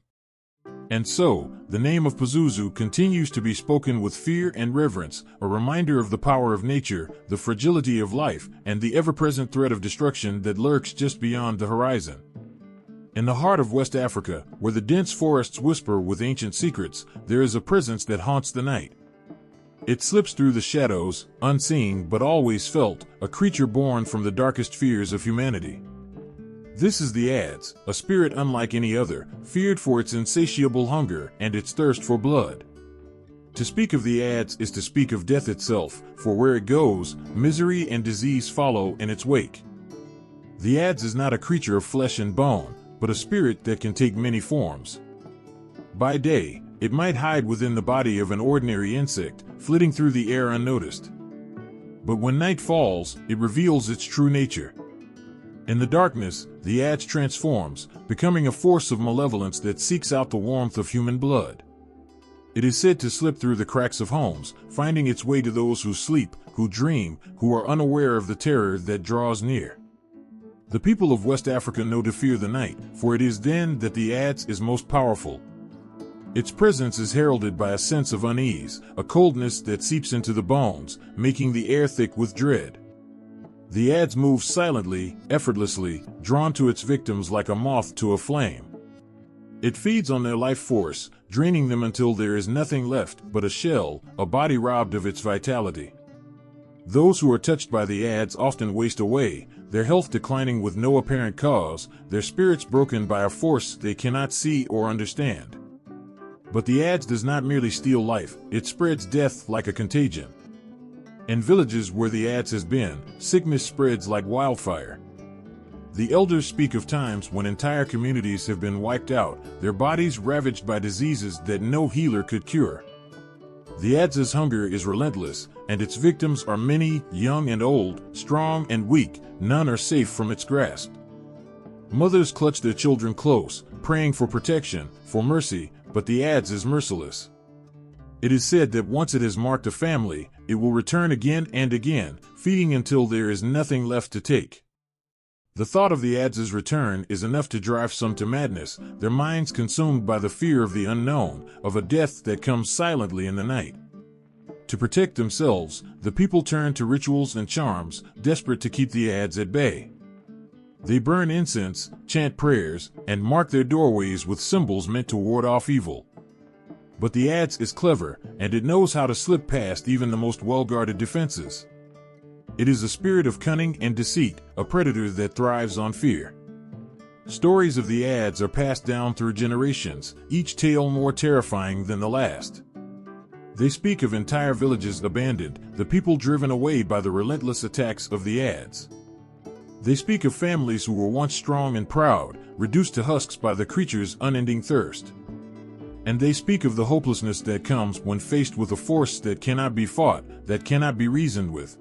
And so, the name of Pazuzu continues to be spoken with fear and reverence, a reminder of the power of nature, the fragility of life, and the ever-present threat of destruction that lurks just beyond the horizon. In the heart of West Africa, where the dense forests whisper with ancient secrets, there is a presence that haunts the night. It slips through the shadows, unseen but always felt, a creature born from the darkest fears of humanity. This is the Adze, a spirit unlike any other, feared for its insatiable hunger and its thirst for blood. To speak of the Adze is to speak of death itself, for where it goes, misery and disease follow in its wake. The Adze is not a creature of flesh and bone, but a spirit that can take many forms. By day, it might hide within the body of an ordinary insect, flitting through the air unnoticed. But when night falls, it reveals its true nature. In the darkness, the Adze transforms, becoming a force of malevolence that seeks out the warmth of human blood. It is said to slip through the cracks of homes, finding its way to those who sleep, who dream, who are unaware of the terror that draws near. The people of West Africa know to fear the night, for it is then that the Adze is most powerful. Its presence is heralded by a sense of unease, a coldness that seeps into the bones, making the air thick with dread. The Adze moves silently, effortlessly, drawn to its victims like a moth to a flame. It feeds on their life force, draining them until there is nothing left but a shell, a body robbed of its vitality. Those who are touched by the Adze often waste away, their health declining with no apparent cause, their spirits broken by a force they cannot see or understand. But the Adze does not merely steal life, it spreads death like a contagion. In villages where the Adze has been, sickness spreads like wildfire. The elders speak of times when entire communities have been wiped out, their bodies ravaged by diseases that no healer could cure. The Adze's hunger is relentless, and its victims are many, young and old, strong and weak, none are safe from its grasp. Mothers clutch their children close, praying for protection, for mercy, but the Adze is merciless. It is said that once it has marked a family, it will return again and again, feeding until there is nothing left to take. The thought of the Adze's return is enough to drive some to madness, their minds consumed by the fear of the unknown, of a death that comes silently in the night. To protect themselves, the people turn to rituals and charms, desperate to keep the Adze at bay. They burn incense, chant prayers, and mark their doorways with symbols meant to ward off evil. But the Adze is clever, and it knows how to slip past even the most well-guarded defenses. It is a spirit of cunning and deceit, a predator that thrives on fear. Stories of the Adze are passed down through generations, each tale more terrifying than the last. They speak of entire villages abandoned, the people driven away by the relentless attacks of the Adze. They speak of families who were once strong and proud, reduced to husks by the creature's unending thirst. And they speak of the hopelessness that comes when faced with a force that cannot be fought, that cannot be reasoned with.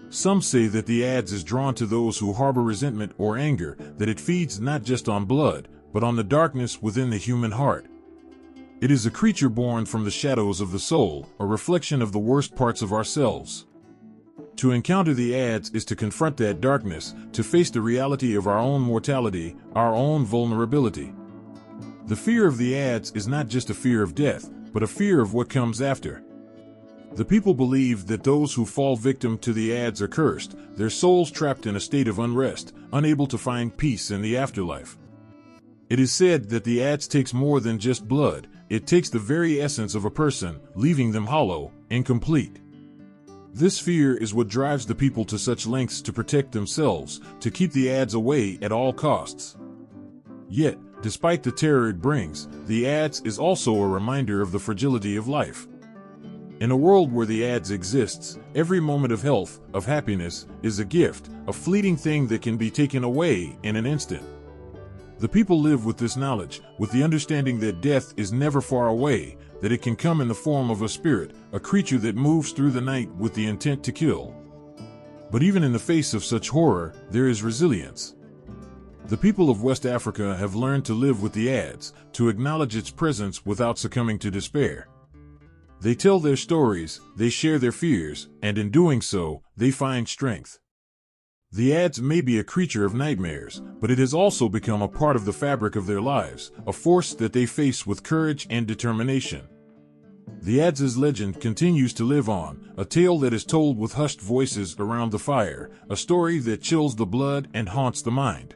Some say that the Adze is drawn to those who harbor resentment or anger, that it feeds not just on blood, but on the darkness within the human heart. It is a creature born from the shadows of the soul, a reflection of the worst parts of ourselves. To encounter the Adze is to confront that darkness, to face the reality of our own mortality, our own vulnerability. The fear of the Adze is not just a fear of death, but a fear of what comes after. The people believe that those who fall victim to the Adze are cursed, their souls trapped in a state of unrest, unable to find peace in the afterlife. It is said that the Adze takes more than just blood, it takes the very essence of a person, leaving them hollow, incomplete. This fear is what drives the people to such lengths to protect themselves, to keep the Adze away at all costs. Yet, despite the terror it brings, the Adze is also a reminder of the fragility of life. In a world where the Adze exists, every moment of health, of happiness, is a gift, a fleeting thing that can be taken away in an instant. The people live with this knowledge, with the understanding that death is never far away, that it can come in the form of a spirit, a creature that moves through the night with the intent to kill. But even in the face of such horror, there is resilience. The people of West Africa have learned to live with the Adze, to acknowledge its presence without succumbing to despair. They tell their stories, they share their fears, and in doing so, they find strength. The Adze may be a creature of nightmares, but it has also become a part of the fabric of their lives, a force that they face with courage and determination. The Adze's legend continues to live on, a tale that is told with hushed voices around the fire, a story that chills the blood and haunts the mind.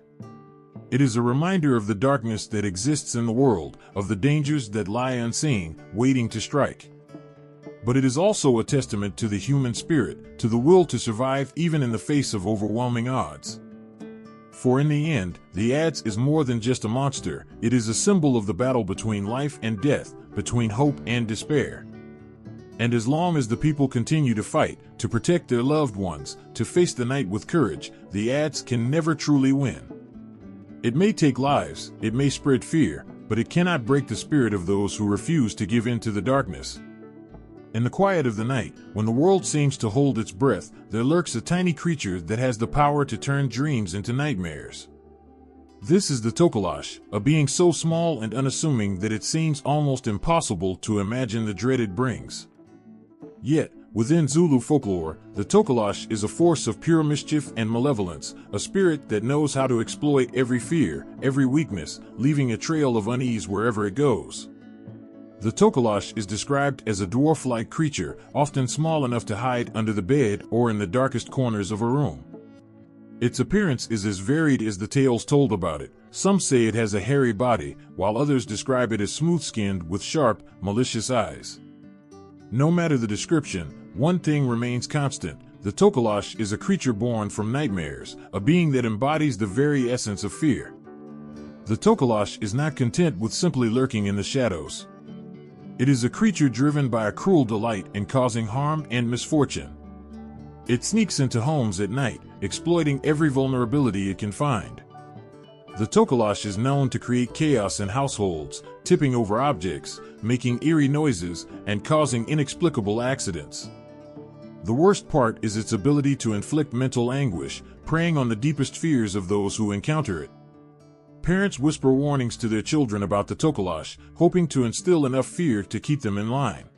It is a reminder of the darkness that exists in the world, of the dangers that lie unseen, waiting to strike. But it is also a testament to the human spirit, to the will to survive even in the face of overwhelming odds. For in the end, the Adze is more than just a monster, it is a symbol of the battle between life and death, between hope and despair. And as long as the people continue to fight, to protect their loved ones, to face the night with courage, the Adze can never truly win. It may take lives, it may spread fear, but it cannot break the spirit of those who refuse to give in to the darkness. In the quiet of the night, when the world seems to hold its breath, there lurks a tiny creature that has the power to turn dreams into nightmares. This is the Tokoloshe, a being so small and unassuming that it seems almost impossible to imagine the dread it brings. Yet, within Zulu folklore, the Tokoloshe is a force of pure mischief and malevolence, a spirit that knows how to exploit every fear, every weakness, leaving a trail of unease wherever it goes. The Tokoloshe is described as a dwarf-like creature, often small enough to hide under the bed or in the darkest corners of a room. Its appearance is as varied as the tales told about it. Some say it has a hairy body, while others describe it as smooth-skinned with sharp, malicious eyes. No matter the description, one thing remains constant. The Tokoloshe is a creature born from nightmares, a being that embodies the very essence of fear. The Tokoloshe is not content with simply lurking in the shadows. It is a creature driven by a cruel delight in causing harm and misfortune. It sneaks into homes at night, exploiting every vulnerability it can find. The Tokoloshe is known to create chaos in households, tipping over objects, making eerie noises, and causing inexplicable accidents. The worst part is its ability to inflict mental anguish, preying on the deepest fears of those who encounter it. Parents whisper warnings to their children about the Tokoloshe, hoping to instill enough fear to keep them in line.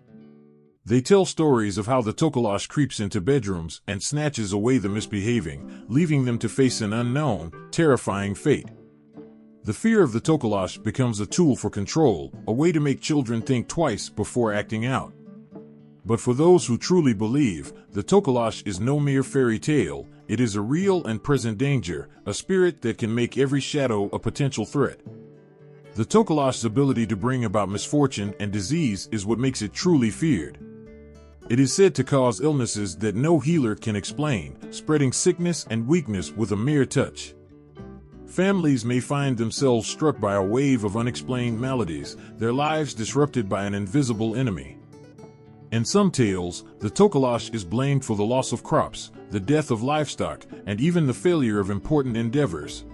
They tell stories of how the Tokoloshe creeps into bedrooms and snatches away the misbehaving, leaving them to face an unknown, terrifying fate. The fear of the Tokoloshe becomes a tool for control, a way to make children think twice before acting out. But for those who truly believe, the Tokoloshe is no mere fairy tale, it is a real and present danger, a spirit that can make every shadow a potential threat. The Tokoloshe's ability to bring about misfortune and disease is what makes it truly feared. It is said to cause illnesses that no healer can explain, spreading sickness and weakness with a mere touch. Families may find themselves struck by a wave of unexplained maladies, their lives disrupted by an invisible enemy. In some tales, the Tokoloshe is blamed for the loss of crops, the death of livestock, and even the failure of important endeavors.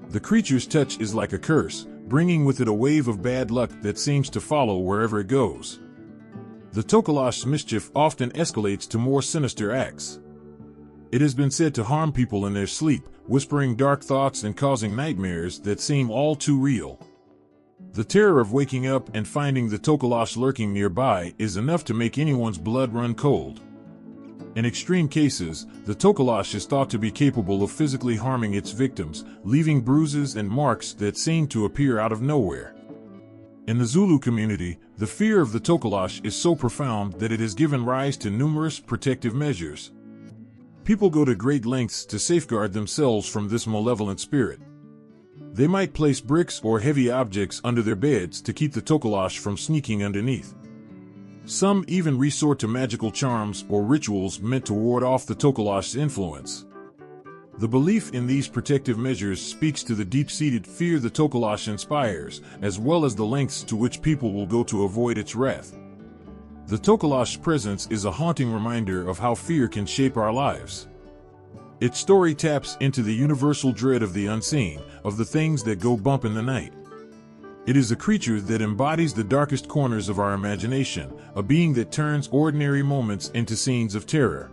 The creature's touch is like a curse, bringing with it a wave of bad luck that seems to follow wherever it goes. The Tokoloshe's mischief often escalates to more sinister acts. It has been said to harm people in their sleep, whispering dark thoughts and causing nightmares that seem all too real. The terror of waking up and finding the Tokoloshe lurking nearby is enough to make anyone's blood run cold. In extreme cases, the Tokoloshe is thought to be capable of physically harming its victims, leaving bruises and marks that seem to appear out of nowhere. In the Zulu community, the fear of the Tokoloshe is so profound that it has given rise to numerous protective measures. People go to great lengths to safeguard themselves from this malevolent spirit. They might place bricks or heavy objects under their beds to keep the Tokoloshe from sneaking underneath. Some even resort to magical charms or rituals meant to ward off the Tokoloshe's influence. The belief in these protective measures speaks to the deep-seated fear the Tokoloshe inspires, as well as the lengths to which people will go to avoid its wrath. The Tokoloshe's presence is a haunting reminder of how fear can shape our lives. Its story taps into the universal dread of the unseen, of the things that go bump in the night. It is a creature that embodies the darkest corners of our imagination, a being that turns ordinary moments into scenes of terror.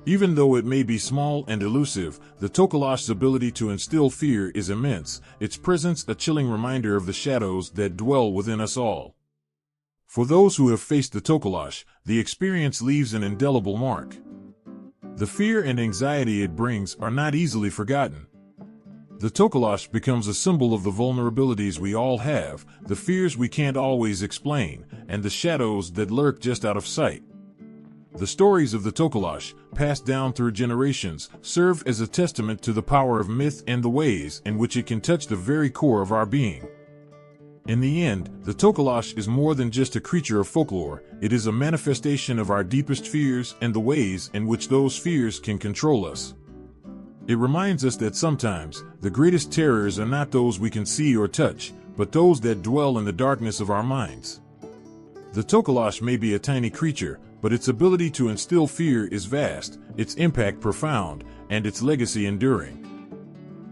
Even though it may be small and elusive, the Tokoloshe's ability to instill fear is immense, its presence a chilling reminder of the shadows that dwell within us all. For those who have faced the Tokoloshe, the experience leaves an indelible mark. The fear and anxiety it brings are not easily forgotten. The Tokoloshe becomes a symbol of the vulnerabilities we all have, the fears we can't always explain, and the shadows that lurk just out of sight. The stories of the Tokoloshe, passed down through generations, serve as a testament to the power of myth and the ways in which it can touch the very core of our being. In the end, the Tokoloshe is more than just a creature of folklore, it is a manifestation of our deepest fears and the ways in which those fears can control us. It reminds us that sometimes, the greatest terrors are not those we can see or touch, but those that dwell in the darkness of our minds. The Tokoloshe may be a tiny creature, but its ability to instill fear is vast, its impact profound, and its legacy enduring.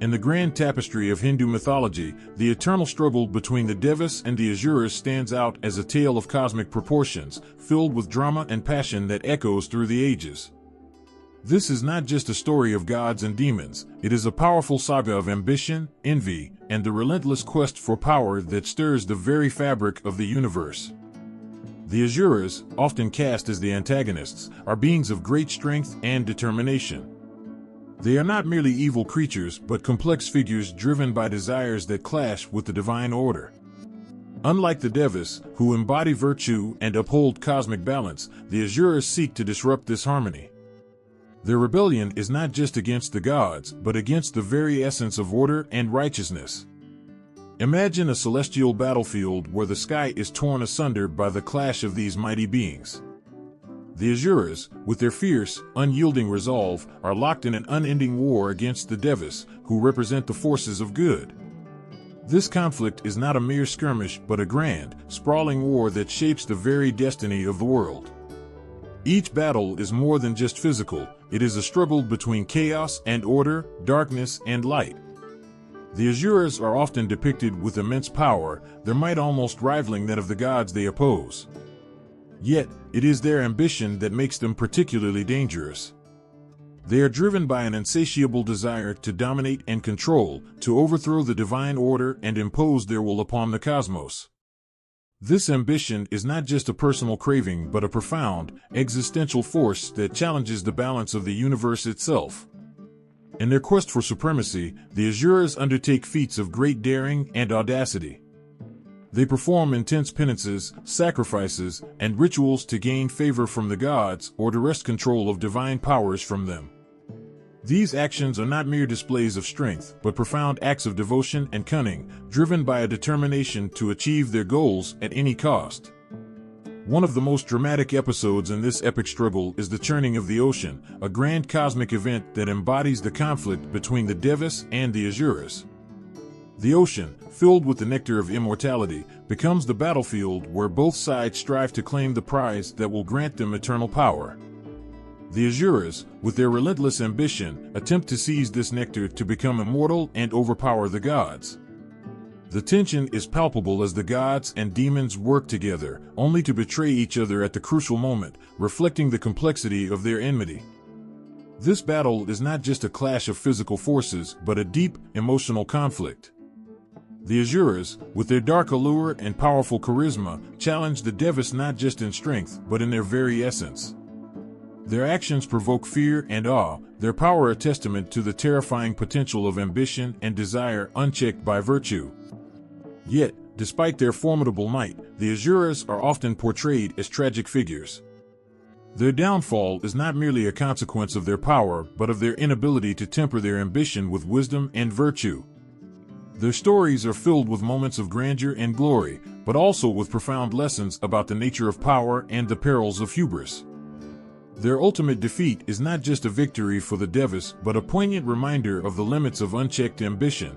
In the grand tapestry of Hindu mythology, the eternal struggle between the Devas and the Asuras stands out as a tale of cosmic proportions, filled with drama and passion that echoes through the ages. This is not just a story of gods and demons, it is a powerful saga of ambition, envy, and the relentless quest for power that stirs the very fabric of the universe. The Asuras, often cast as the antagonists, are beings of great strength and determination. They are not merely evil creatures but complex figures driven by desires that clash with the divine order. Unlike the Devas, who embody virtue and uphold cosmic balance, the Asuras seek to disrupt this harmony. Their rebellion is not just against the gods, but against the very essence of order and righteousness. Imagine a celestial battlefield where the sky is torn asunder by the clash of these mighty beings. The Asuras, with their fierce, unyielding resolve, are locked in an unending war against the Devas, who represent the forces of good. This conflict is not a mere skirmish but a grand, sprawling war that shapes the very destiny of the world. Each battle is more than just physical, it is a struggle between chaos and order, darkness and light. The Asuras are often depicted with immense power, their might almost rivaling that of the gods they oppose. Yet, it is their ambition that makes them particularly dangerous. They are driven by an insatiable desire to dominate and control, to overthrow the divine order and impose their will upon the cosmos. This ambition is not just a personal craving but a profound, existential force that challenges the balance of the universe itself. In their quest for supremacy, the Asuras undertake feats of great daring and audacity. They perform intense penances, sacrifices, and rituals to gain favor from the gods or to wrest control of divine powers from them. These actions are not mere displays of strength, but profound acts of devotion and cunning, driven by a determination to achieve their goals at any cost. One of the most dramatic episodes in this epic struggle is the churning of the ocean, a grand cosmic event that embodies the conflict between the Devas and the Asuras. The ocean, filled with the nectar of immortality, becomes the battlefield where both sides strive to claim the prize that will grant them eternal power. The Asuras, with their relentless ambition, attempt to seize this nectar to become immortal and overpower the gods. The tension is palpable as the gods and demons work together, only to betray each other at the crucial moment, reflecting the complexity of their enmity. This battle is not just a clash of physical forces, but a deep, emotional conflict. The Asuras, with their dark allure and powerful charisma, challenge the Devas not just in strength, but in their very essence. Their actions provoke fear and awe, their power a testament to the terrifying potential of ambition and desire unchecked by virtue. Yet, despite their formidable might, the Asuras are often portrayed as tragic figures. Their downfall is not merely a consequence of their power, but of their inability to temper their ambition with wisdom and virtue. Their stories are filled with moments of grandeur and glory, but also with profound lessons about the nature of power and the perils of hubris. Their ultimate defeat is not just a victory for the Devas, but a poignant reminder of the limits of unchecked ambition.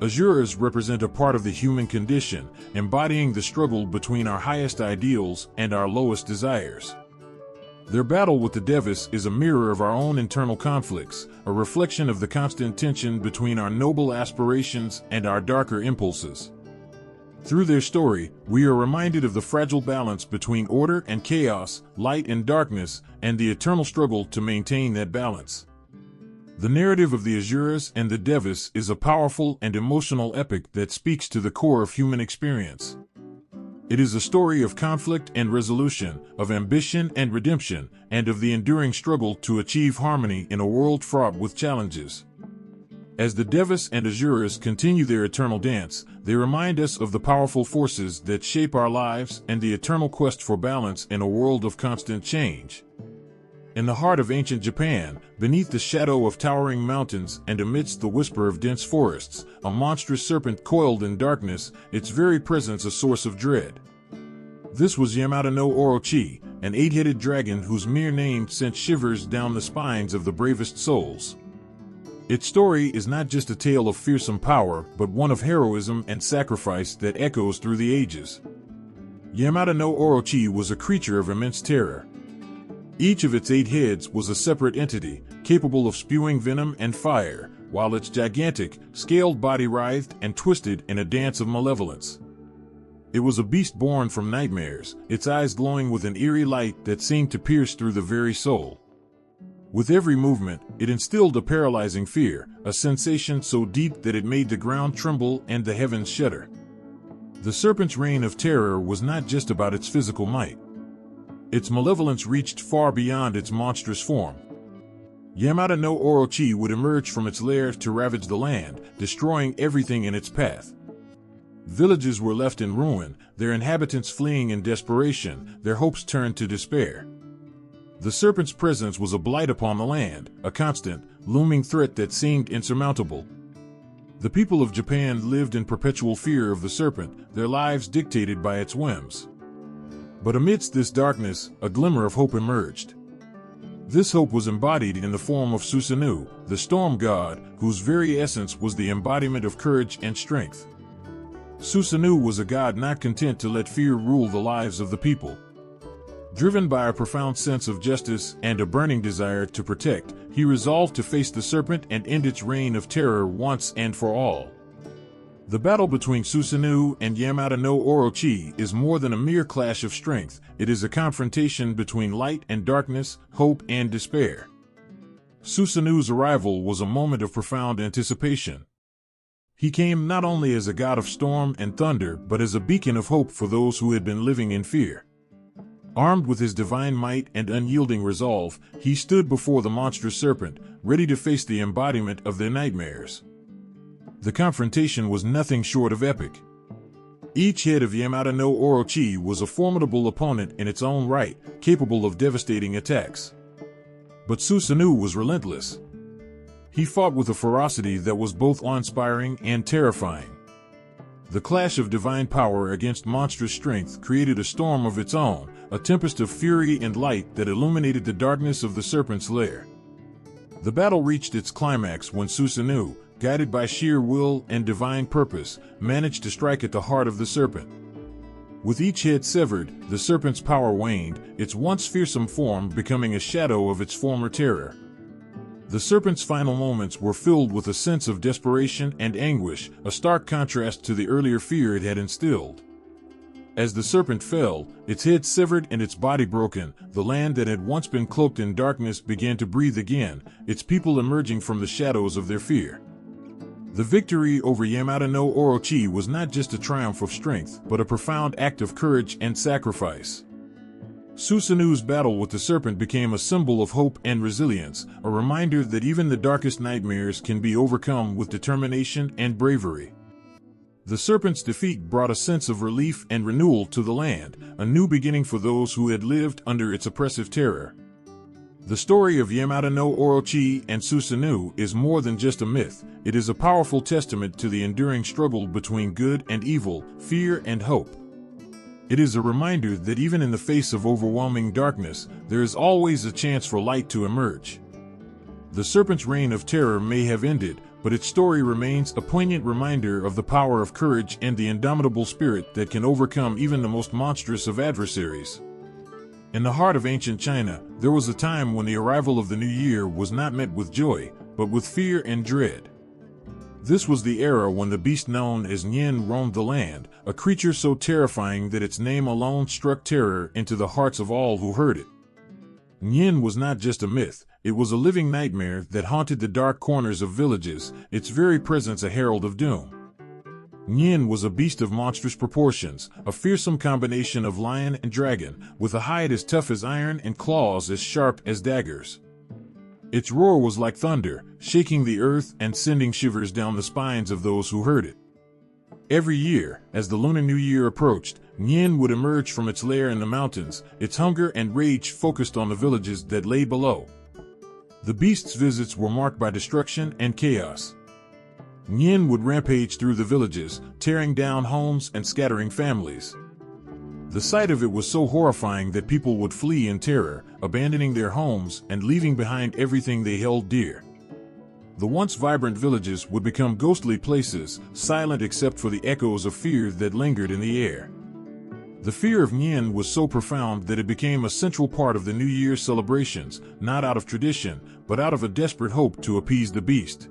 Asuras represent a part of the human condition, embodying the struggle between our highest ideals and our lowest desires. Their battle with the Devas is a mirror of our own internal conflicts, a reflection of the constant tension between our noble aspirations and our darker impulses. Through their story, we are reminded of the fragile balance between order and chaos, light and darkness, and the eternal struggle to maintain that balance. The narrative of the Asuras and the Devas is a powerful and emotional epic that speaks to the core of human experience. It is a story of conflict and resolution, of ambition and redemption, and of the enduring struggle to achieve harmony in a world fraught with challenges. As the Devas and Asuras continue their eternal dance, they remind us of the powerful forces that shape our lives and the eternal quest for balance in a world of constant change. In the heart of ancient Japan, beneath the shadow of towering mountains and amidst the whisper of dense forests, a monstrous serpent coiled in darkness, its very presence a source of dread. This was Yamata no Orochi, an eight-headed dragon whose mere name sent shivers down the spines of the bravest souls. Its story is not just a tale of fearsome power, but one of heroism and sacrifice that echoes through the ages. Yamata no Orochi was a creature of immense terror. Each of its 8 heads was a separate entity, capable of spewing venom and fire, while its gigantic, scaled body writhed and twisted in a dance of malevolence. It was a beast born from nightmares, its eyes glowing with an eerie light that seemed to pierce through the very soul. With every movement, it instilled a paralyzing fear, a sensation so deep that it made the ground tremble and the heavens shudder. The serpent's reign of terror was not just about its physical might. Its malevolence reached far beyond its monstrous form. Yamata no Orochi would emerge from its lair to ravage the land, destroying everything in its path. Villages were left in ruin, their inhabitants fleeing in desperation, their hopes turned to despair. The serpent's presence was a blight upon the land, a constant, looming threat that seemed insurmountable. The people of Japan lived in perpetual fear of the serpent, their lives dictated by its whims. But amidst this darkness, a glimmer of hope emerged. This hope was embodied in the form of Susanoo, the storm god, whose very essence was the embodiment of courage and strength. Susanoo was a god not content to let fear rule the lives of the people. Driven by a profound sense of justice and a burning desire to protect, he resolved to face the serpent and end its reign of terror once and for all. The battle between Susanoo and Yamata no Orochi is more than a mere clash of strength. It is a confrontation between light and darkness, hope and despair. Susanoo's arrival was a moment of profound anticipation. He came not only as a god of storm and thunder, but as a beacon of hope for those who had been living in fear. Armed with his divine might and unyielding resolve, he stood before the monstrous serpent, ready to face the embodiment of their nightmares. The confrontation was nothing short of epic. Each head of Yamata no Orochi was a formidable opponent in its own right, capable of devastating attacks. But Susanoo was relentless. He fought with a ferocity that was both awe-inspiring and terrifying. The clash of divine power against monstrous strength created a storm of its own, a tempest of fury and light that illuminated the darkness of the serpent's lair. The battle reached its climax when Susanoo, guided by sheer will and divine purpose, managed to strike at the heart of the serpent. With each head severed, the serpent's power waned, its once fearsome form becoming a shadow of its former terror. The serpent's final moments were filled with a sense of desperation and anguish, a stark contrast to the earlier fear it had instilled. As the serpent fell, its head severed and its body broken, the land that had once been cloaked in darkness began to breathe again, its people emerging from the shadows of their fear. The victory over Yamata no Orochi was not just a triumph of strength, but a profound act of courage and sacrifice. Susanoo's battle with the serpent became a symbol of hope and resilience, a reminder that even the darkest nightmares can be overcome with determination and bravery. The serpent's defeat brought a sense of relief and renewal to the land, a new beginning for those who had lived under its oppressive terror. The story of Yamata no Orochi and Susanoo is more than just a myth. It is a powerful testament to the enduring struggle between good and evil, fear and hope. It is a reminder that even in the face of overwhelming darkness, there is always a chance for light to emerge. The serpent's reign of terror may have ended, but its story remains a poignant reminder of the power of courage and the indomitable spirit that can overcome even the most monstrous of adversaries. In the heart of ancient China, there was a time when the arrival of the new year was not met with joy, but with fear and dread. This was the era when the beast known as Nian roamed the land, a creature so terrifying that its name alone struck terror into the hearts of all who heard it. Nian was not just a myth, it was a living nightmare that haunted the dark corners of villages, its very presence a herald of doom. Nian was a beast of monstrous proportions, a fearsome combination of lion and dragon, with a hide as tough as iron and claws as sharp as daggers. Its roar was like thunder, shaking the earth and sending shivers down the spines of those who heard it. Every year, as the Lunar New Year approached, Nian would emerge from its lair in the mountains, its hunger and rage focused on the villages that lay below. The beast's visits were marked by destruction and chaos. Nian would rampage through the villages, tearing down homes and scattering families. The sight of it was so horrifying that people would flee in terror, abandoning their homes and leaving behind everything they held dear. The once vibrant villages would become ghostly places, silent except for the echoes of fear that lingered in the air. The fear of Nian was so profound that it became a central part of the New Year's celebrations, not out of tradition, but out of a desperate hope to appease the beast.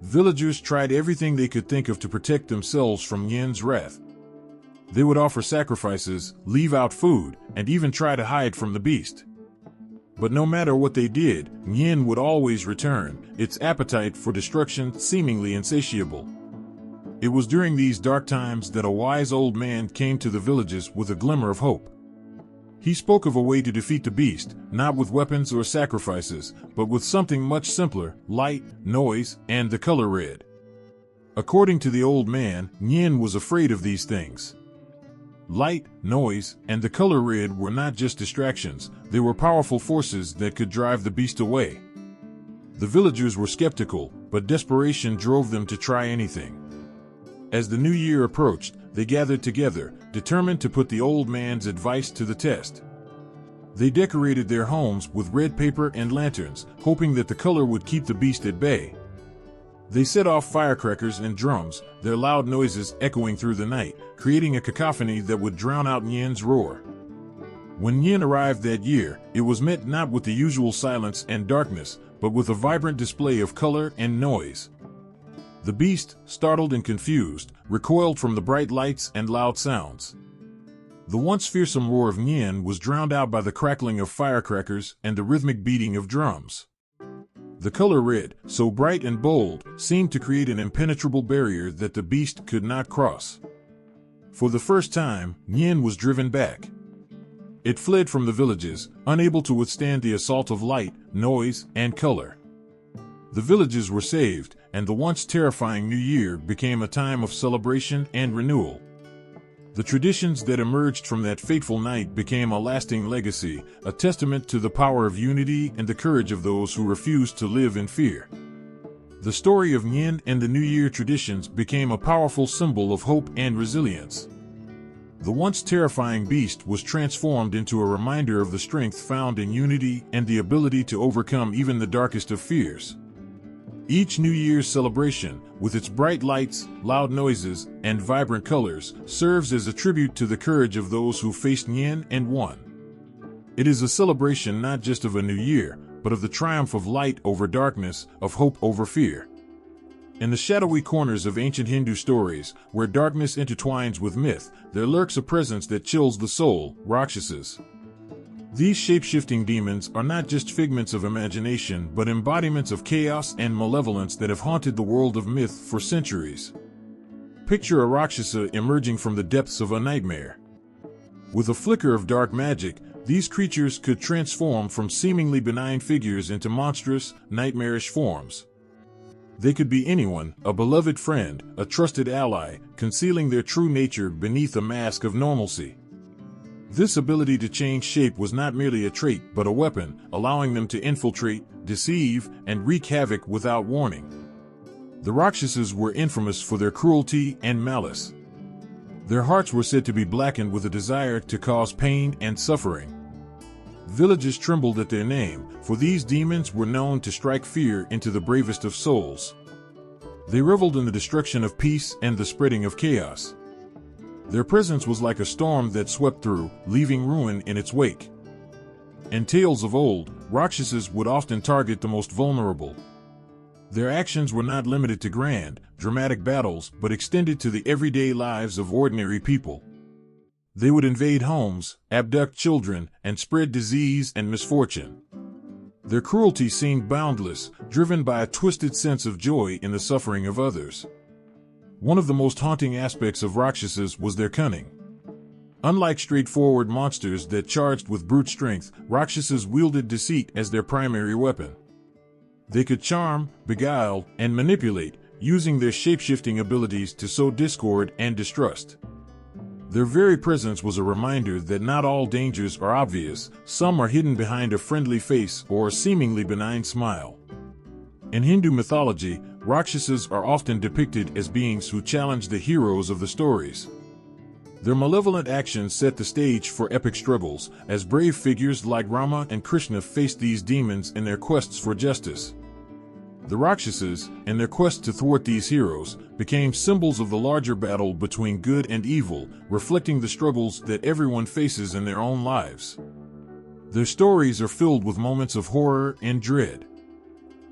Villagers tried everything they could think of to protect themselves from Nian's wrath. They would offer sacrifices, leave out food, and even try to hide from the beast. But no matter what they did, Nian would always return, its appetite for destruction seemingly insatiable. It was during these dark times that a wise old man came to the villages with a glimmer of hope. He spoke of a way to defeat the beast, not with weapons or sacrifices, but with something much simpler: light, noise, and the color red. According to the old man, Nian was afraid of these things. Light, noise, and the color red were not just distractions, they were powerful forces that could drive the beast away. The villagers were skeptical, but desperation drove them to try anything. As the new year approached, they gathered together, determined to put the old man's advice to the test. They decorated their homes with red paper and lanterns, hoping that the color would keep the beast at bay. They set off firecrackers and drums, their loud noises echoing through the night, creating a cacophony that would drown out Nian's roar. When Nian arrived that year, it was met not with the usual silence and darkness, but with a vibrant display of color and noise. The beast, startled and confused, recoiled from the bright lights and loud sounds. The once fearsome roar of Nian was drowned out by the crackling of firecrackers and the rhythmic beating of drums. The color red, so bright and bold, seemed to create an impenetrable barrier that the beast could not cross. For the first time, Nian was driven back. It fled from the villages, unable to withstand the assault of light, noise, and color. The villages were saved, and the once terrifying New Year became a time of celebration and renewal. The traditions that emerged from that fateful night became a lasting legacy, a testament to the power of unity and the courage of those who refused to live in fear. The story of Nian and the New Year traditions became a powerful symbol of hope and resilience. The once terrifying beast was transformed into a reminder of the strength found in unity and the ability to overcome even the darkest of fears. Each New Year's celebration, with its bright lights, loud noises, and vibrant colors, serves as a tribute to the courage of those who faced Nian and won. It is a celebration not just of a new year, but of the triumph of light over darkness, of hope over fear. In the shadowy corners of ancient Hindu stories, where darkness intertwines with myth, there lurks a presence that chills the soul: Rakshasas. These shape-shifting demons are not just figments of imagination but embodiments of chaos and malevolence that have haunted the world of myth for centuries. Picture a Rakshasa emerging from the depths of a nightmare. With a flicker of dark magic, these creatures could transform from seemingly benign figures into monstrous, nightmarish forms. They could be anyone, a beloved friend, a trusted ally, concealing their true nature beneath a mask of normalcy. This ability to change shape was not merely a trait, but a weapon, allowing them to infiltrate, deceive, and wreak havoc without warning. The Rakshasas were infamous for their cruelty and malice. Their hearts were said to be blackened with a desire to cause pain and suffering. Villages trembled at their name, for these demons were known to strike fear into the bravest of souls. They reveled in the destruction of peace and the spreading of chaos. Their presence was like a storm that swept through, leaving ruin in its wake. In tales of old, Rakshasas would often target the most vulnerable. Their actions were not limited to grand, dramatic battles, but extended to the everyday lives of ordinary people. They would invade homes, abduct children, and spread disease and misfortune. Their cruelty seemed boundless, driven by a twisted sense of joy in the suffering of others. One of the most haunting aspects of Rakshasas was their cunning. Unlike straightforward monsters that charged with brute strength, Rakshasas wielded deceit as their primary weapon. They could charm, beguile, and manipulate, using their shape-shifting abilities to sow discord and distrust. Their very presence was a reminder that not all dangers are obvious, some are hidden behind a friendly face or a seemingly benign smile. In Hindu mythology, Rakshasas are often depicted as beings who challenge the heroes of the stories. Their malevolent actions set the stage for epic struggles, as brave figures like Rama and Krishna faced these demons in their quests for justice. The Rakshasas, in their quest to thwart these heroes, became symbols of the larger battle between good and evil, reflecting the struggles that everyone faces in their own lives. Their stories are filled with moments of horror and dread.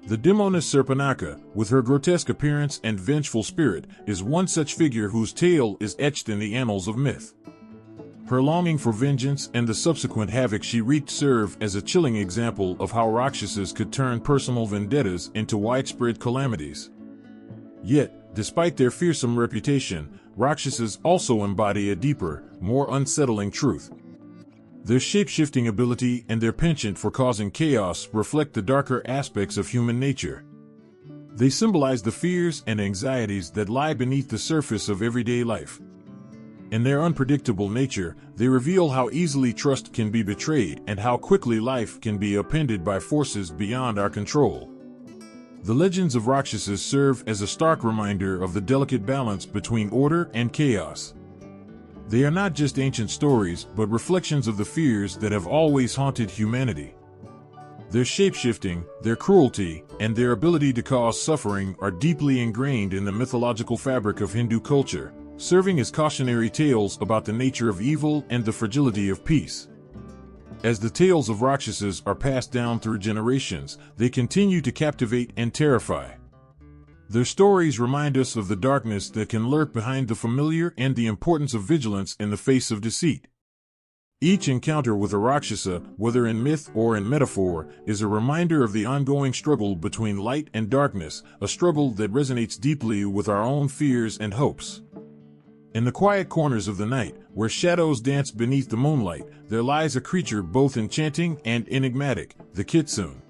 The demoness Surpanaka, with her grotesque appearance and vengeful spirit, is one such figure whose tale is etched in the annals of myth. Her longing for vengeance and the subsequent havoc she wreaked serve as a chilling example of how Rakshasas could turn personal vendettas into widespread calamities. Yet, despite their fearsome reputation, Rakshasas also embody a deeper, more unsettling truth. Their shape-shifting ability and their penchant for causing chaos reflect the darker aspects of human nature. They symbolize the fears and anxieties that lie beneath the surface of everyday life. In their unpredictable nature, they reveal how easily trust can be betrayed and how quickly life can be upended by forces beyond our control. The legends of Rakshasas serve as a stark reminder of the delicate balance between order and chaos. They are not just ancient stories, but reflections of the fears that have always haunted humanity. Their shape-shifting, their cruelty, and their ability to cause suffering are deeply ingrained in the mythological fabric of Hindu culture, serving as cautionary tales about the nature of evil and the fragility of peace. As the tales of Rakshasas are passed down through generations, they continue to captivate and terrify. Their stories remind us of the darkness that can lurk behind the familiar and the importance of vigilance in the face of deceit. Each encounter with a Rakshasa, whether in myth or in metaphor, is a reminder of the ongoing struggle between light and darkness, a struggle that resonates deeply with our own fears and hopes. In the quiet corners of the night, where shadows dance beneath the moonlight, there lies a creature both enchanting and enigmatic, the kitsune.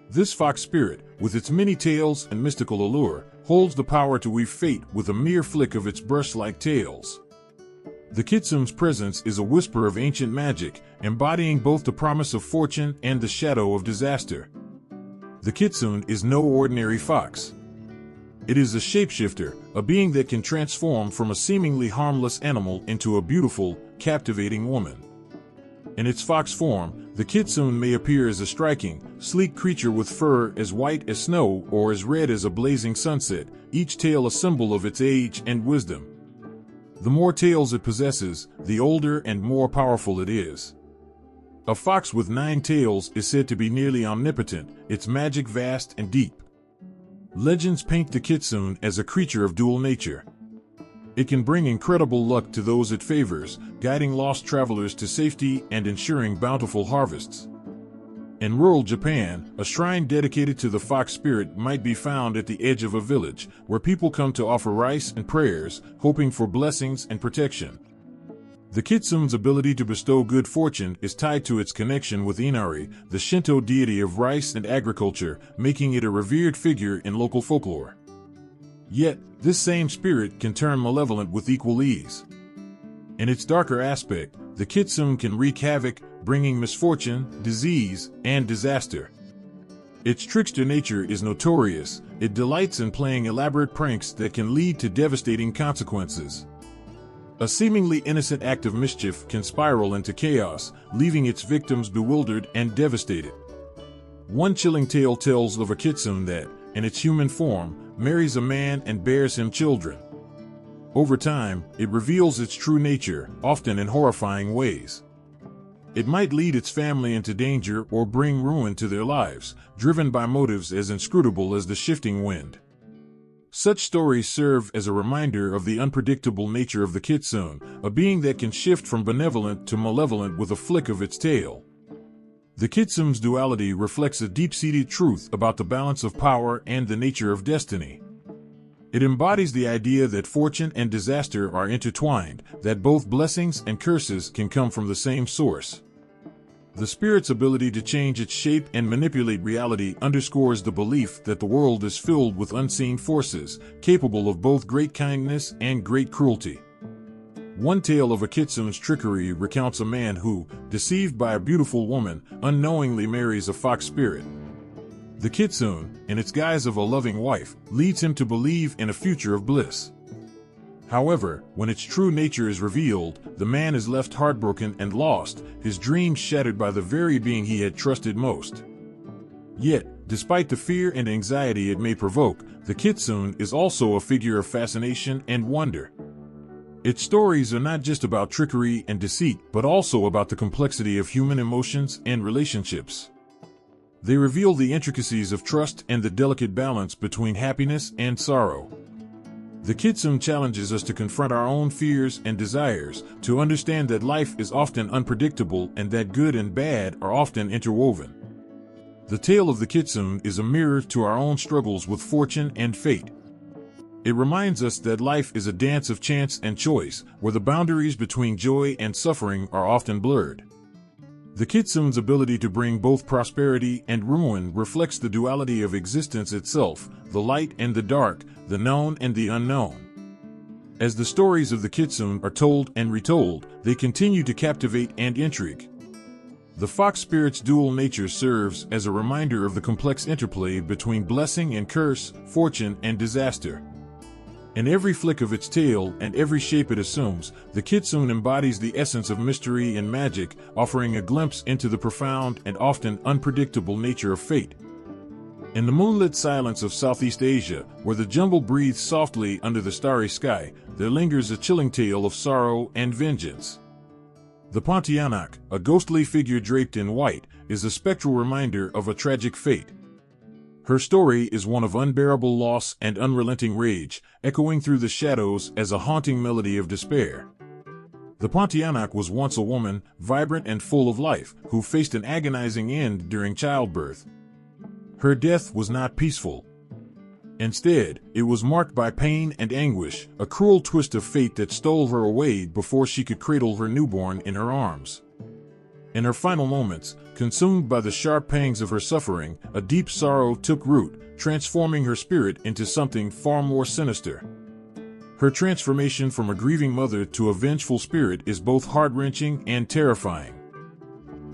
This fox spirit, with its many tails and mystical allure, holds the power to weave fate with a mere flick of its brush-like tails. The kitsune's presence is a whisper of ancient magic, embodying both the promise of fortune and the shadow of disaster. The kitsune is no ordinary fox. It is a shapeshifter, a being that can transform from a seemingly harmless animal into a beautiful, captivating woman. In its fox form, the kitsune may appear as a striking, sleek creature with fur as white as snow or as red as a blazing sunset, each tail a symbol of its age and wisdom. The more tails it possesses, the older and more powerful it is. A fox with 9 tails is said to be nearly omnipotent, its magic vast and deep. Legends paint the kitsune as a creature of dual nature. It can bring incredible luck to those it favors, guiding lost travelers to safety and ensuring bountiful harvests. In rural Japan, a shrine dedicated to the fox spirit might be found at the edge of a village, where people come to offer rice and prayers, hoping for blessings and protection. The kitsune's ability to bestow good fortune is tied to its connection with Inari, the Shinto deity of rice and agriculture, making it a revered figure in local folklore. Yet, this same spirit can turn malevolent with equal ease. In its darker aspect, the kitsune can wreak havoc, bringing misfortune, disease, and disaster. Its trickster nature is notorious. It delights in playing elaborate pranks that can lead to devastating consequences. A seemingly innocent act of mischief can spiral into chaos, leaving its victims bewildered and devastated. One chilling tale tells of a kitsune that, in its human form, marries a man and bears him children. Over time, it reveals its true nature, often in horrifying ways. It might lead its family into danger or bring ruin to their lives, driven by motives as inscrutable as the shifting wind. Such stories serve as a reminder of the unpredictable nature of the kitsune, a being that can shift from benevolent to malevolent with a flick of its tail. The kitsune's duality reflects a deep-seated truth about the balance of power and the nature of destiny. It embodies the idea that fortune and disaster are intertwined, that both blessings and curses can come from the same source. The spirit's ability to change its shape and manipulate reality underscores the belief that the world is filled with unseen forces, capable of both great kindness and great cruelty. One tale of a kitsune's trickery recounts a man who, deceived by a beautiful woman, unknowingly marries a fox spirit. The kitsune, in its guise of a loving wife, leads him to believe in a future of bliss. However, when its true nature is revealed, the man is left heartbroken and lost, his dreams shattered by the very being he had trusted most. Yet, despite the fear and anxiety it may provoke, the kitsune is also a figure of fascination and wonder. Its stories are not just about trickery and deceit, but also about the complexity of human emotions and relationships. They reveal the intricacies of trust and the delicate balance between happiness and sorrow. The kitsune challenges us to confront our own fears and desires, to understand that life is often unpredictable and that good and bad are often interwoven. The tale of the kitsune is a mirror to our own struggles with fortune and fate. It reminds us that life is a dance of chance and choice, where the boundaries between joy and suffering are often blurred. The kitsune's ability to bring both prosperity and ruin reflects the duality of existence itself, the light and the dark, the known and the unknown. As the stories of the kitsune are told and retold, they continue to captivate and intrigue. The fox spirit's dual nature serves as a reminder of the complex interplay between blessing and curse, fortune and disaster. In every flick of its tail and every shape it assumes, the kitsune embodies the essence of mystery and magic, offering a glimpse into the profound and often unpredictable nature of fate. In the moonlit silence of Southeast Asia, where the jungle breathes softly under the starry sky, there lingers a chilling tale of sorrow and vengeance. The Pontianak, a ghostly figure draped in white, is a spectral reminder of a tragic fate. Her story is one of unbearable loss and unrelenting rage, echoing through the shadows as a haunting melody of despair. The Pontianak was once a woman, vibrant and full of life, who faced an agonizing end during childbirth. Her death was not peaceful. Instead, it was marked by pain and anguish, a cruel twist of fate that stole her away before she could cradle her newborn in her arms. In her final moments, consumed by the sharp pangs of her suffering, a deep sorrow took root, transforming her spirit into something far more sinister. Her transformation from a grieving mother to a vengeful spirit is both heart-wrenching and terrifying.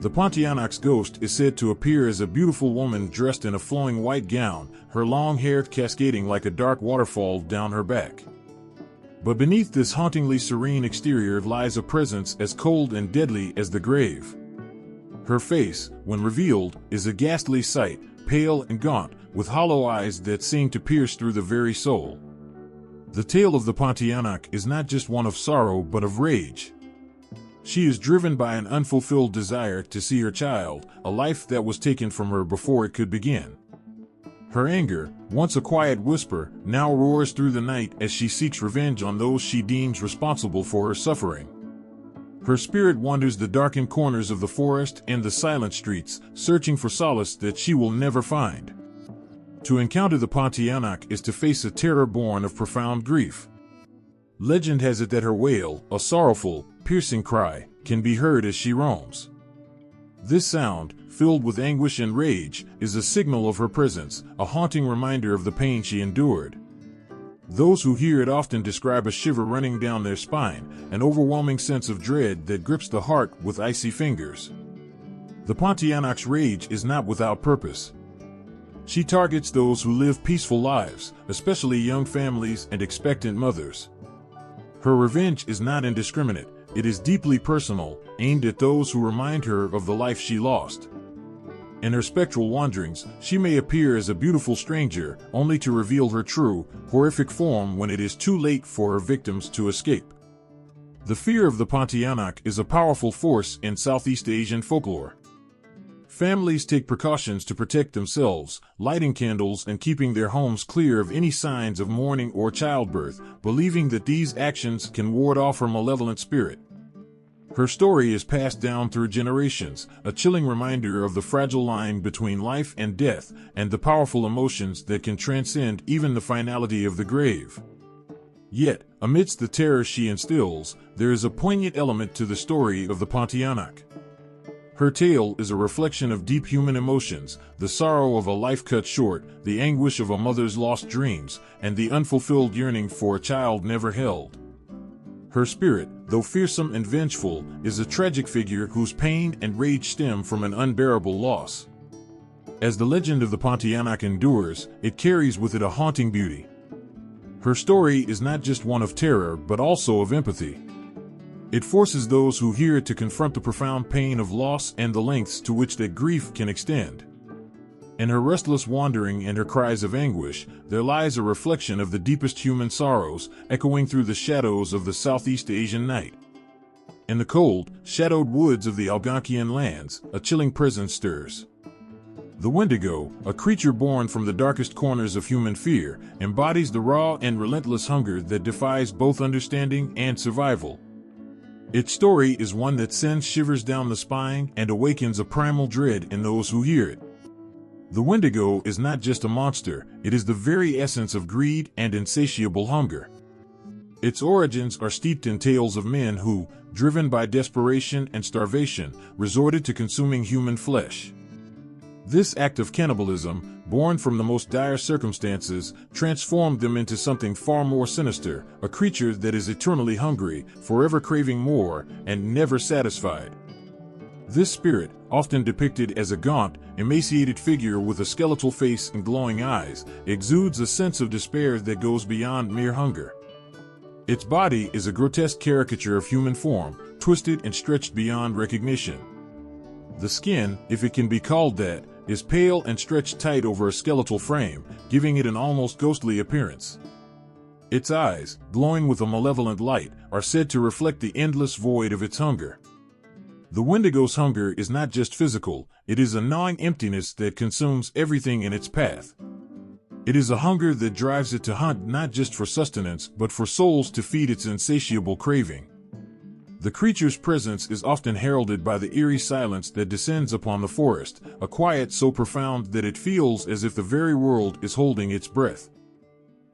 The Pontianak's ghost is said to appear as a beautiful woman dressed in a flowing white gown, her long hair cascading like a dark waterfall down her back. But beneath this hauntingly serene exterior lies a presence as cold and deadly as the grave. Her face, when revealed, is a ghastly sight, pale and gaunt, with hollow eyes that seem to pierce through the very soul. The tale of the Pontianak is not just one of sorrow but of rage. She is driven by an unfulfilled desire to see her child, a life that was taken from her before it could begin. Her anger, once a quiet whisper, now roars through the night as she seeks revenge on those she deems responsible for her suffering. Her spirit wanders the darkened corners of the forest and the silent streets, searching for solace that she will never find. To encounter the Pontianak is to face a terror born of profound grief. Legend has it that her wail, a sorrowful, piercing cry, can be heard as she roams. This sound, filled with anguish and rage, is a signal of her presence, a haunting reminder of the pain she endured. Those who hear it often describe a shiver running down their spine, an overwhelming sense of dread that grips the heart with icy fingers. The Pontianak's rage is not without purpose. She targets those who live peaceful lives, especially young families and expectant mothers. Her revenge is not indiscriminate, it is deeply personal, aimed at those who remind her of the life she lost. In her spectral wanderings, she may appear as a beautiful stranger, only to reveal her true, horrific form when it is too late for her victims to escape. The fear of the Pontianak is a powerful force in Southeast Asian folklore. Families take precautions to protect themselves, lighting candles and keeping their homes clear of any signs of mourning or childbirth, believing that these actions can ward off her malevolent spirit. Her story is passed down through generations, a chilling reminder of the fragile line between life and death, and the powerful emotions that can transcend even the finality of the grave. Yet, amidst the terror she instills, there is a poignant element to the story of the Pontianak. Her tale is a reflection of deep human emotions, the sorrow of a life cut short, the anguish of a mother's lost dreams, and the unfulfilled yearning for a child never held. Her spirit, though fearsome and vengeful, is a tragic figure whose pain and rage stem from an unbearable loss. As the legend of the Pontianak endures, it carries with it a haunting beauty. Her story is not just one of terror but also of empathy. It forces those who hear it to confront the profound pain of loss and the lengths to which that grief can extend. In her restless wandering and her cries of anguish, there lies a reflection of the deepest human sorrows, echoing through the shadows of the Southeast Asian night. In the cold, shadowed woods of the Algonquian lands, a chilling presence stirs. The Wendigo, a creature born from the darkest corners of human fear, embodies the raw and relentless hunger that defies both understanding and survival. Its story is one that sends shivers down the spine and awakens a primal dread in those who hear it. The Wendigo is not just a monster, it is the very essence of greed and insatiable hunger. Its origins are steeped in tales of men who, driven by desperation and starvation, resorted to consuming human flesh. This act of cannibalism, born from the most dire circumstances, transformed them into something far more sinister, a creature that is eternally hungry, forever craving more, and never satisfied. This spirit, often depicted as a gaunt, emaciated figure with a skeletal face and glowing eyes, exudes a sense of despair that goes beyond mere hunger. Its body is a grotesque caricature of human form, twisted and stretched beyond recognition. The skin, if it can be called that, is pale and stretched tight over a skeletal frame, giving it an almost ghostly appearance. Its eyes, glowing with a malevolent light, are said to reflect the endless void of its hunger. The Wendigo's hunger is not just physical, it is a gnawing emptiness that consumes everything in its path. It is a hunger that drives it to hunt not just for sustenance but for souls to feed its insatiable craving. The creature's presence is often heralded by the eerie silence that descends upon the forest, a quiet so profound that it feels as if the very world is holding its breath.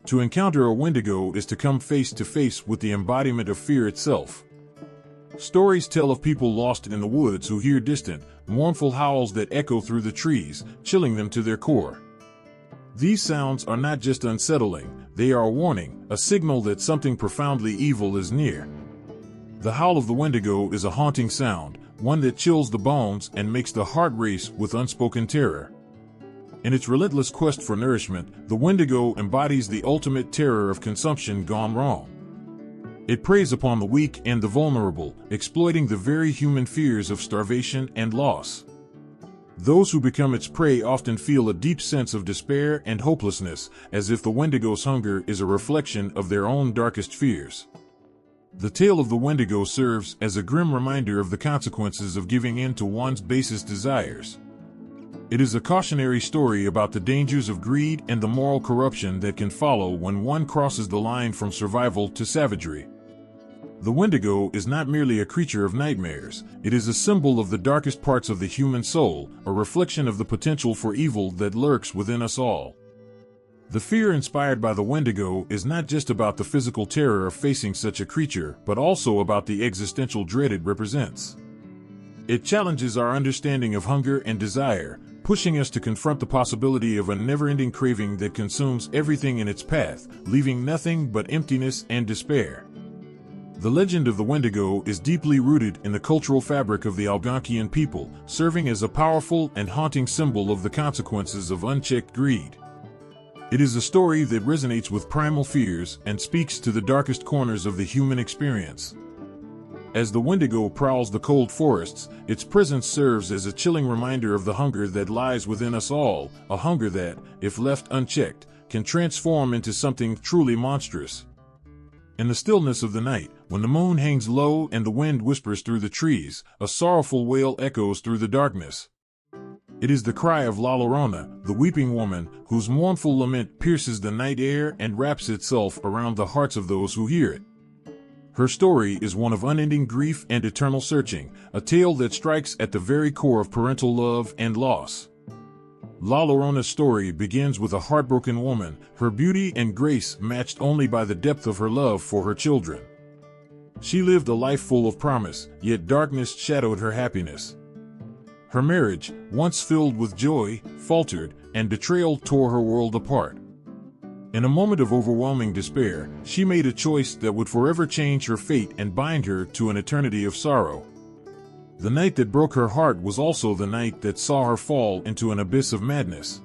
To encounter a Wendigo is to come face to face with the embodiment of fear itself. Stories tell of people lost in the woods who hear distant, mournful howls that echo through the trees, chilling them to their core. These sounds are not just unsettling, they are a warning, a signal that something profoundly evil is near. The howl of the Wendigo is a haunting sound, one that chills the bones and makes the heart race with unspoken terror. In its relentless quest for nourishment, the Wendigo embodies the ultimate terror of consumption gone wrong. It preys upon the weak and the vulnerable, exploiting the very human fears of starvation and loss. Those who become its prey often feel a deep sense of despair and hopelessness, as if the Wendigo's hunger is a reflection of their own darkest fears. The tale of the Wendigo serves as a grim reminder of the consequences of giving in to one's basest desires. It is a cautionary story about the dangers of greed and the moral corruption that can follow when one crosses the line from survival to savagery. The Wendigo is not merely a creature of nightmares, it is a symbol of the darkest parts of the human soul, a reflection of the potential for evil that lurks within us all. The fear inspired by the Wendigo is not just about the physical terror of facing such a creature, but also about the existential dread it represents. It challenges our understanding of hunger and desire, pushing us to confront the possibility of a never-ending craving that consumes everything in its path, leaving nothing but emptiness and despair. The legend of the Wendigo is deeply rooted in the cultural fabric of the Algonquian people, serving as a powerful and haunting symbol of the consequences of unchecked greed. It is a story that resonates with primal fears and speaks to the darkest corners of the human experience. As the Wendigo prowls the cold forests, its presence serves as a chilling reminder of the hunger that lies within us all, a hunger that, if left unchecked, can transform into something truly monstrous. In the stillness of the night, when the moon hangs low and the wind whispers through the trees, a sorrowful wail echoes through the darkness. It is the cry of La Llorona, the weeping woman, whose mournful lament pierces the night air and wraps itself around the hearts of those who hear it. Her story is one of unending grief and eternal searching, a tale that strikes at the very core of parental love and loss. La Llorona's story begins with a heartbroken woman, her beauty and grace matched only by the depth of her love for her children. She lived a life full of promise, yet darkness shadowed her happiness. Her marriage, once filled with joy, faltered, and betrayal tore her world apart. In a moment of overwhelming despair, she made a choice that would forever change her fate and bind her to an eternity of sorrow. The night that broke her heart was also the night that saw her fall into an abyss of madness.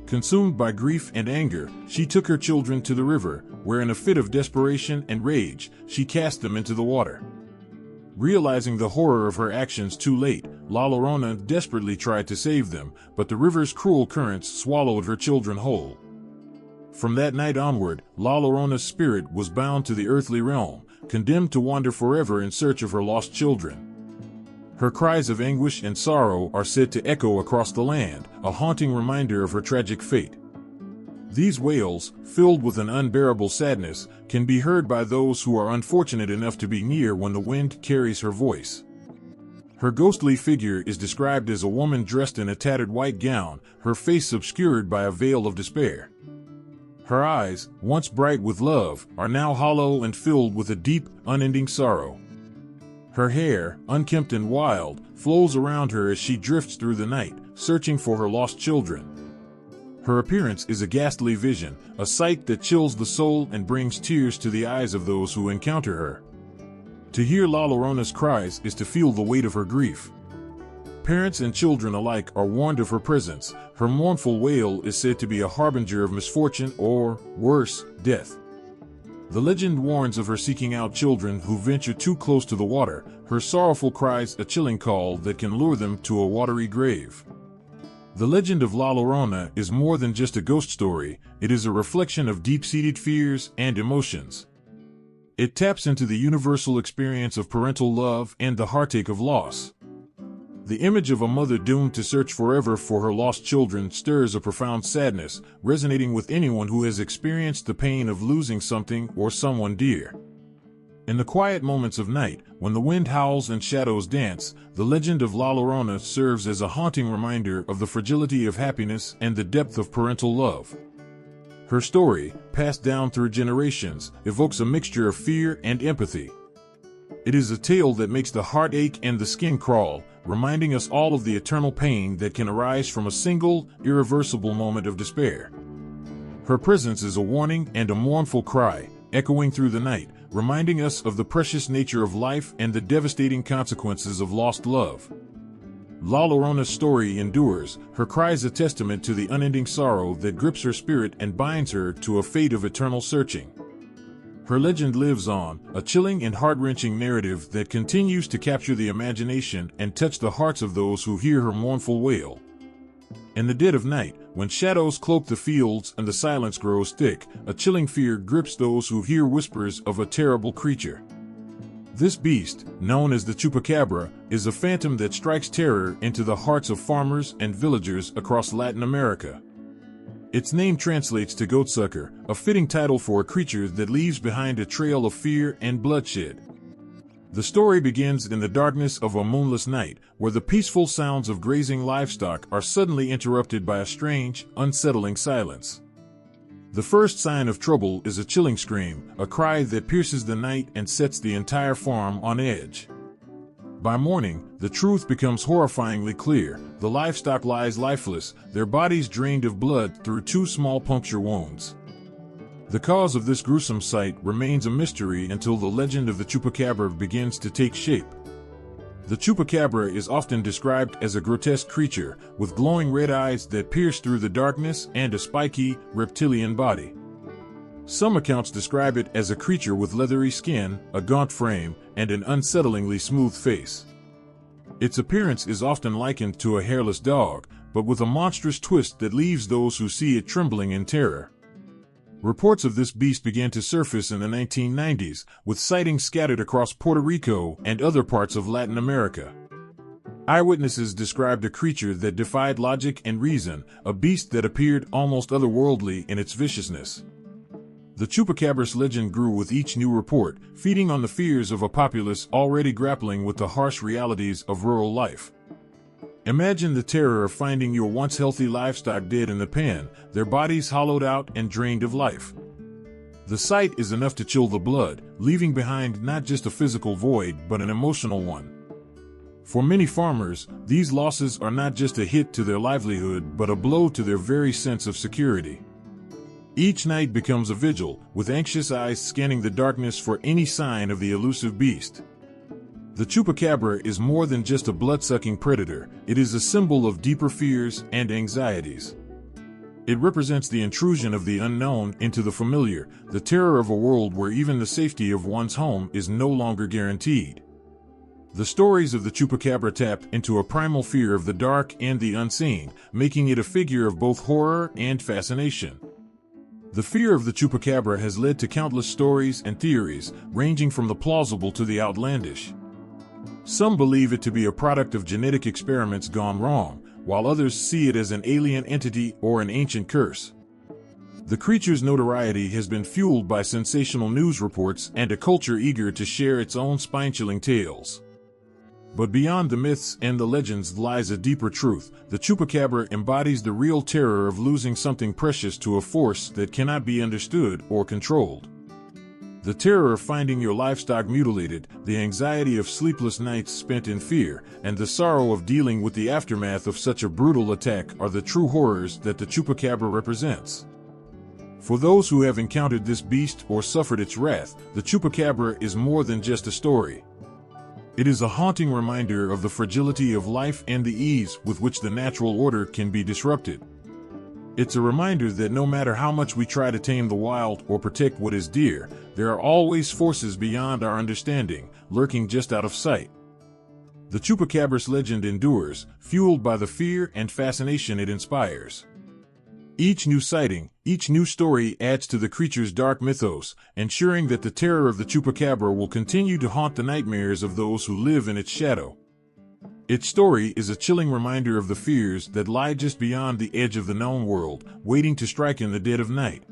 Consumed by grief and anger, she took her children to the river, where in a fit of desperation and rage, she cast them into the water. Realizing the horror of her actions too late, La Llorona desperately tried to save them, but the river's cruel currents swallowed her children whole. From that night onward, La Llorona's spirit was bound to the earthly realm, condemned to wander forever in search of her lost children. Her cries of anguish and sorrow are said to echo across the land, a haunting reminder of her tragic fate. These wails, filled with an unbearable sadness, can be heard by those who are unfortunate enough to be near when the wind carries her voice. Her ghostly figure is described as a woman dressed in a tattered white gown, her face obscured by a veil of despair. Her eyes, once bright with love, are now hollow and filled with a deep, unending sorrow. Her hair, unkempt and wild, flows around her as she drifts through the night, searching for her lost children. Her appearance is a ghastly vision, a sight that chills the soul and brings tears to the eyes of those who encounter her. To hear La Llorona's cries is to feel the weight of her grief. Parents and children alike are warned of her presence. Her mournful wail is said to be a harbinger of misfortune or, worse, death. The legend warns of her seeking out children who venture too close to the water, her sorrowful cries a chilling call that can lure them to a watery grave. The legend of La Llorona is more than just a ghost story, it is a reflection of deep-seated fears and emotions. It taps into the universal experience of parental love and the heartache of loss. The image of a mother doomed to search forever for her lost children stirs a profound sadness, resonating with anyone who has experienced the pain of losing something or someone dear. In the quiet moments of night, when the wind howls and shadows dance, the legend of La Llorona serves as a haunting reminder of the fragility of happiness and the depth of parental love. Her story, passed down through generations, evokes a mixture of fear and empathy. It is a tale that makes the heart ache and the skin crawl, reminding us all of the eternal pain that can arise from a single, irreversible moment of despair. Her presence is a warning and a mournful cry, echoing through the night, reminding us of the precious nature of life and the devastating consequences of lost love. La Llorona's story endures, her cries a testament to the unending sorrow that grips her spirit and binds her to a fate of eternal searching. Her legend lives on, a chilling and heart-wrenching narrative that continues to capture the imagination and touch the hearts of those who hear her mournful wail. In the dead of night, when shadows cloak the fields and the silence grows thick, a chilling fear grips those who hear whispers of a terrible creature. This beast, known as the Chupacabra, is a phantom that strikes terror into the hearts of farmers and villagers across Latin America. Its name translates to goatsucker, a fitting title for a creature that leaves behind a trail of fear and bloodshed. The story begins in the darkness of a moonless night, where the peaceful sounds of grazing livestock are suddenly interrupted by a strange, unsettling silence. The first sign of trouble is a chilling scream, a cry that pierces the night and sets the entire farm on edge. By morning, the truth becomes horrifyingly clear. The livestock lies lifeless, their bodies drained of blood through 2 small puncture wounds. The cause of this gruesome sight remains a mystery until the legend of the Chupacabra begins to take shape. The Chupacabra is often described as a grotesque creature, with glowing red eyes that pierce through the darkness and a spiky, reptilian body. Some accounts describe it as a creature with leathery skin, a gaunt frame, and an unsettlingly smooth face. Its appearance is often likened to a hairless dog, but with a monstrous twist that leaves those who see it trembling in terror. Reports of this beast began to surface in the 1990s, with sightings scattered across Puerto Rico and other parts of Latin America. Eyewitnesses described a creature that defied logic and reason, a beast that appeared almost otherworldly in its viciousness. The Chupacabra's legend grew with each new report, feeding on the fears of a populace already grappling with the harsh realities of rural life. Imagine the terror of finding your once healthy livestock dead in the pen, their bodies hollowed out and drained of life. The sight is enough to chill the blood, leaving behind not just a physical void but an emotional one. For many farmers, these losses are not just a hit to their livelihood but a blow to their very sense of security. Each night becomes a vigil, with anxious eyes scanning the darkness for any sign of the elusive beast. The chupacabra is more than just a blood-sucking predator, it is a symbol of deeper fears and anxieties. It represents the intrusion of the unknown into the familiar, the terror of a world where even the safety of one's home is no longer guaranteed. The stories of the chupacabra tap into a primal fear of the dark and the unseen, making it a figure of both horror and fascination. The fear of the chupacabra has led to countless stories and theories, ranging from the plausible to the outlandish. Some believe it to be a product of genetic experiments gone wrong, while others see it as an alien entity or an ancient curse. The creature's notoriety has been fueled by sensational news reports and a culture eager to share its own spine-chilling tales. But beyond the myths and the legends lies a deeper truth. The chupacabra embodies the real terror of losing something precious to a force that cannot be understood or controlled. The terror of finding your livestock mutilated, the anxiety of sleepless nights spent in fear, and the sorrow of dealing with the aftermath of such a brutal attack are the true horrors that the chupacabra represents. For those who have encountered this beast or suffered its wrath, the chupacabra is more than just a story. It is a haunting reminder of the fragility of life and the ease with which the natural order can be disrupted. It's a reminder that no matter how much we try to tame the wild or protect what is dear, there are always forces beyond our understanding, lurking just out of sight. The chupacabra's legend endures, fueled by the fear and fascination it inspires. Each new sighting, each new story adds to the creature's dark mythos, ensuring that the terror of the chupacabra will continue to haunt the nightmares of those who live in its shadow. Its story is a chilling reminder of the fears that lie just beyond the edge of the known world, waiting to strike in the dead of night.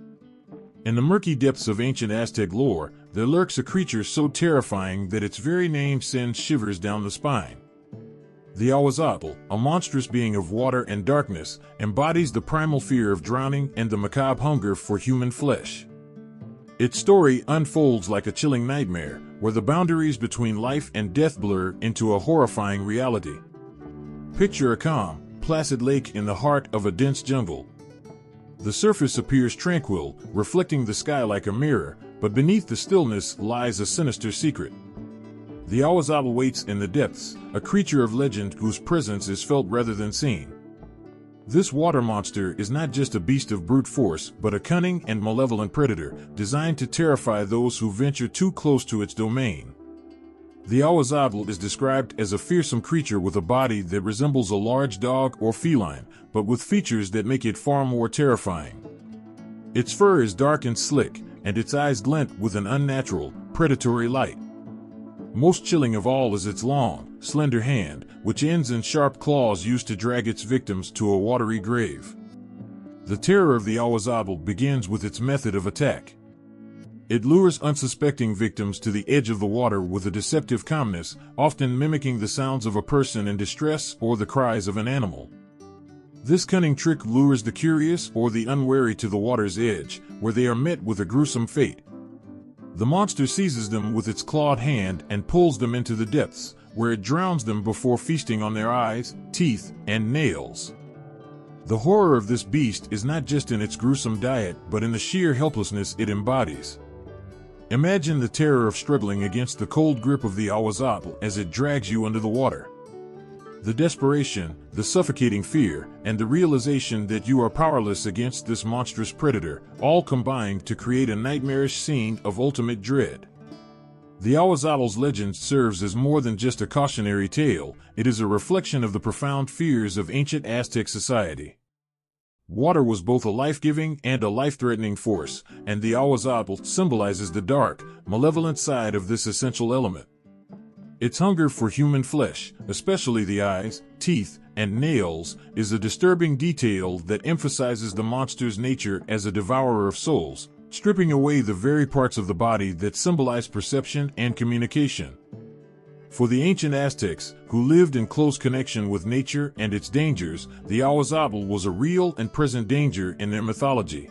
In the murky depths of ancient Aztec lore, there lurks a creature so terrifying that its very name sends shivers down the spine. The Awazatl, a monstrous being of water and darkness, embodies the primal fear of drowning and the macabre hunger for human flesh. Its story unfolds like a chilling nightmare, where the boundaries between life and death blur into a horrifying reality. Picture a calm, placid lake in the heart of a dense jungle. The surface appears tranquil, reflecting the sky like a mirror, but beneath the stillness lies a sinister secret. The Awazatl waits in the depths, a creature of legend whose presence is felt rather than seen. This water monster is not just a beast of brute force, but a cunning and malevolent predator, designed to terrify those who venture too close to its domain. The Awazatl is described as a fearsome creature with a body that resembles a large dog or feline, but with features that make it far more terrifying. Its fur is dark and slick, and its eyes glint with an unnatural, predatory light. Most chilling of all is its long, slender hand, which ends in sharp claws used to drag its victims to a watery grave. The terror of the Awazatl begins with its method of attack. It lures unsuspecting victims to the edge of the water with a deceptive calmness, often mimicking the sounds of a person in distress or the cries of an animal. This cunning trick lures the curious or the unwary to the water's edge, where they are met with a gruesome fate. The monster seizes them with its clawed hand and pulls them into the depths, where it drowns them before feasting on their eyes, teeth, and nails. The horror of this beast is not just in its gruesome diet, but in the sheer helplessness it embodies. Imagine the terror of struggling against the cold grip of the Awazatl as it drags you under the water. The desperation, the suffocating fear, and the realization that you are powerless against this monstrous predator, all combine to create a nightmarish scene of ultimate dread. The Awazatl's legend serves as more than just a cautionary tale, it is a reflection of the profound fears of ancient Aztec society. Water was both a life-giving and a life-threatening force, and the Awazatl symbolizes the dark, malevolent side of this essential element. Its hunger for human flesh, especially the eyes, teeth, and nails, is a disturbing detail that emphasizes the monster's nature as a devourer of souls, stripping away the very parts of the body that symbolize perception and communication. For the ancient Aztecs, who lived in close connection with nature and its dangers, the Awazatl was a real and present danger in their mythology.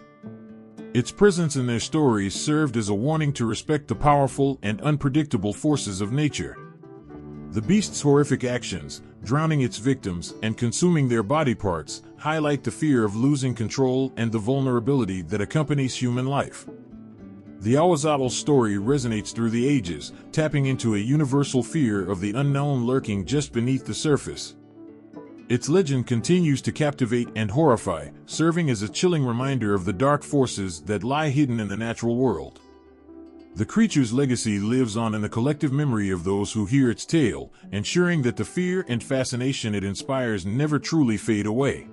Its presence in their stories served as a warning to respect the powerful and unpredictable forces of nature. The beast's horrific actions, drowning its victims and consuming their body parts, highlight the fear of losing control and the vulnerability that accompanies human life. The Awazatl story resonates through the ages, tapping into a universal fear of the unknown lurking just beneath the surface. Its legend continues to captivate and horrify, serving as a chilling reminder of the dark forces that lie hidden in the natural world. The creature's legacy lives on in the collective memory of those who hear its tale, ensuring that the fear and fascination it inspires never truly fade away.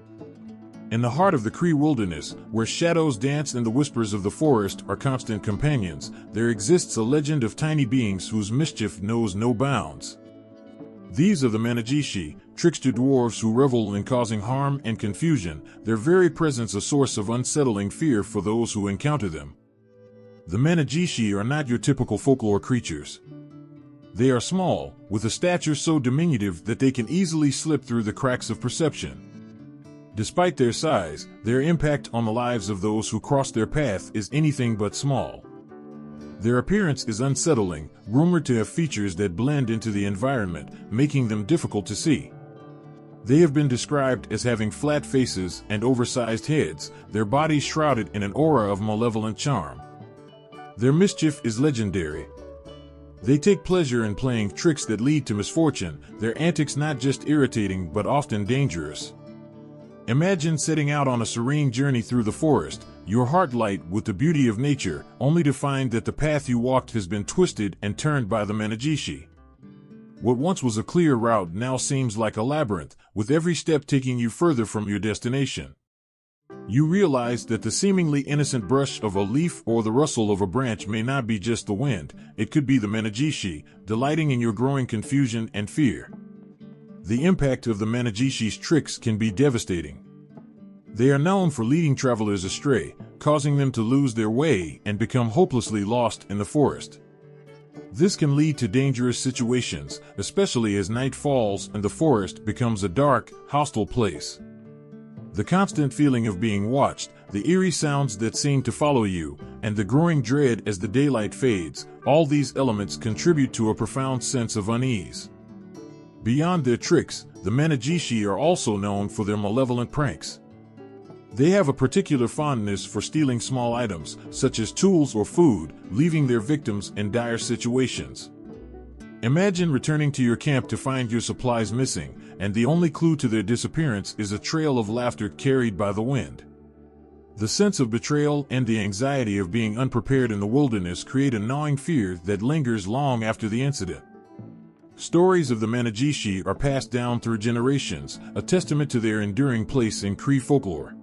In the heart of the Cree wilderness, where shadows dance and the whispers of the forest are constant companions, there exists a legend of tiny beings whose mischief knows no bounds. These are the Manajishi, trickster dwarves who revel in causing harm and confusion, their very presence a source of unsettling fear for those who encounter them. The Manajishi are not your typical folklore creatures. They are small, with a stature so diminutive that they can easily slip through the cracks of perception. Despite their size, their impact on the lives of those who cross their path is anything but small. Their appearance is unsettling, rumored to have features that blend into the environment, making them difficult to see. They have been described as having flat faces and oversized heads, their bodies shrouded in an aura of malevolent charm. Their mischief is legendary. They take pleasure in playing tricks that lead to misfortune, their antics not just irritating but often dangerous. Imagine setting out on a serene journey through the forest, your heart light with the beauty of nature, only to find that the path you walked has been twisted and turned by the Manajishi. What once was a clear route now seems like a labyrinth, with every step taking you further from your destination. You realize that the seemingly innocent brush of a leaf or the rustle of a branch may not be just the wind, it could be the Manajishi, delighting in your growing confusion and fear. The impact of the Manajishi's tricks can be devastating. They are known for leading travelers astray, causing them to lose their way and become hopelessly lost in the forest. This can lead to dangerous situations, especially as night falls and the forest becomes a dark, hostile place. The constant feeling of being watched, the eerie sounds that seem to follow you, and the growing dread as the daylight fades, all these elements contribute to a profound sense of unease. Beyond their tricks, the Manajishi are also known for their malevolent pranks. They have a particular fondness for stealing small items, such as tools or food, leaving their victims in dire situations. Imagine returning to your camp to find your supplies missing, and the only clue to their disappearance is a trail of laughter carried by the wind. The sense of betrayal and the anxiety of being unprepared in the wilderness create a gnawing fear that lingers long after the incident. Stories of the Manajishi are passed down through generations, a testament to their enduring place in Cree folklore.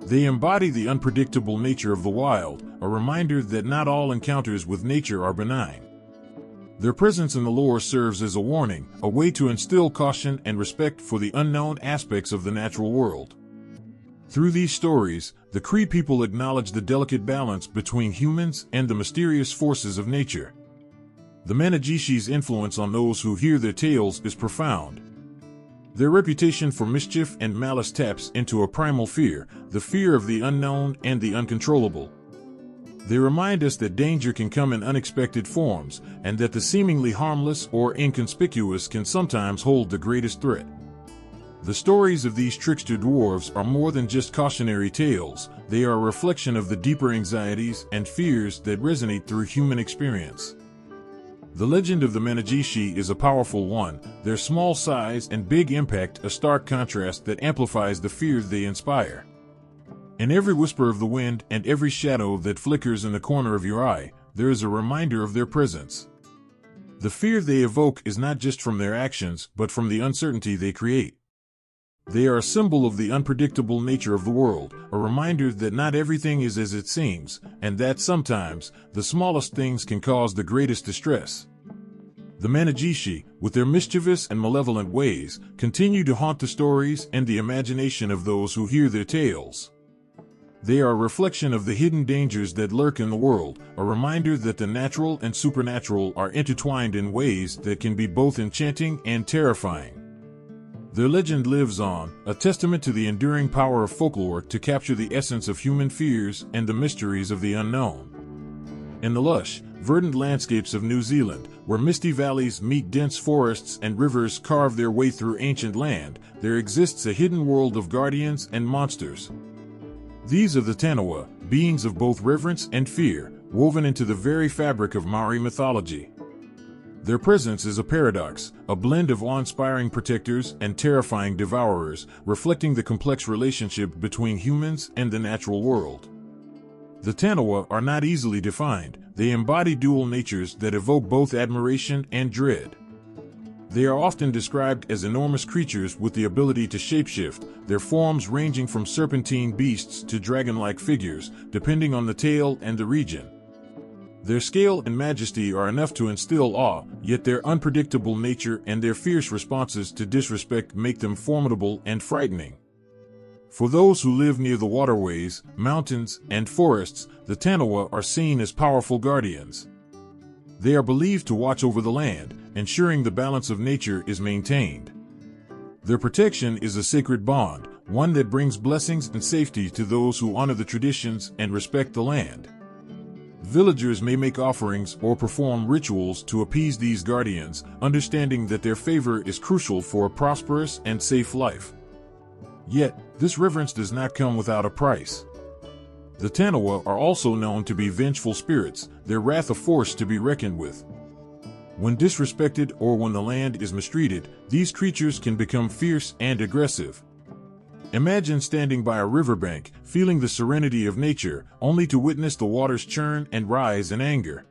They embody the unpredictable nature of the wild, a reminder that not all encounters with nature are benign. Their presence in the lore serves as a warning, a way to instill caution and respect for the unknown aspects of the natural world. Through these stories, the Cree people acknowledge the delicate balance between humans and the mysterious forces of nature. The Manajishi's influence on those who hear their tales is profound. Their reputation for mischief and malice taps into a primal fear, the fear of the unknown and the uncontrollable. They remind us that danger can come in unexpected forms, and that the seemingly harmless or inconspicuous can sometimes hold the greatest threat. The stories of these trickster dwarves are more than just cautionary tales, they are a reflection of the deeper anxieties and fears that resonate through human experience. The legend of the Manajishi is a powerful one, their small size and big impact a stark contrast that amplifies the fears they inspire. In every whisper of the wind and every shadow that flickers in the corner of your eye, there is a reminder of their presence. The fear they evoke is not just from their actions, but from the uncertainty they create. They are a symbol of the unpredictable nature of the world, a reminder that not everything is as it seems, and that sometimes, the smallest things can cause the greatest distress. The Manajishi, with their mischievous and malevolent ways, continue to haunt the stories and the imagination of those who hear their tales. They are a reflection of the hidden dangers that lurk in the world, a reminder that the natural and supernatural are intertwined in ways that can be both enchanting and terrifying. Their legend lives on, a testament to the enduring power of folklore to capture the essence of human fears and the mysteries of the unknown. In the lush, verdant landscapes of New Zealand, where misty valleys meet dense forests and rivers carve their way through ancient land, there exists a hidden world of guardians and monsters. These are the Tanawa, beings of both reverence and fear, woven into the very fabric of Maori mythology. Their presence is a paradox, a blend of awe-inspiring protectors and terrifying devourers, reflecting the complex relationship between humans and the natural world. The Tanawa are not easily defined. They embody dual natures that evoke both admiration and dread. They are often described as enormous creatures with the ability to shapeshift, their forms ranging from serpentine beasts to dragon-like figures, depending on the tale and the region. Their scale and majesty are enough to instill awe, yet their unpredictable nature and their fierce responses to disrespect make them formidable and frightening. For those who live near the waterways, mountains, and forests, the Tanawa are seen as powerful guardians. They are believed to watch over the land, ensuring the balance of nature is maintained. Their protection is a sacred bond, one that brings blessings and safety to those who honor the traditions and respect the land. Villagers may make offerings or perform rituals to appease these guardians, understanding that their favor is crucial for a prosperous and safe life. Yet, this reverence does not come without a price. The Tanawa are also known to be vengeful spirits, their wrath a force to be reckoned with. When disrespected or when the land is mistreated, these creatures can become fierce and aggressive. Imagine standing by a riverbank, feeling the serenity of nature, only to witness the waters churn and rise in anger.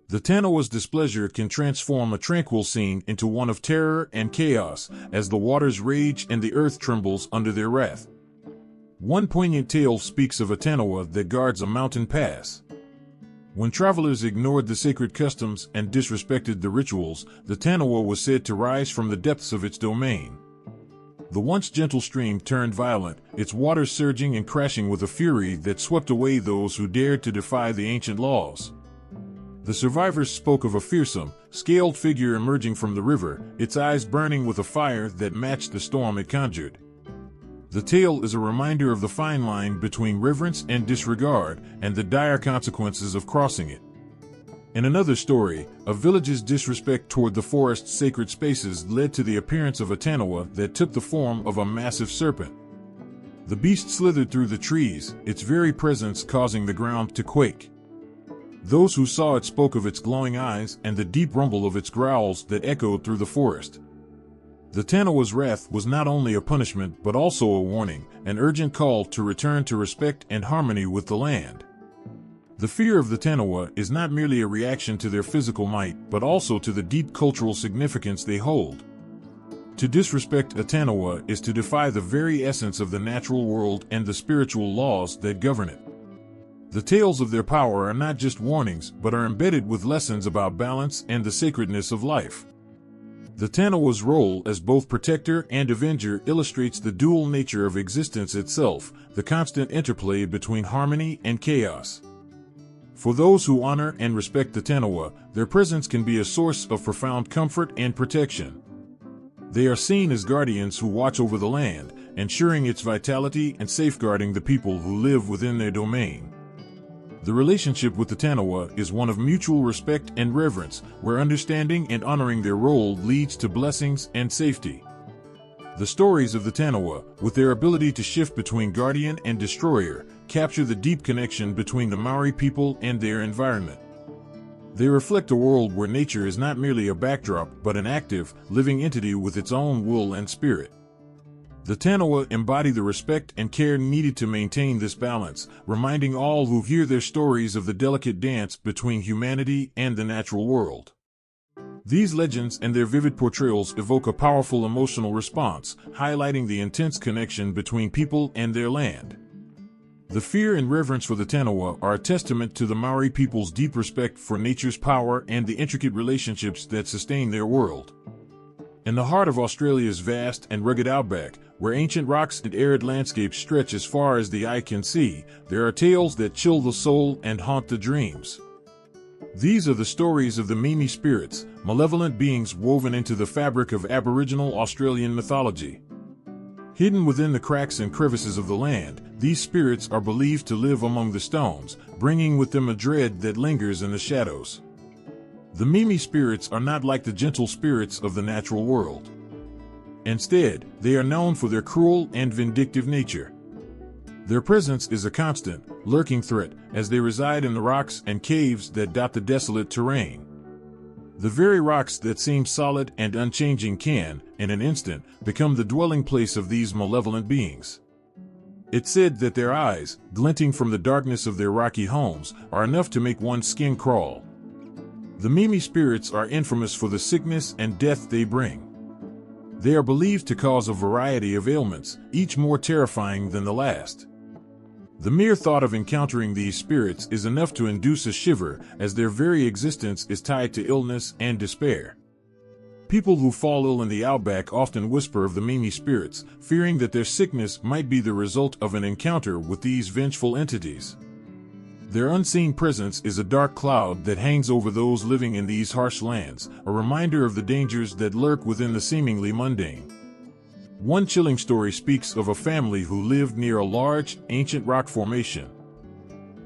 The Tanawa's displeasure can transform a tranquil scene into one of terror and chaos, as the waters rage and the earth trembles under their wrath. One poignant tale speaks of a Tanawa that guards a mountain pass. When travelers ignored the sacred customs and disrespected the rituals, the Tanawa was said to rise from the depths of its domain. The once gentle stream turned violent, its waters surging and crashing with a fury that swept away those who dared to defy the ancient laws. The survivors spoke of a fearsome, scaled figure emerging from the river, its eyes burning with a fire that matched the storm it conjured. The tale is a reminder of the fine line between reverence and disregard, and the dire consequences of crossing it. In another story, a village's disrespect toward the forest's sacred spaces led to the appearance of a Tanawa that took the form of a massive serpent. The beast slithered through the trees, its very presence causing the ground to quake. Those who saw it spoke of its glowing eyes and the deep rumble of its growls that echoed through the forest. The Tanawa's wrath was not only a punishment but also a warning, an urgent call to return to respect and harmony with the land. The fear of the Tanawa is not merely a reaction to their physical might, but also to the deep cultural significance they hold. To disrespect a Tanawa is to defy the very essence of the natural world and the spiritual laws that govern it. The tales of their power are not just warnings, but are embedded with lessons about balance and the sacredness of life. The Tanawa's role as both protector and avenger illustrates the dual nature of existence itself, the constant interplay between harmony and chaos. For those who honor and respect the Tanawa, their presence can be a source of profound comfort and protection. They are seen as guardians who watch over the land, ensuring its vitality and safeguarding the people who live within their domain. The relationship with the Tanawa is one of mutual respect and reverence, where understanding and honoring their role leads to blessings and safety. The stories of the Tanawa, with their ability to shift between guardian and destroyer, capture the deep connection between the Maori people and their environment. They reflect a world where nature is not merely a backdrop but an active, living entity with its own will and spirit. The Tanawa embody the respect and care needed to maintain this balance, reminding all who hear their stories of the delicate dance between humanity and the natural world. These legends and their vivid portrayals evoke a powerful emotional response, highlighting the intense connection between people and their land. The fear and reverence for the Tanawa are a testament to the Maori people's deep respect for nature's power and the intricate relationships that sustain their world. In the heart of Australia's vast and rugged outback, where ancient rocks and arid landscapes stretch as far as the eye can see, there are tales that chill the soul and haunt the dreams. These are the stories of the Mimi spirits, malevolent beings woven into the fabric of Aboriginal Australian mythology. Hidden within the cracks and crevices of the land, these spirits are believed to live among the stones, bringing with them a dread that lingers in the shadows. The Mimi spirits are not like the gentle spirits of the natural world. Instead, they are known for their cruel and vindictive nature. Their presence is a constant, lurking threat, as they reside in the rocks and caves that dot the desolate terrain. The very rocks that seem solid and unchanging can, in an instant, become the dwelling place of these malevolent beings. It's said that their eyes, glinting from the darkness of their rocky homes, are enough to make one's skin crawl. The Mimi spirits are infamous for the sickness and death they bring. They are believed to cause a variety of ailments, each more terrifying than the last. The mere thought of encountering these spirits is enough to induce a shiver, as their very existence is tied to illness and despair. People who fall ill in the outback often whisper of the Mimi spirits, fearing that their sickness might be the result of an encounter with these vengeful entities. Their unseen presence is a dark cloud that hangs over those living in these harsh lands, a reminder of the dangers that lurk within the seemingly mundane. One chilling story speaks of a family who lived near a large, ancient rock formation.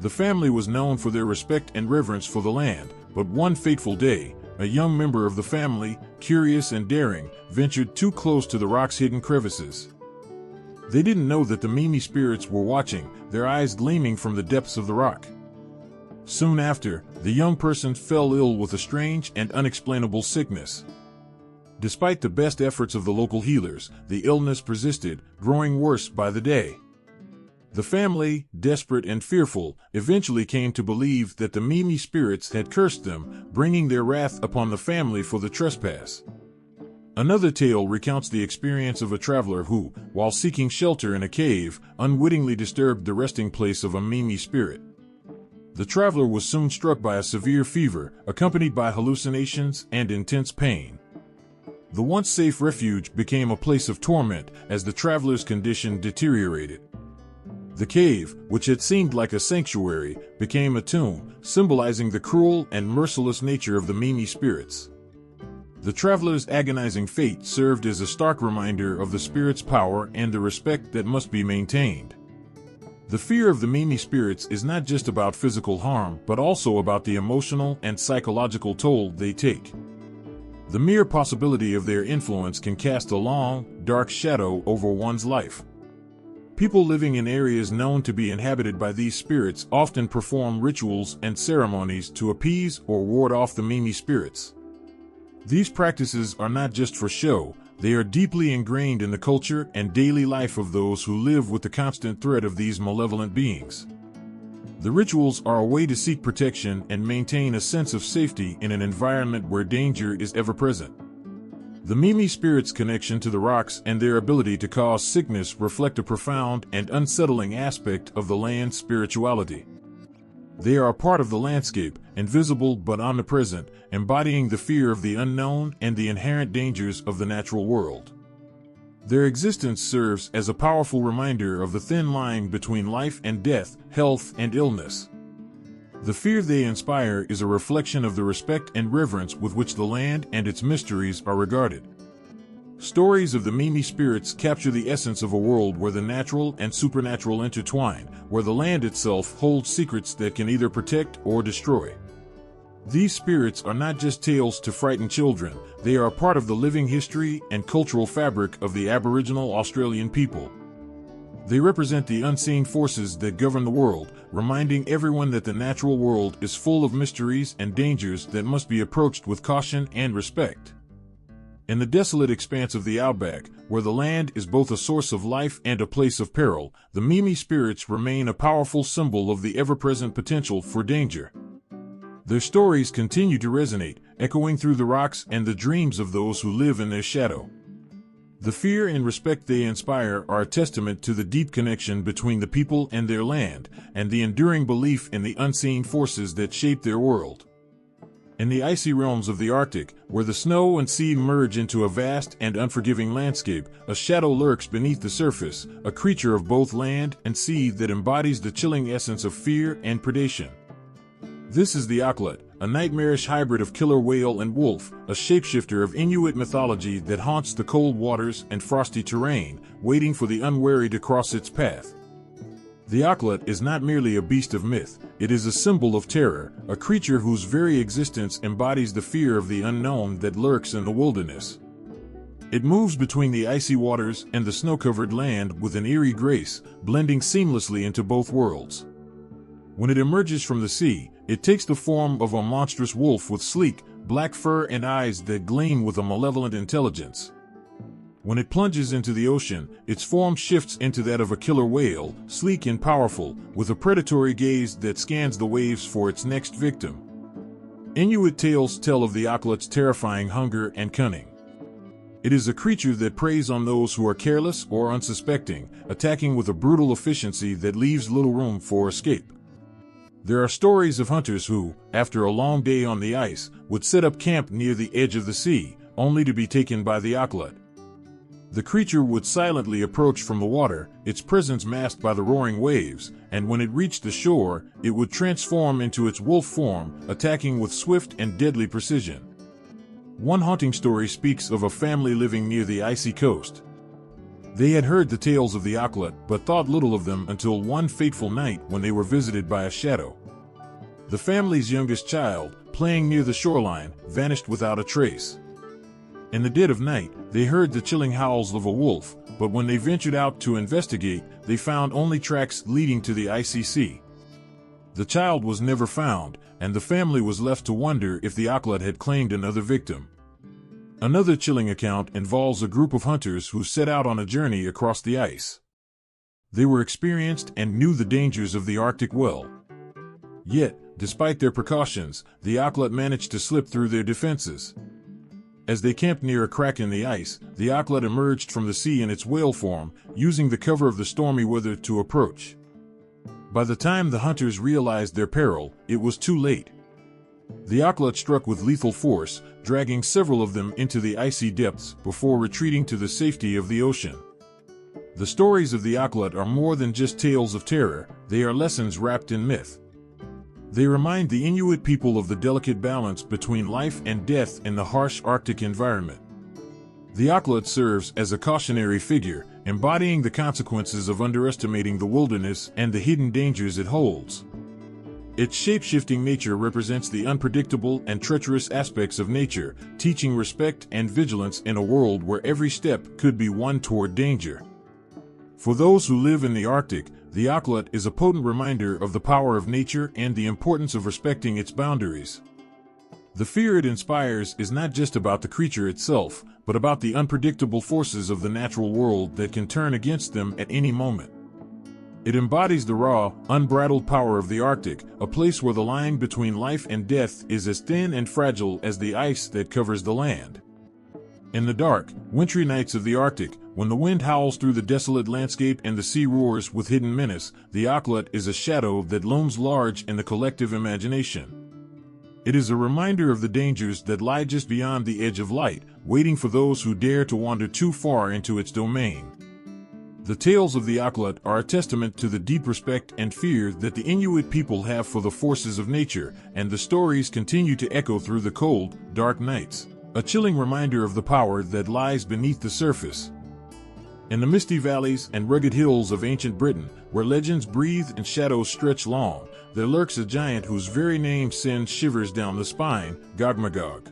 The family was known for their respect and reverence for the land, but one fateful day, a young member of the family, curious and daring, ventured too close to the rock's hidden crevices. They didn't know that the Mimi spirits were watching, their eyes gleaming from the depths of the rock. Soon after, the young person fell ill with a strange and unexplainable sickness. Despite the best efforts of the local healers, the illness persisted, growing worse by the day. The family, desperate and fearful, eventually came to believe that the Mimi spirits had cursed them, bringing their wrath upon the family for the trespass. Another tale recounts the experience of a traveler who, while seeking shelter in a cave, unwittingly disturbed the resting place of a Mimi spirit. The traveler was soon struck by a severe fever, accompanied by hallucinations and intense pain. The once safe refuge became a place of torment as the traveler's condition deteriorated. The cave, which had seemed like a sanctuary, became a tomb, symbolizing the cruel and merciless nature of the Mimi spirits. The traveler's agonizing fate served as a stark reminder of the spirit's power and the respect that must be maintained. The fear of the Mimi spirits is not just about physical harm, but also about the emotional and psychological toll they take. The mere possibility of their influence can cast a long, dark shadow over one's life. People living in areas known to be inhabited by these spirits often perform rituals and ceremonies to appease or ward off the Mimi spirits. These practices are not just for show, they are deeply ingrained in the culture and daily life of those who live with the constant threat of these malevolent beings. The rituals are a way to seek protection and maintain a sense of safety in an environment where danger is ever present. The Mimi spirits' connection to the rocks and their ability to cause sickness reflect a profound and unsettling aspect of the land's spirituality. They are a part of the landscape, invisible but omnipresent, embodying the fear of the unknown and the inherent dangers of the natural world. Their existence serves as a powerful reminder of the thin line between life and death, health and illness. The fear they inspire is a reflection of the respect and reverence with which the land and its mysteries are regarded. Stories of the Mimi spirits capture the essence of a world where the natural and supernatural intertwine, where the land itself holds secrets that can either protect or destroy. These spirits are not just tales to frighten children, they are a part of the living history and cultural fabric of the Aboriginal Australian people. They represent the unseen forces that govern the world, reminding everyone that the natural world is full of mysteries and dangers that must be approached with caution and respect. In the desolate expanse of the outback, where the land is both a source of life and a place of peril, the Mimi spirits remain a powerful symbol of the ever-present potential for danger. Their stories continue to resonate, echoing through the rocks and the dreams of those who live in their shadow. The fear and respect they inspire are a testament to the deep connection between the people and their land, and the enduring belief in the unseen forces that shape their world. In the icy realms of the Arctic, where the snow and sea merge into a vast and unforgiving landscape, a shadow lurks beneath the surface, a creature of both land and sea that embodies the chilling essence of fear and predation. This is the Auklet, a nightmarish hybrid of killer whale and wolf, a shapeshifter of Inuit mythology that haunts the cold waters and frosty terrain, waiting for the unwary to cross its path. The Occult is not merely a beast of myth, it is a symbol of terror, a creature whose very existence embodies the fear of the unknown that lurks in the wilderness. It moves between the icy waters and the snow-covered land with an eerie grace, blending seamlessly into both worlds. When it emerges from the sea, it takes the form of a monstrous wolf with sleek, black fur and eyes that gleam with a malevolent intelligence. When it plunges into the ocean, its form shifts into that of a killer whale, sleek and powerful, with a predatory gaze that scans the waves for its next victim. Inuit tales tell of the Occult's terrifying hunger and cunning. It is a creature that preys on those who are careless or unsuspecting, attacking with a brutal efficiency that leaves little room for escape. There are stories of hunters who, after a long day on the ice, would set up camp near the edge of the sea, only to be taken by the Occult. The creature would silently approach from the water, its presence masked by the roaring waves, and when it reached the shore, it would transform into its wolf form, attacking with swift and deadly precision. One haunting story speaks of a family living near the icy coast. They had heard the tales of the Occult but thought little of them until one fateful night when they were visited by a shadow. The family's youngest child, playing near the shoreline, vanished without a trace. In the dead of night, they heard the chilling howls of a wolf, but when they ventured out to investigate, they found only tracks leading to the icy sea. The child was never found, and the family was left to wonder if the Occult had claimed another victim. Another chilling account involves a group of hunters who set out on a journey across the ice. They were experienced and knew the dangers of the Arctic well. Yet, despite their precautions, the Occult managed to slip through their defenses. As they camped near a crack in the ice, the Occult emerged from the sea in its whale form, using the cover of the stormy weather to approach. By the time the hunters realized their peril, it was too late. The Occult struck with lethal force, dragging several of them into the icy depths before retreating to the safety of the ocean. The stories of the Occult are more than just tales of terror, they are lessons wrapped in myth. They remind the Inuit people of the delicate balance between life and death in the harsh Arctic environment. The Occult serves as a cautionary figure, embodying the consequences of underestimating the wilderness and the hidden dangers it holds. Its shape-shifting nature represents the unpredictable and treacherous aspects of nature, teaching respect and vigilance in a world where every step could be one toward danger. For those who live in the Arctic, the Occult is a potent reminder of the power of nature and the importance of respecting its boundaries. The fear it inspires is not just about the creature itself, but about the unpredictable forces of the natural world that can turn against them at any moment. It embodies the raw, unbridled power of the Arctic, a place where the line between life and death is as thin and fragile as the ice that covers the land. In the dark, wintry nights of the Arctic, when the wind howls through the desolate landscape and the sea roars with hidden menace, the Occult is a shadow that looms large in the collective imagination. It is a reminder of the dangers that lie just beyond the edge of light, waiting for those who dare to wander too far into its domain. The tales of the Occult are a testament to the deep respect and fear that the Inuit people have for the forces of nature, and the stories continue to echo through the cold, dark nights, a chilling reminder of the power that lies beneath the surface. In the misty valleys and rugged hills of ancient Britain, where legends breathe and shadows stretch long, there lurks a giant whose very name sends shivers down the spine, Gogmagog.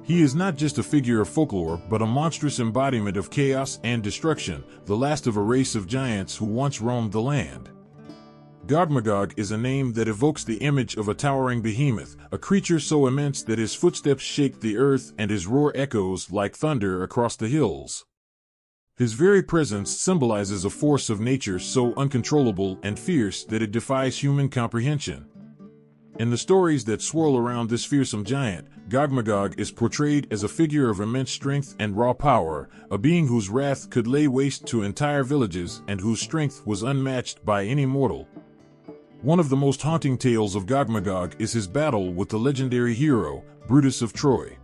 He is not just a figure of folklore, but a monstrous embodiment of chaos and destruction, the last of a race of giants who once roamed the land. Gogmagog is a name that evokes the image of a towering behemoth, a creature so immense that his footsteps shake the earth and his roar echoes like thunder across the hills. His very presence symbolizes a force of nature so uncontrollable and fierce that it defies human comprehension. In the stories that swirl around this fearsome giant, Gogmagog is portrayed as a figure of immense strength and raw power, a being whose wrath could lay waste to entire villages and whose strength was unmatched by any mortal. One of the most haunting tales of Gogmagog is his battle with the legendary hero, Brutus of Troy.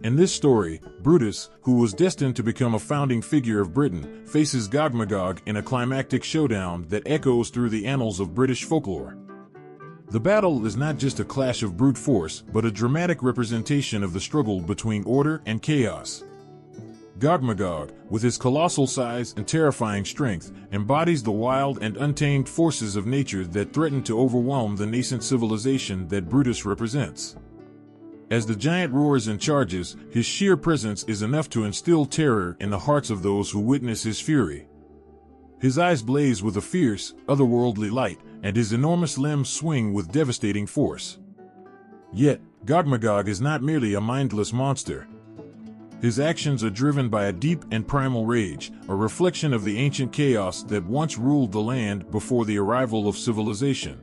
In this story, Brutus, who was destined to become a founding figure of Britain, faces Gogmagog in a climactic showdown that echoes through the annals of British folklore. The battle is not just a clash of brute force, but a dramatic representation of the struggle between order and chaos. Gog-Magog, with his colossal size and terrifying strength, embodies the wild and untamed forces of nature that threaten to overwhelm the nascent civilization that Brutus represents. As the giant roars and charges, his sheer presence is enough to instill terror in the hearts of those who witness his fury. His eyes blaze with a fierce, otherworldly light, and his enormous limbs swing with devastating force. Yet, Gog-Magog is not merely a mindless monster. His actions are driven by a deep and primal rage, a reflection of the ancient chaos that once ruled the land before the arrival of civilization.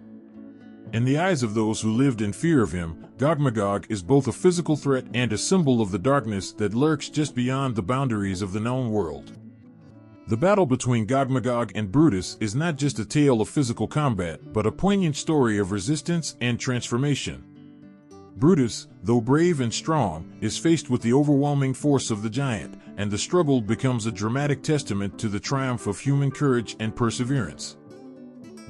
In the eyes of those who lived in fear of him, Gog-Magog is both a physical threat and a symbol of the darkness that lurks just beyond the boundaries of the known world. The battle between Gog-Magog and Brutus is not just a tale of physical combat, but a poignant story of resistance and transformation. Brutus, though brave and strong, is faced with the overwhelming force of the giant, and the struggle becomes a dramatic testament to the triumph of human courage and perseverance.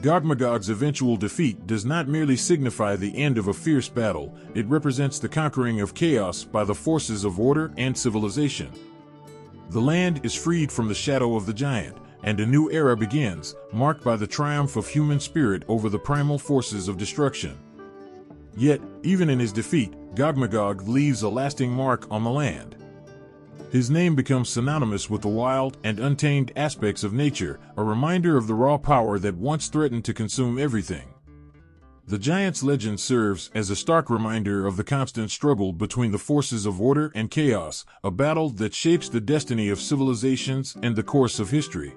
Gog-Magog's eventual defeat does not merely signify the end of a fierce battle, it represents the conquering of chaos by the forces of order and civilization. The land is freed from the shadow of the giant, and a new era begins, marked by the triumph of human spirit over the primal forces of destruction. Yet, even in his defeat, Gog-Magog leaves a lasting mark on the land. His name becomes synonymous with the wild and untamed aspects of nature, a reminder of the raw power that once threatened to consume everything. The giant's legend serves as a stark reminder of the constant struggle between the forces of order and chaos, a battle that shapes the destiny of civilizations and the course of history.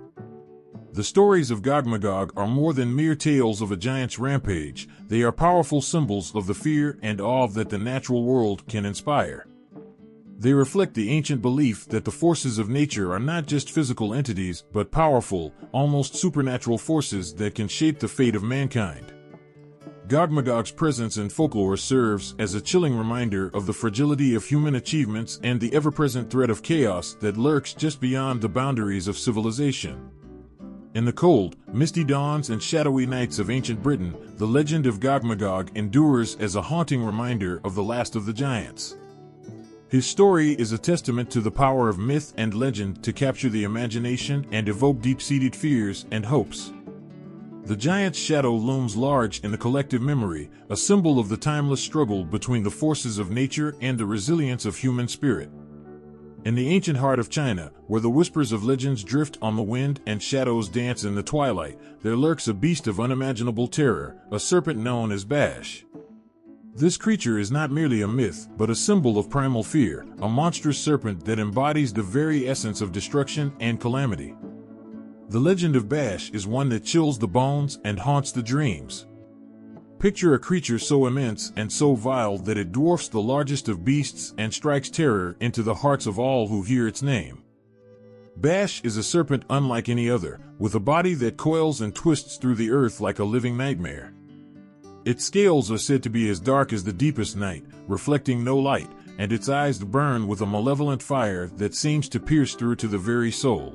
The stories of Gog-Magog are more than mere tales of a giant's rampage, they are powerful symbols of the fear and awe that the natural world can inspire. They reflect the ancient belief that the forces of nature are not just physical entities, but powerful, almost supernatural forces that can shape the fate of mankind. Gog-Magog's presence in folklore serves as a chilling reminder of the fragility of human achievements and the ever-present threat of chaos that lurks just beyond the boundaries of civilization. In the cold, misty dawns and shadowy nights of ancient Britain, the legend of Gog-Magog endures as a haunting reminder of the last of the giants. His story is a testament to the power of myth and legend to capture the imagination and evoke deep-seated fears and hopes. The giant's shadow looms large in the collective memory, a symbol of the timeless struggle between the forces of nature and the resilience of human spirit. In the ancient heart of China, where the whispers of legends drift on the wind and shadows dance in the twilight, there lurks a beast of unimaginable terror, a serpent known as Bash. This creature is not merely a myth, but a symbol of primal fear, a monstrous serpent that embodies the very essence of destruction and calamity. The legend of Bash is one that chills the bones and haunts the dreams. Picture a creature so immense and so vile that it dwarfs the largest of beasts and strikes terror into the hearts of all who hear its name. Bash is a serpent unlike any other, with a body that coils and twists through the earth like a living nightmare. Its scales are said to be as dark as the deepest night, reflecting no light, and its eyes burn with a malevolent fire that seems to pierce through to the very soul.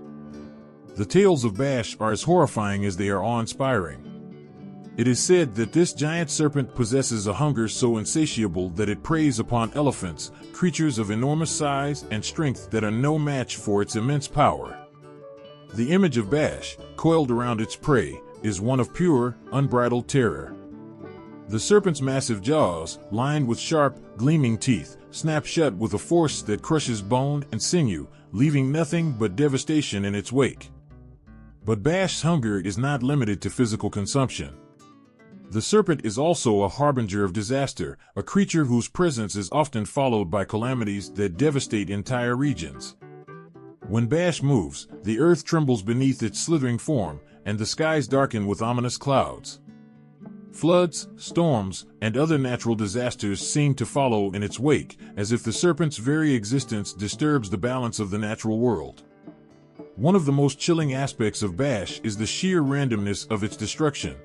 The tales of Bash are as horrifying as they are awe-inspiring. It is said that this giant serpent possesses a hunger so insatiable that it preys upon elephants, creatures of enormous size and strength that are no match for its immense power. The image of Bash, coiled around its prey, is one of pure, unbridled terror. The serpent's massive jaws, lined with sharp, gleaming teeth, snap shut with a force that crushes bone and sinew, leaving nothing but devastation in its wake. But Bash's hunger is not limited to physical consumption. The serpent is also a harbinger of disaster, a creature whose presence is often followed by calamities that devastate entire regions. When Bash moves, the earth trembles beneath its slithering form, and the skies darken with ominous clouds. Floods, storms, and other natural disasters seem to follow in its wake, as if the serpent's very existence disturbs the balance of the natural world. One of the most chilling aspects of Bash is the sheer randomness of its destruction.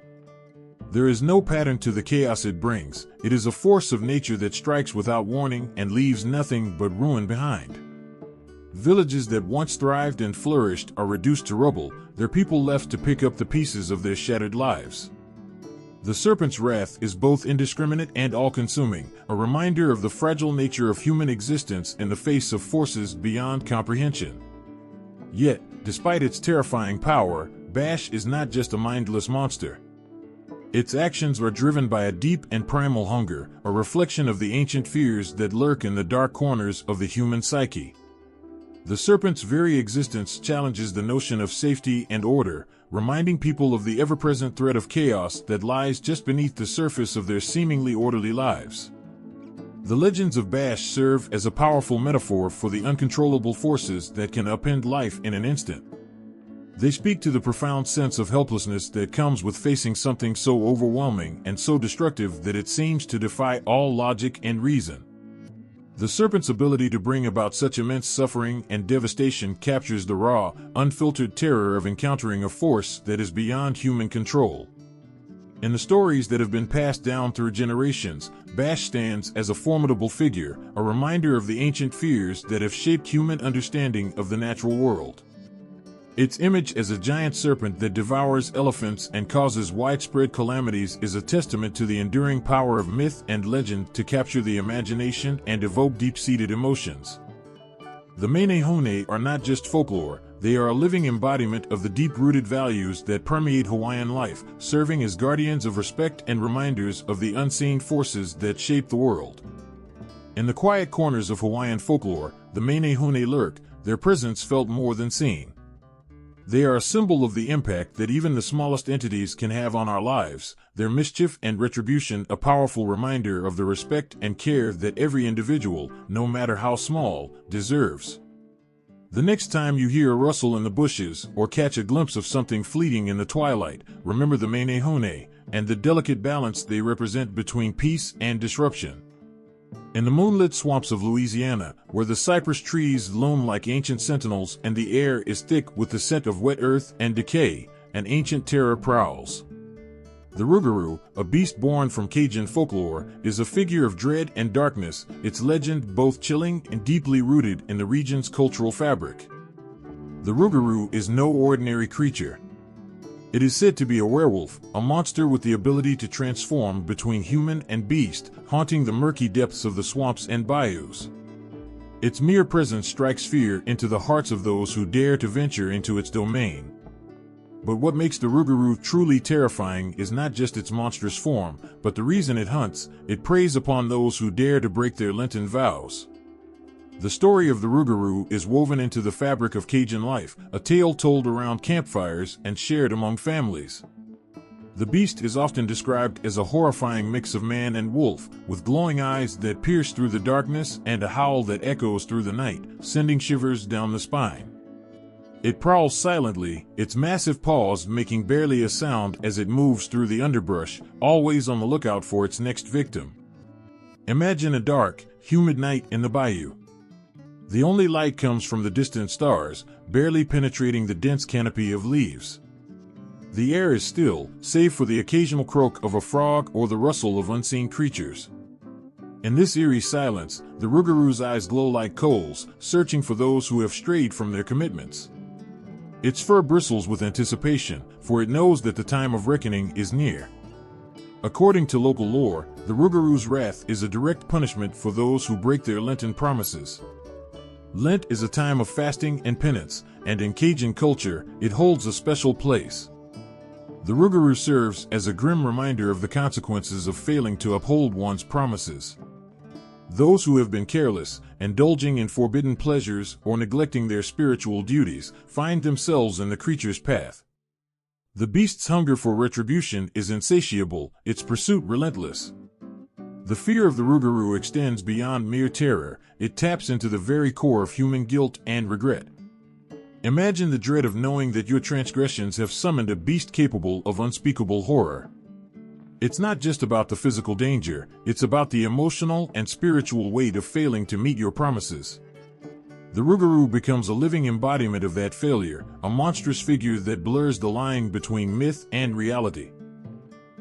There is no pattern to the chaos it brings. It is a force of nature that strikes without warning and leaves nothing but ruin behind. Villages that once thrived and flourished are reduced to rubble, their people left to pick up the pieces of their shattered lives. The serpent's wrath is both indiscriminate and all-consuming, a reminder of the fragile nature of human existence in the face of forces beyond comprehension. Yet, despite its terrifying power, Bash is not just a mindless monster. Its actions are driven by a deep and primal hunger, a reflection of the ancient fears that lurk in the dark corners of the human psyche. The serpent's very existence challenges the notion of safety and order, reminding people of the ever-present threat of chaos that lies just beneath the surface of their seemingly orderly lives. The legends of Bash serve as a powerful metaphor for the uncontrollable forces that can upend life in an instant. They speak to the profound sense of helplessness that comes with facing something so overwhelming and so destructive that it seems to defy all logic and reason. The serpent's ability to bring about such immense suffering and devastation captures the raw, unfiltered terror of encountering a force that is beyond human control. In the stories that have been passed down through generations, Bash stands as a formidable figure, a reminder of the ancient fears that have shaped human understanding of the natural world. Its image as a giant serpent that devours elephants and causes widespread calamities is a testament to the enduring power of myth and legend to capture the imagination and evoke deep-seated emotions. The Menehune are not just folklore, they are a living embodiment of the deep-rooted values that permeate Hawaiian life, serving as guardians of respect and reminders of the unseen forces that shape the world. In the quiet corners of Hawaiian folklore, the Menehune lurk, their presence felt more than seen. They are a symbol of the impact that even the smallest entities can have on our lives, their mischief and retribution a powerful reminder of the respect and care that every individual, no matter how small, deserves. The next time you hear a rustle in the bushes or catch a glimpse of something fleeting in the twilight, remember the Menehune and the delicate balance they represent between peace and disruption. In the moonlit swamps of Louisiana, where the cypress trees loom like ancient sentinels and the air is thick with the scent of wet earth and decay, an ancient terror prowls. The Rougarou, a beast born from Cajun folklore, is a figure of dread and darkness, its legend both chilling and deeply rooted in the region's cultural fabric. The Rougarou is no ordinary creature. It is said to be a werewolf, a monster with the ability to transform between human and beast, haunting the murky depths of the swamps and bayous. Its mere presence strikes fear into the hearts of those who dare to venture into its domain. But what makes the Rougarou truly terrifying is not just its monstrous form, but the reason it hunts. It preys upon those who dare to break their Lenten vows. The story of the Rougarou is woven into the fabric of Cajun life, a tale told around campfires and shared among families. The beast is often described as a horrifying mix of man and wolf, with glowing eyes that pierce through the darkness and a howl that echoes through the night, sending shivers down the spine. It prowls silently, its massive paws making barely a sound as it moves through the underbrush, always on the lookout for its next victim. Imagine a dark, humid night in the bayou. The only light comes from the distant stars, barely penetrating the dense canopy of leaves. The air is still, save for the occasional croak of a frog or the rustle of unseen creatures. In this eerie silence, the Rougarou's eyes glow like coals, searching for those who have strayed from their commitments. Its fur bristles with anticipation, for it knows that the time of reckoning is near. According to local lore, the Rougarou's wrath is a direct punishment for those who break their Lenten promises. Lent is a time of fasting and penance, and in Cajun culture, it holds a special place. The Rougarou serves as a grim reminder of the consequences of failing to uphold one's promises. Those who have been careless, indulging in forbidden pleasures, or neglecting their spiritual duties, find themselves in the creature's path. The beast's hunger for retribution is insatiable, its pursuit relentless. The fear of the Rougarou extends beyond mere terror, it taps into the very core of human guilt and regret. Imagine the dread of knowing that your transgressions have summoned a beast capable of unspeakable horror. It's not just about the physical danger, it's about the emotional and spiritual weight of failing to meet your promises. The Rougarou becomes a living embodiment of that failure, a monstrous figure that blurs the line between myth and reality.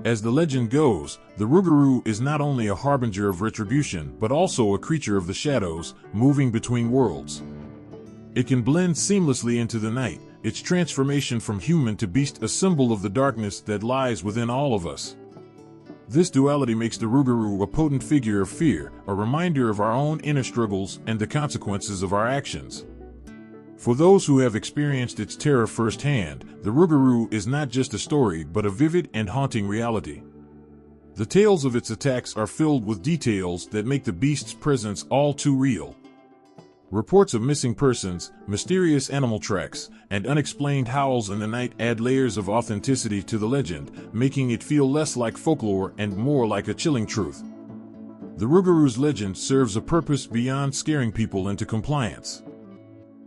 As the legend goes, the Rougarou is not only a harbinger of retribution but also a creature of the shadows, moving between worlds. It can blend seamlessly into the night, its transformation from human to beast a symbol of the darkness that lies within all of us. This duality makes the Rougarou a potent figure of fear, a reminder of our own inner struggles and the consequences of our actions. For those who have experienced its terror firsthand, the Rougarou is not just a story but a vivid and haunting reality. The tales of its attacks are filled with details that make the beast's presence all too real. Reports of missing persons, mysterious animal tracks, and unexplained howls in the night add layers of authenticity to the legend, making it feel less like folklore and more like a chilling truth. The Rougarou's legend serves a purpose beyond scaring people into compliance.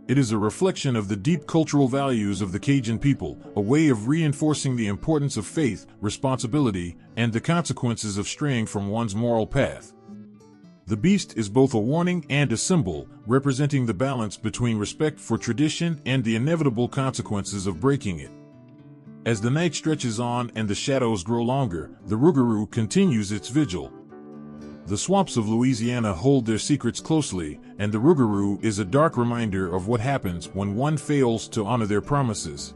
It is a reflection of the deep cultural values of the Cajun people, a way of reinforcing the importance of faith, responsibility, and the consequences of straying from one's moral path. The beast is both a warning and a symbol, representing the balance between respect for tradition and the inevitable consequences of breaking it. As the night stretches on and the shadows grow longer, the Rougarou continues its vigil. The swamps of Louisiana hold their secrets closely, and the Rougarou is a dark reminder of what happens when one fails to honor their promises.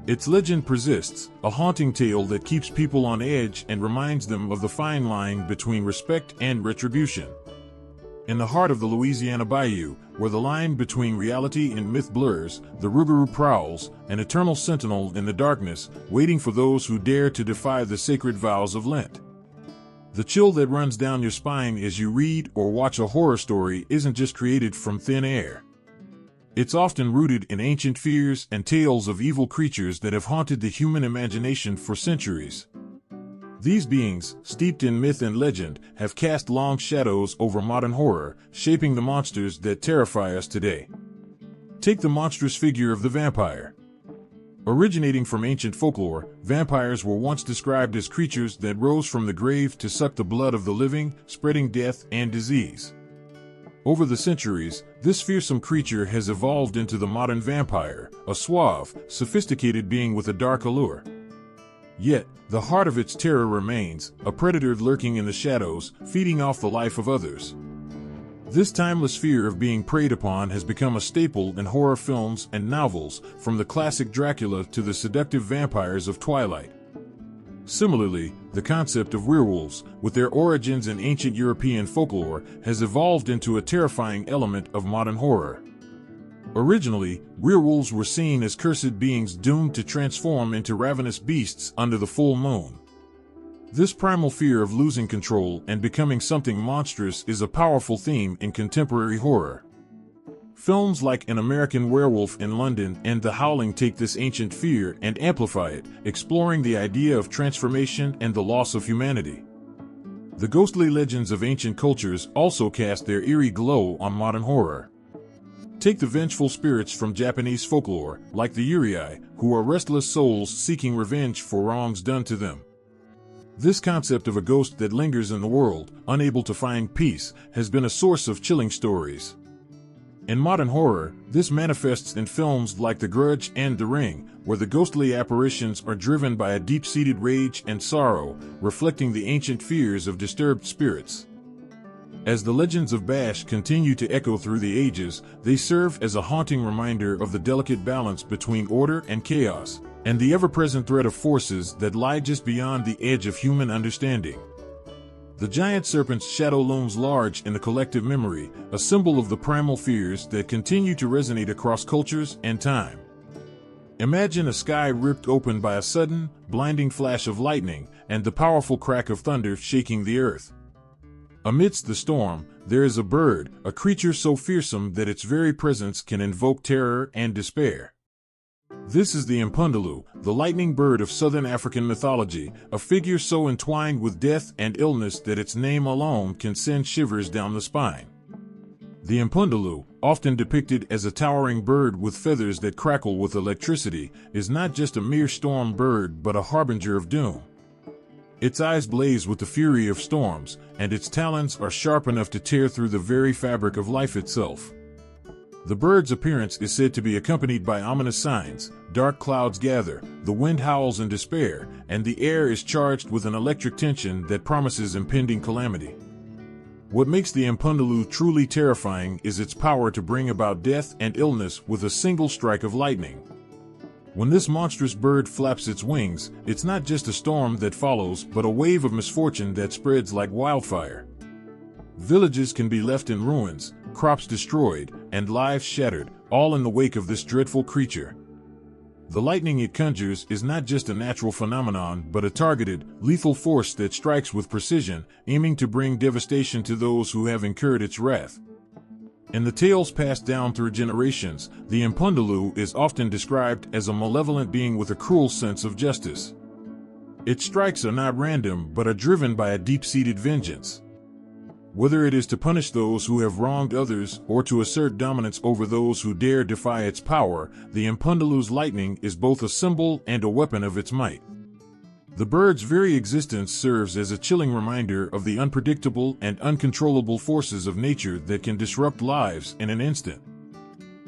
Its legend persists, a haunting tale that keeps people on edge and reminds them of the fine line between respect and retribution. In the heart of the Louisiana bayou, where the line between reality and myth blurs, the Rougarou prowls, an eternal sentinel in the darkness, waiting for those who dare to defy the sacred vows of Lent. The chill that runs down your spine as you read or watch a horror story isn't just created from thin air. It's often rooted in ancient fears and tales of evil creatures that have haunted the human imagination for centuries. These beings, steeped in myth and legend, have cast long shadows over modern horror, shaping the monsters that terrify us today. Take the monstrous figure of the vampire. Originating from ancient folklore, vampires were once described as creatures that rose from the grave to suck the blood of the living, spreading death and disease. Over the centuries, this fearsome creature has evolved into the modern vampire, a suave, sophisticated being with a dark allure. Yet, the heart of its terror remains, a predator lurking in the shadows, feeding off the life of others. This timeless fear of being preyed upon has become a staple in horror films and novels, from the classic Dracula to the seductive vampires of Twilight. Similarly, the concept of werewolves, with their origins in ancient European folklore, has evolved into a terrifying element of modern horror. Originally, werewolves were seen as cursed beings doomed to transform into ravenous beasts under the full moon. This primal fear of losing control and becoming something monstrous is a powerful theme in contemporary horror. Films like An American Werewolf in London and The Howling take this ancient fear and amplify it, exploring the idea of transformation and the loss of humanity. The ghostly legends of ancient cultures also cast their eerie glow on modern horror. Take the vengeful spirits from Japanese folklore, like the Yurei, who are restless souls seeking revenge for wrongs done to them. This concept of a ghost that lingers in the world, unable to find peace, has been a source of chilling stories. In modern horror, this manifests in films like The Grudge and The Ring, where the ghostly apparitions are driven by a deep-seated rage and sorrow, reflecting the ancient fears of disturbed spirits. As the legends of Bash continue to echo through the ages, they serve as a haunting reminder of the delicate balance between order and chaos, and the ever-present threat of forces that lie just beyond the edge of human understanding. The giant serpent's shadow looms large in the collective memory, a symbol of the primal fears that continue to resonate across cultures and time. Imagine a sky ripped open by a sudden, blinding flash of lightning, and the powerful crack of thunder shaking the earth. Amidst the storm, there is a bird, a creature so fearsome that its very presence can invoke terror and despair. This is the Impundulu, the lightning bird of southern African mythology, a figure so entwined with death and illness that its name alone can send shivers down the spine. The Impundulu, often depicted as a towering bird with feathers that crackle with electricity, is not just a mere storm bird but a harbinger of doom. Its eyes blaze with the fury of storms, and its talons are sharp enough to tear through the very fabric of life itself. The bird's appearance is said to be accompanied by ominous signs. Dark clouds gather, the wind howls in despair, and the air is charged with an electric tension that promises impending calamity. What makes the Impundulu truly terrifying is its power to bring about death and illness with a single strike of lightning. When this monstrous bird flaps its wings, it's not just a storm that follows, but a wave of misfortune that spreads like wildfire. Villages can be left in ruins, crops destroyed, and lives shattered, all in the wake of this dreadful creature. The lightning it conjures is not just a natural phenomenon, but a targeted, lethal force that strikes with precision, aiming to bring devastation to those who have incurred its wrath. In the tales passed down through generations, the Impundulu is often described as a malevolent being with a cruel sense of justice. Its strikes are not random, but are driven by a deep-seated vengeance. Whether it is to punish those who have wronged others or to assert dominance over those who dare defy its power, the Impundulu's lightning is both a symbol and a weapon of its might. The bird's very existence serves as a chilling reminder of the unpredictable and uncontrollable forces of nature that can disrupt lives in an instant.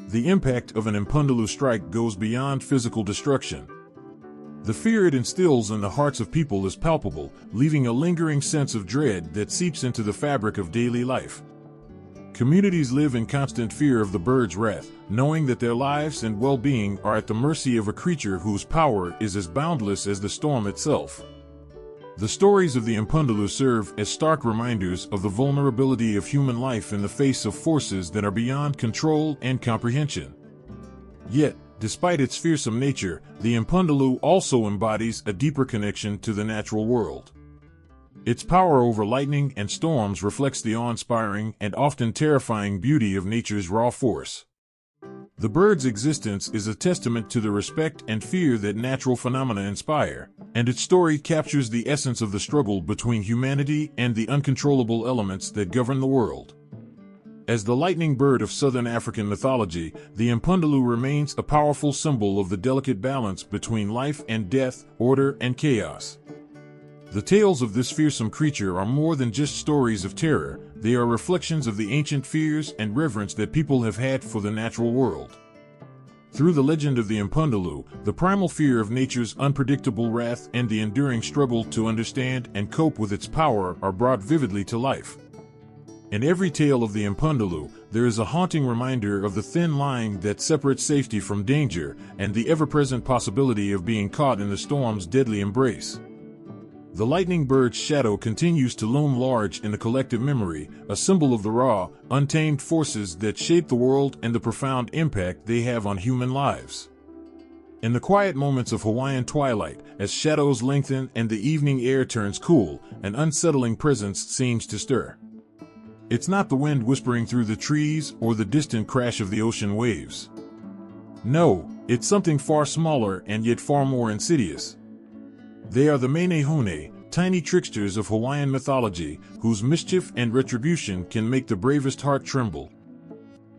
The impact of an Impundulu strike goes beyond physical destruction. The fear it instills in the hearts of people is palpable, leaving a lingering sense of dread that seeps into the fabric of daily life. Communities live in constant fear of the bird's wrath, knowing that their lives and well-being are at the mercy of a creature whose power is as boundless as the storm itself. The stories of the Impundulu serve as stark reminders of the vulnerability of human life in the face of forces that are beyond control and comprehension. Yet, despite its fearsome nature, the Impundulu also embodies a deeper connection to the natural world. Its power over lightning and storms reflects the awe-inspiring and often terrifying beauty of nature's raw force. The bird's existence is a testament to the respect and fear that natural phenomena inspire, and its story captures the essence of the struggle between humanity and the uncontrollable elements that govern the world. As the lightning bird of southern African mythology, the Impundulu remains a powerful symbol of the delicate balance between life and death, order and chaos. The tales of this fearsome creature are more than just stories of terror, they are reflections of the ancient fears and reverence that people have had for the natural world. Through the legend of the Impundulu, the primal fear of nature's unpredictable wrath and the enduring struggle to understand and cope with its power are brought vividly to life. In every tale of the Impundulu, there is a haunting reminder of the thin line that separates safety from danger and the ever-present possibility of being caught in the storm's deadly embrace. The lightning bird's shadow continues to loom large in the collective memory, a symbol of the raw, untamed forces that shape the world and the profound impact they have on human lives. In the quiet moments of Hawaiian twilight, as shadows lengthen and the evening air turns cool, an unsettling presence seems to stir. It's not the wind whispering through the trees or the distant crash of the ocean waves. No, it's something far smaller and yet far more insidious. They are the Menehune, tiny tricksters of Hawaiian mythology, whose mischief and retribution can make the bravest heart tremble.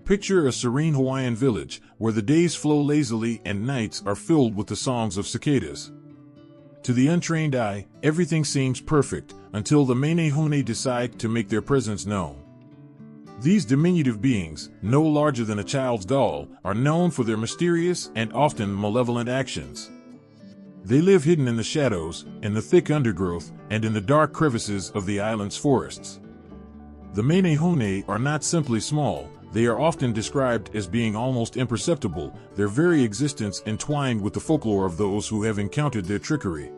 Picture a serene Hawaiian village, where the days flow lazily and nights are filled with the songs of cicadas. To the untrained eye, everything seems perfect, until the Menehune decide to make their presence known. These diminutive beings, no larger than a child's doll, are known for their mysterious and often malevolent actions. They live hidden in the shadows, in the thick undergrowth, and in the dark crevices of the island's forests. The Menehune are not simply small, they are often described as being almost imperceptible, their very existence entwined with the folklore of those who have encountered their trickery.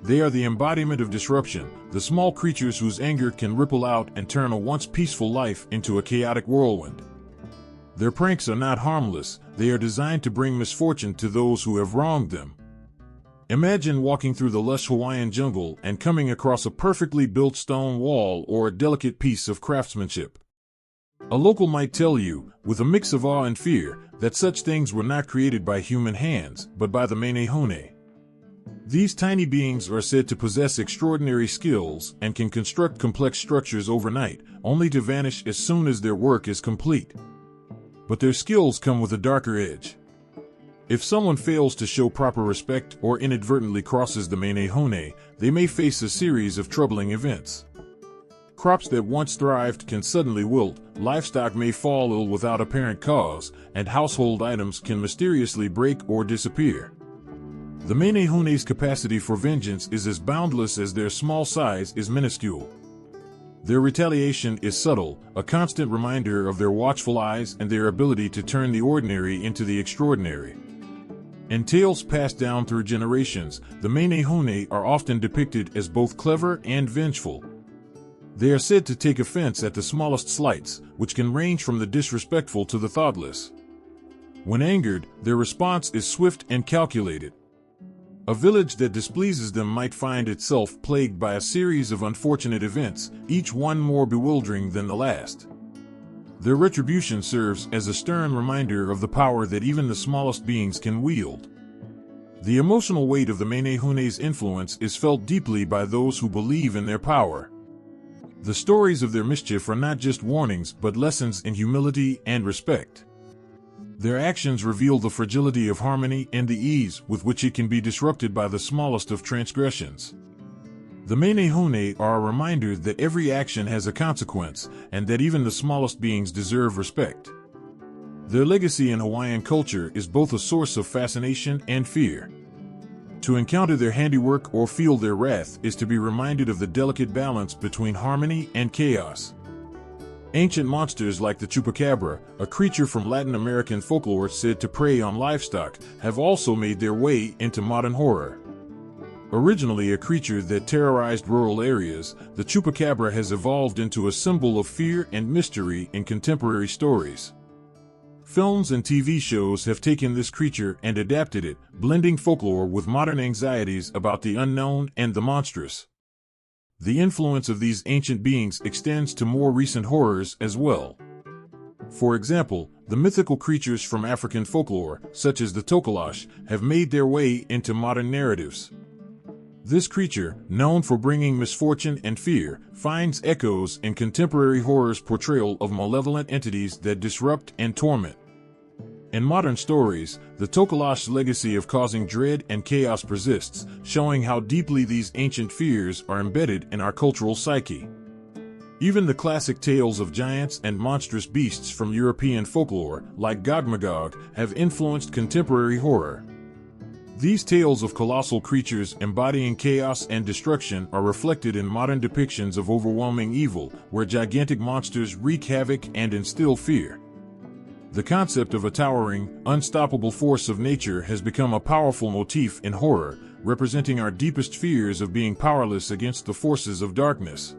They are the embodiment of disruption, the small creatures whose anger can ripple out and turn a once peaceful life into a chaotic whirlwind. Their pranks are not harmless, they are designed to bring misfortune to those who have wronged them. Imagine walking through the lush Hawaiian jungle and coming across a perfectly built stone wall or a delicate piece of craftsmanship. A local might tell you, with a mix of awe and fear, that such things were not created by human hands, but by the Menehune. These tiny beings are said to possess extraordinary skills and can construct complex structures overnight, only to vanish as soon as their work is complete. But their skills come with a darker edge. If someone fails to show proper respect or inadvertently crosses the Menehune, they may face a series of troubling events. Crops that once thrived can suddenly wilt, livestock may fall ill without apparent cause, and household items can mysteriously break or disappear. The Menehune's capacity for vengeance is as boundless as their small size is minuscule. Their retaliation is subtle, a constant reminder of their watchful eyes and their ability to turn the ordinary into the extraordinary. In tales passed down through generations, the malevolent are often depicted as both clever and vengeful. They are said to take offense at the smallest slights, which can range from the disrespectful to the thoughtless. When angered, their response is swift and calculated. A village that displeases them might find itself plagued by a series of unfortunate events, each one more bewildering than the last. Their retribution serves as a stern reminder of the power that even the smallest beings can wield. The emotional weight of the malevolent's influence is felt deeply by those who believe in their power. The stories of their mischief are not just warnings but lessons in humility and respect. Their actions reveal the fragility of harmony and the ease with which it can be disrupted by the smallest of transgressions. The malevolent are a reminder that every action has a consequence and that even the smallest beings deserve respect. Their legacy in Hawaiian culture is both a source of fascination and fear. To encounter their handiwork or feel their wrath is to be reminded of the delicate balance between harmony and chaos. Ancient monsters like the chupacabra, a creature from Latin American folklore said to prey on livestock, have also made their way into modern horror. Originally a creature that terrorized rural areas, the chupacabra has evolved into a symbol of fear and mystery in contemporary stories. Films and TV shows have taken this creature and adapted it, blending folklore with modern anxieties about the unknown and the monstrous. The influence of these ancient beings extends to more recent horrors as well. For example, the mythical creatures from African folklore, such as the Tokoloshe, have made their way into modern narratives. This creature, known for bringing misfortune and fear, finds echoes in contemporary horror's portrayal of malevolent entities that disrupt and torment. In modern stories, the Tokoloshe's legacy of causing dread and chaos persists, showing how deeply these ancient fears are embedded in our cultural psyche. Even the classic tales of giants and monstrous beasts from European folklore, like Gog-Magog, have influenced contemporary horror. These tales of colossal creatures embodying chaos and destruction are reflected in modern depictions of overwhelming evil, where gigantic monsters wreak havoc and instill fear. The concept of a towering, unstoppable force of nature has become a powerful motif in horror, representing our deepest fears of being powerless against the forces of darkness.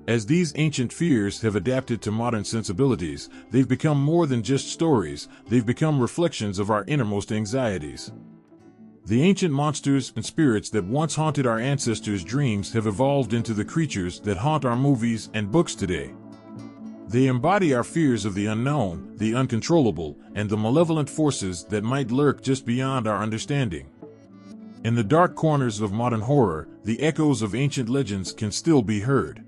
As these ancient fears have adapted to modern sensibilities, they've become more than just stories, they've become reflections of our innermost anxieties. The ancient monsters and spirits that once haunted our ancestors' dreams have evolved into the creatures that haunt our movies and books today. They embody our fears of the unknown, the uncontrollable, and the malevolent forces that might lurk just beyond our understanding. In the dark corners of modern horror, the echoes of ancient legends can still be heard.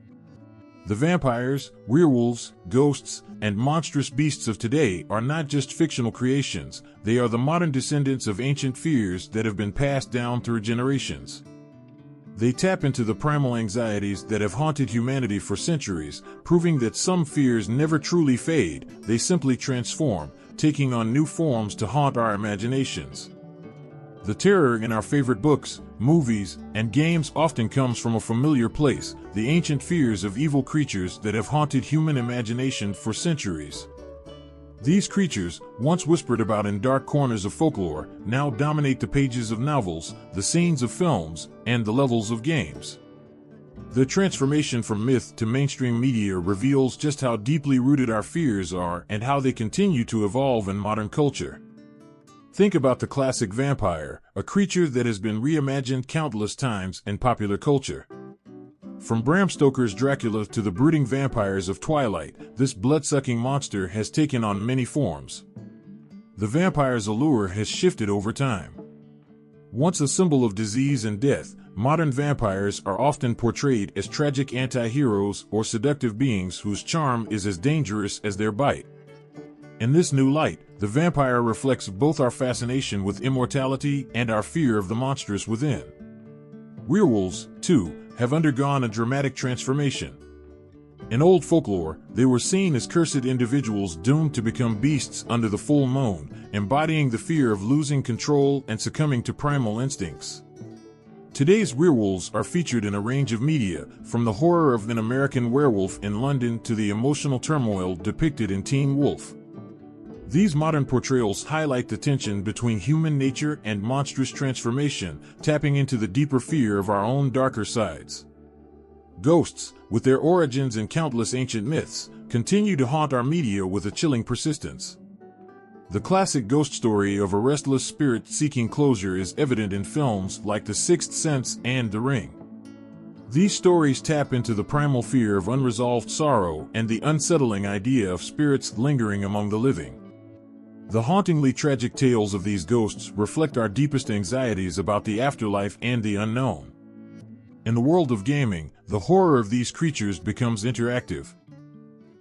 The vampires, werewolves, ghosts, and monstrous beasts of today are not just fictional creations, they are the modern descendants of ancient fears that have been passed down through generations. They tap into the primal anxieties that have haunted humanity for centuries, proving that some fears never truly fade, they simply transform, taking on new forms to haunt our imaginations. The terror in our favorite books, movies, and games often comes from a familiar place, the ancient fears of evil creatures that have haunted human imagination for centuries. These creatures, once whispered about in dark corners of folklore, now dominate the pages of novels, the scenes of films, and the levels of games. The transformation from myth to mainstream media reveals just how deeply rooted our fears are and how they continue to evolve in modern culture. Think about the classic vampire, a creature that has been reimagined countless times in popular culture. From Bram Stoker's Dracula to the brooding vampires of Twilight, this blood-sucking monster has taken on many forms. The vampire's allure has shifted over time. Once a symbol of disease and death, modern vampires are often portrayed as tragic anti-heroes or seductive beings whose charm is as dangerous as their bite. In this new light, the vampire reflects both our fascination with immortality and our fear of the monstrous within. Werewolves, too, have undergone a dramatic transformation. In old folklore, they were seen as cursed individuals doomed to become beasts under the full moon, embodying the fear of losing control and succumbing to primal instincts. Today's werewolves are featured in a range of media, from the horror of an American werewolf in London to the emotional turmoil depicted in Teen Wolf. These modern portrayals highlight the tension between human nature and monstrous transformation, tapping into the deeper fear of our own darker sides. Ghosts, with their origins in countless ancient myths, continue to haunt our media with a chilling persistence. The classic ghost story of a restless spirit seeking closure is evident in films like The Sixth Sense and The Ring. These stories tap into the primal fear of unresolved sorrow and the unsettling idea of spirits lingering among the living. The hauntingly tragic tales of these ghosts reflect our deepest anxieties about the afterlife and the unknown. In the world of gaming, the horror of these creatures becomes interactive.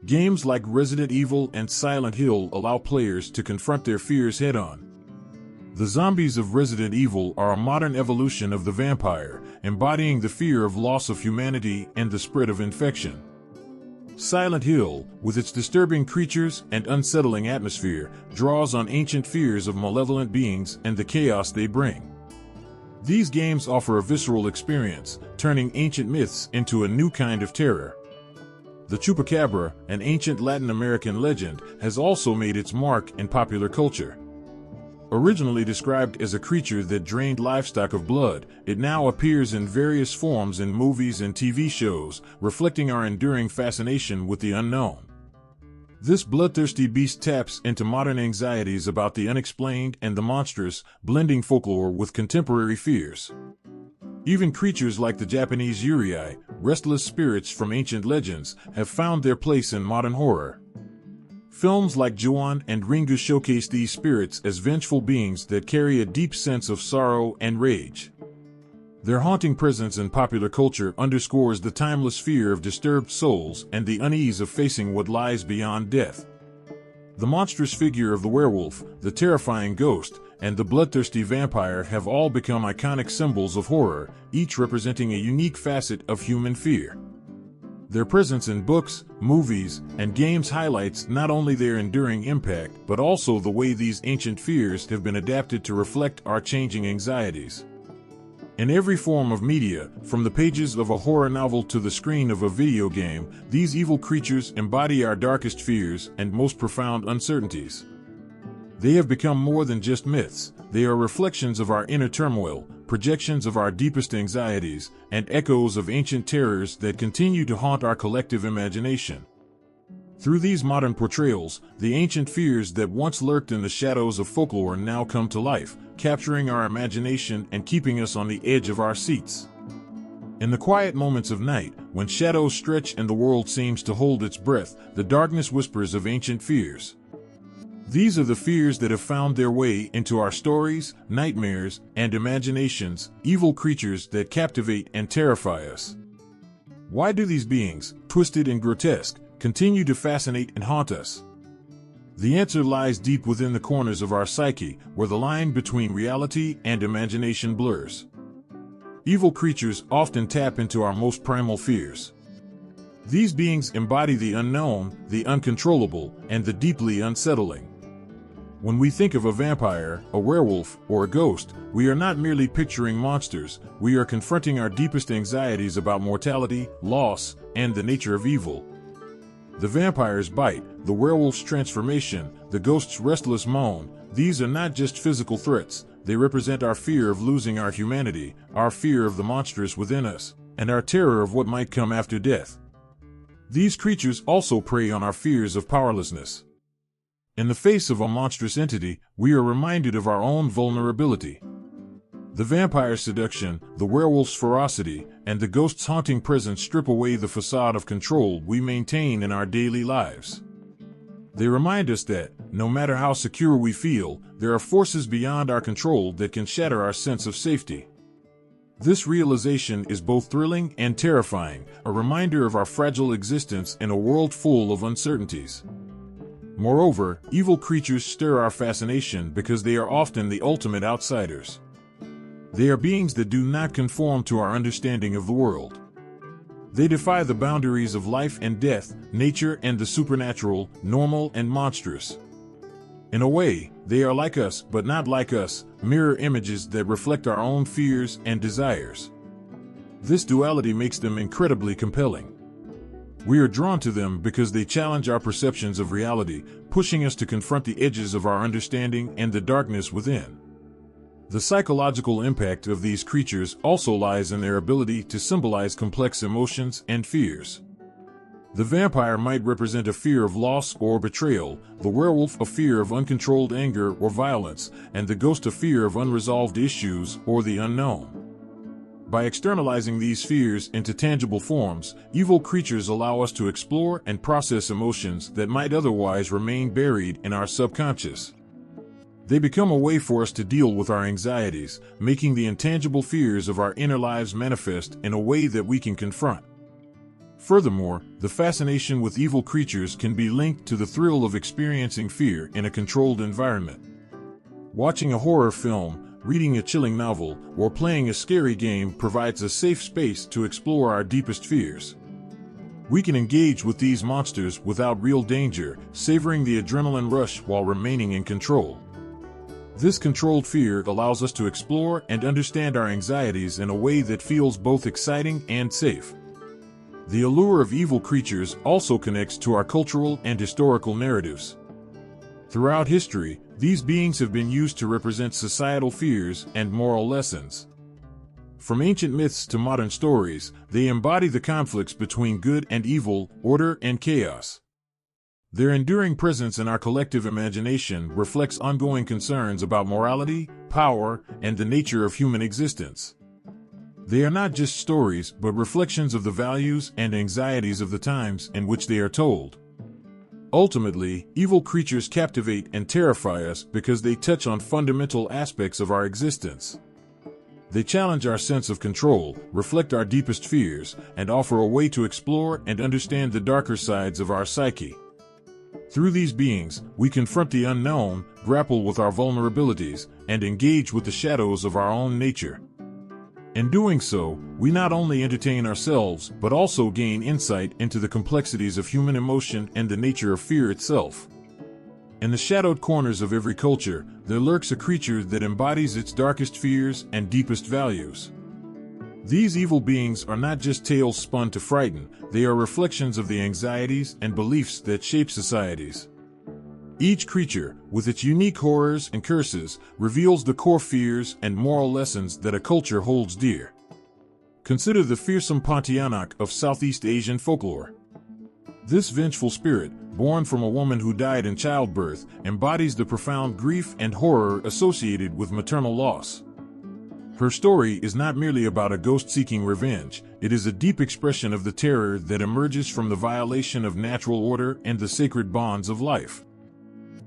Games like Resident Evil and Silent Hill allow players to confront their fears head-on. The zombies of Resident Evil are a modern evolution of the vampire, embodying the fear of loss of humanity and the spread of infection. Silent Hill, with its disturbing creatures and unsettling atmosphere, draws on ancient fears of malevolent beings and the chaos they bring. These games offer a visceral experience, turning ancient myths into a new kind of terror. The Chupacabra, an ancient Latin American legend, has also made its mark in popular culture. Originally described as a creature that drained livestock of blood, it now appears in various forms in movies and TV shows, reflecting our enduring fascination with the unknown. This bloodthirsty beast taps into modern anxieties about the unexplained and the monstrous, blending folklore with contemporary fears. Even creatures like the Japanese Yurei, restless spirits from ancient legends, have found their place in modern horror. Films like Ju-on and Ringu showcase these spirits as vengeful beings that carry a deep sense of sorrow and rage. Their haunting presence in popular culture underscores the timeless fear of disturbed souls and the unease of facing what lies beyond death. The monstrous figure of the werewolf, the terrifying ghost, and the bloodthirsty vampire have all become iconic symbols of horror, each representing a unique facet of human fear. Their presence in books, movies, and games highlights not only their enduring impact, but also the way these ancient fears have been adapted to reflect our changing anxieties. In every form of media, from the pages of a horror novel to the screen of a video game, these evil creatures embody our darkest fears and most profound uncertainties. They have become more than just myths. They are reflections of our inner turmoil, projections of our deepest anxieties, and echoes of ancient terrors that continue to haunt our collective imagination. Through these modern portrayals, the ancient fears that once lurked in the shadows of folklore now come to life, capturing our imagination and keeping us on the edge of our seats. In the quiet moments of night, when shadows stretch and the world seems to hold its breath, the darkness whispers of ancient fears. These are the fears that have found their way into our stories, nightmares, and imaginations, evil creatures that captivate and terrify us. Why do these beings, twisted and grotesque, continue to fascinate and haunt us? The answer lies deep within the corners of our psyche, where the line between reality and imagination blurs. Evil creatures often tap into our most primal fears. These beings embody the unknown, the uncontrollable, and the deeply unsettling. When we think of a vampire, a werewolf, or a ghost, we are not merely picturing monsters, we are confronting our deepest anxieties about mortality, loss, and the nature of evil. The vampire's bite, the werewolf's transformation, the ghost's restless moan, these are not just physical threats, they represent our fear of losing our humanity, our fear of the monstrous within us, and our terror of what might come after death. These creatures also prey on our fears of powerlessness. In the face of a monstrous entity, we are reminded of our own vulnerability. The vampire's seduction, the werewolf's ferocity, and the ghost's haunting presence strip away the facade of control we maintain in our daily lives. They remind us that, no matter how secure we feel, there are forces beyond our control that can shatter our sense of safety. This realization is both thrilling and terrifying, a reminder of our fragile existence in a world full of uncertainties. Moreover, evil creatures stir our fascination because they are often the ultimate outsiders. They are beings that do not conform to our understanding of the world. They defy the boundaries of life and death, nature and the supernatural, normal and monstrous. In a way, they are like us, but not like us, mirror images that reflect our own fears and desires. This duality makes them incredibly compelling. We are drawn to them because they challenge our perceptions of reality, pushing us to confront the edges of our understanding and the darkness within. The psychological impact of these creatures also lies in their ability to symbolize complex emotions and fears. The vampire might represent a fear of loss or betrayal, the werewolf a fear of uncontrolled anger or violence, and the ghost a fear of unresolved issues or the unknown. By externalizing these fears into tangible forms, evil creatures allow us to explore and process emotions that might otherwise remain buried in our subconscious. They become a way for us to deal with our anxieties, making the intangible fears of our inner lives manifest in a way that we can confront. Furthermore, the fascination with evil creatures can be linked to the thrill of experiencing fear in a controlled environment. Watching a horror film, reading a chilling novel, or playing a scary game provides a safe space to explore our deepest fears. We can engage with these monsters without real danger, savoring the adrenaline rush while remaining in control. This controlled fear allows us to explore and understand our anxieties in a way that feels both exciting and safe. The allure of evil creatures also connects to our cultural and historical narratives. Throughout history, these beings have been used to represent societal fears and moral lessons. From ancient myths to modern stories, they embody the conflicts between good and evil, order and chaos. Their enduring presence in our collective imagination reflects ongoing concerns about morality, power, and the nature of human existence. They are not just stories, but reflections of the values and anxieties of the times in which they are told. Ultimately, evil creatures captivate and terrify us because they touch on fundamental aspects of our existence. They challenge our sense of control, reflect our deepest fears, and offer a way to explore and understand the darker sides of our psyche. Through these beings, we confront the unknown, grapple with our vulnerabilities, and engage with the shadows of our own nature. In doing so, we not only entertain ourselves, but also gain insight into the complexities of human emotion and the nature of fear itself. In the shadowed corners of every culture, there lurks a creature that embodies its darkest fears and deepest values. These evil beings are not just tales spun to frighten, they are reflections of the anxieties and beliefs that shape societies. Each creature, with its unique horrors and curses, reveals the core fears and moral lessons that a culture holds dear. Consider the fearsome Pontianak of Southeast Asian folklore. This vengeful spirit, born from a woman who died in childbirth, embodies the profound grief and horror associated with maternal loss. Her story is not merely about a ghost seeking revenge, it is a deep expression of the terror that emerges from the violation of natural order and the sacred bonds of life.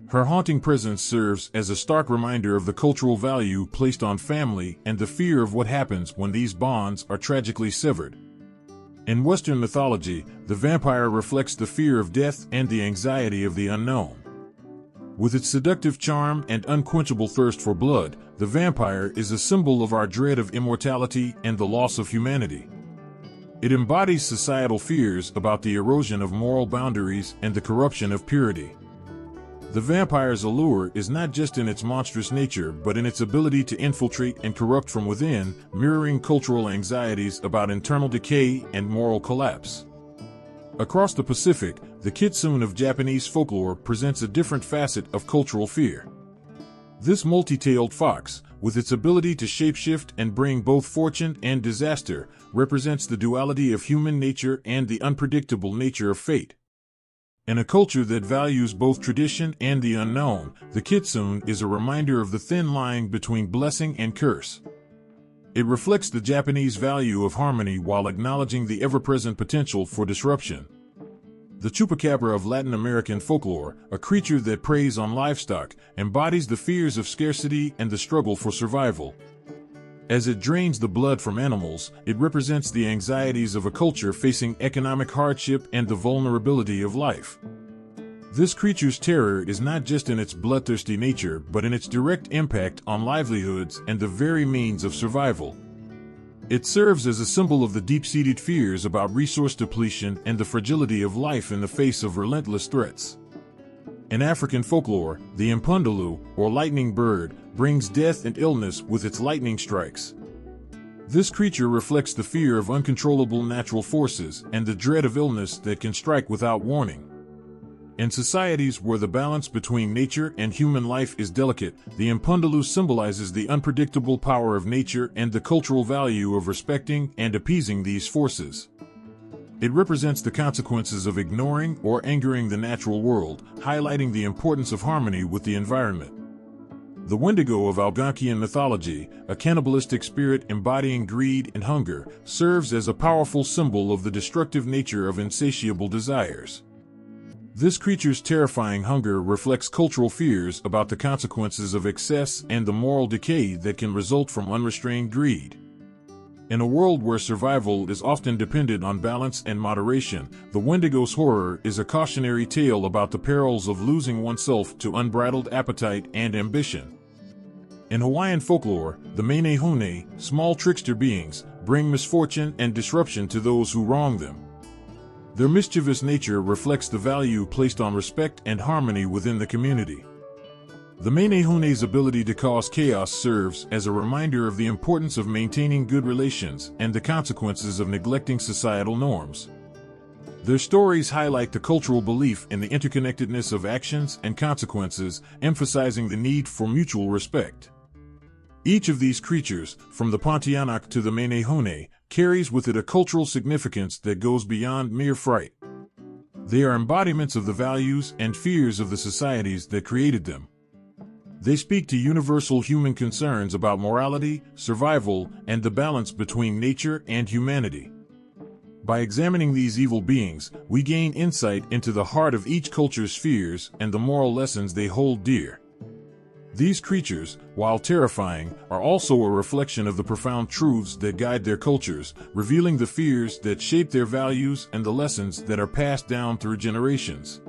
Her haunting presence serves as a stark reminder of the cultural value placed on family and the fear of what happens when these bonds are tragically severed. In Western mythology, the vampire reflects the fear of death and the anxiety of the unknown. With its seductive charm and unquenchable thirst for blood, the vampire is a symbol of our dread of immortality and the loss of humanity. It embodies societal fears about the erosion of moral boundaries and the corruption of purity. The vampire's allure is not just in its monstrous nature but in its ability to infiltrate and corrupt from within, mirroring cultural anxieties about internal decay and moral collapse. Across the Pacific, the kitsune of Japanese folklore presents a different facet of cultural fear. This multi-tailed fox, with its ability to shapeshift and bring both fortune and disaster, represents the duality of human nature and the unpredictable nature of fate. In a culture that values both tradition and the unknown, the kitsune is a reminder of the thin line between blessing and curse. It reflects the Japanese value of harmony while acknowledging the ever-present potential for disruption. The chupacabra of Latin American folklore, a creature that preys on livestock, embodies the fears of scarcity and the struggle for survival. As it drains the blood from animals, it represents the anxieties of a culture facing economic hardship and the vulnerability of life. This creature's terror is not just in its bloodthirsty nature but in its direct impact on livelihoods and the very means of survival. It serves as a symbol of the deep-seated fears about resource depletion and the fragility of life in the face of relentless threats. In African folklore, the impundulu, or lightning bird, brings death and illness with its lightning strikes. This creature reflects the fear of uncontrollable natural forces and the dread of illness that can strike without warning. In societies where the balance between nature and human life is delicate, the Impundalu symbolizes the unpredictable power of nature and the cultural value of respecting and appeasing these forces. It represents the consequences of ignoring or angering the natural world, highlighting the importance of harmony with the environment. The Wendigo of Algonquian mythology, a cannibalistic spirit embodying greed and hunger, serves as a powerful symbol of the destructive nature of insatiable desires. This creature's terrifying hunger reflects cultural fears about the consequences of excess and the moral decay that can result from unrestrained greed. In a world where survival is often dependent on balance and moderation, the Wendigo's horror is a cautionary tale about the perils of losing oneself to unbridled appetite and ambition. In Hawaiian folklore, the Menehune, small trickster beings, bring misfortune and disruption to those who wrong them. Their mischievous nature reflects the value placed on respect and harmony within the community. The Menehune's ability to cause chaos serves as a reminder of the importance of maintaining good relations and the consequences of neglecting societal norms. Their stories highlight the cultural belief in the interconnectedness of actions and consequences, emphasizing the need for mutual respect. Each of these creatures, from the Pontianak to the Menehune, carries with it a cultural significance that goes beyond mere fright. They are embodiments of the values and fears of the societies that created them. They speak to universal human concerns about morality, survival, and the balance between nature and humanity. By examining these evil beings, we gain insight into the heart of each culture's fears and the moral lessons they hold dear. These creatures, while terrifying, are also a reflection of the profound truths that guide their cultures, revealing the fears that shape their values and the lessons that are passed down through generations.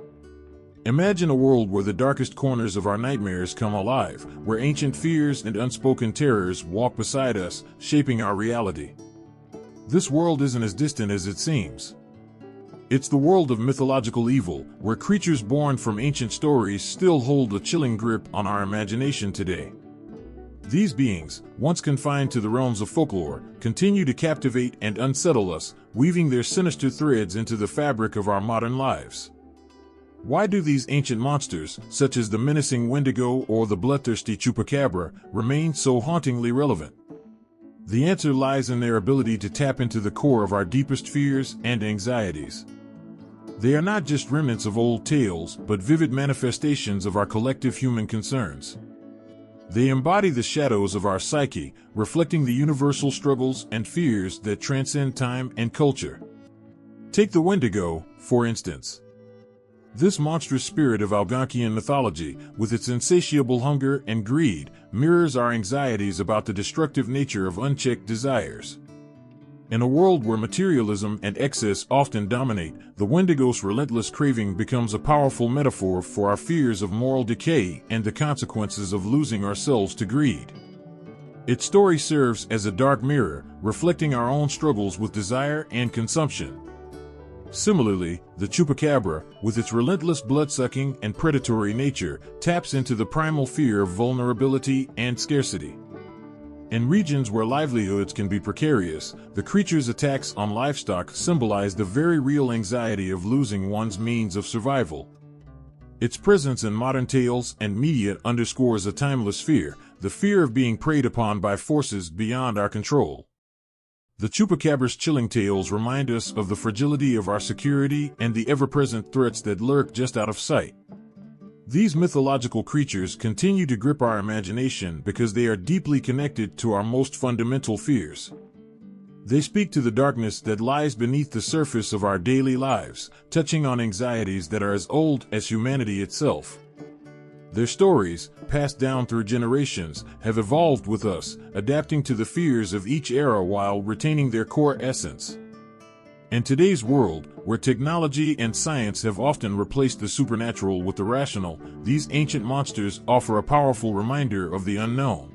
Imagine a world where the darkest corners of our nightmares come alive, where ancient fears and unspoken terrors walk beside us, shaping our reality. This world isn't as distant as it seems. It's the world of mythological evil, where creatures born from ancient stories still hold a chilling grip on our imagination today. These beings, once confined to the realms of folklore, continue to captivate and unsettle us, weaving their sinister threads into the fabric of our modern lives. Why do these ancient monsters, such as the menacing Wendigo or the bloodthirsty Chupacabra, remain so hauntingly relevant? The answer lies in their ability to tap into the core of our deepest fears and anxieties. They are not just remnants of old tales, but vivid manifestations of our collective human concerns. They embody the shadows of our psyche, reflecting the universal struggles and fears that transcend time and culture. Take the Wendigo, for instance. This monstrous spirit of Algonquian mythology, with its insatiable hunger and greed, mirrors our anxieties about the destructive nature of unchecked desires. In a world where materialism and excess often dominate, the Wendigo's relentless craving becomes a powerful metaphor for our fears of moral decay and the consequences of losing ourselves to greed. Its story serves as a dark mirror, reflecting our own struggles with desire and consumption. Similarly, the Chupacabra, with its relentless blood-sucking and predatory nature, taps into the primal fear of vulnerability and scarcity. In regions where livelihoods can be precarious, the creature's attacks on livestock symbolize the very real anxiety of losing one's means of survival. Its presence in modern tales and media underscores a timeless fear, the fear of being preyed upon by forces beyond our control. The Chupacabra's chilling tales remind us of the fragility of our security and the ever-present threats that lurk just out of sight. These mythological creatures continue to grip our imagination because they are deeply connected to our most fundamental fears. They speak to the darkness that lies beneath the surface of our daily lives, touching on anxieties that are as old as humanity itself. Their stories, passed down through generations, have evolved with us, adapting to the fears of each era while retaining their core essence. In today's world, where technology and science have often replaced the supernatural with the rational, these ancient monsters offer a powerful reminder of the unknown.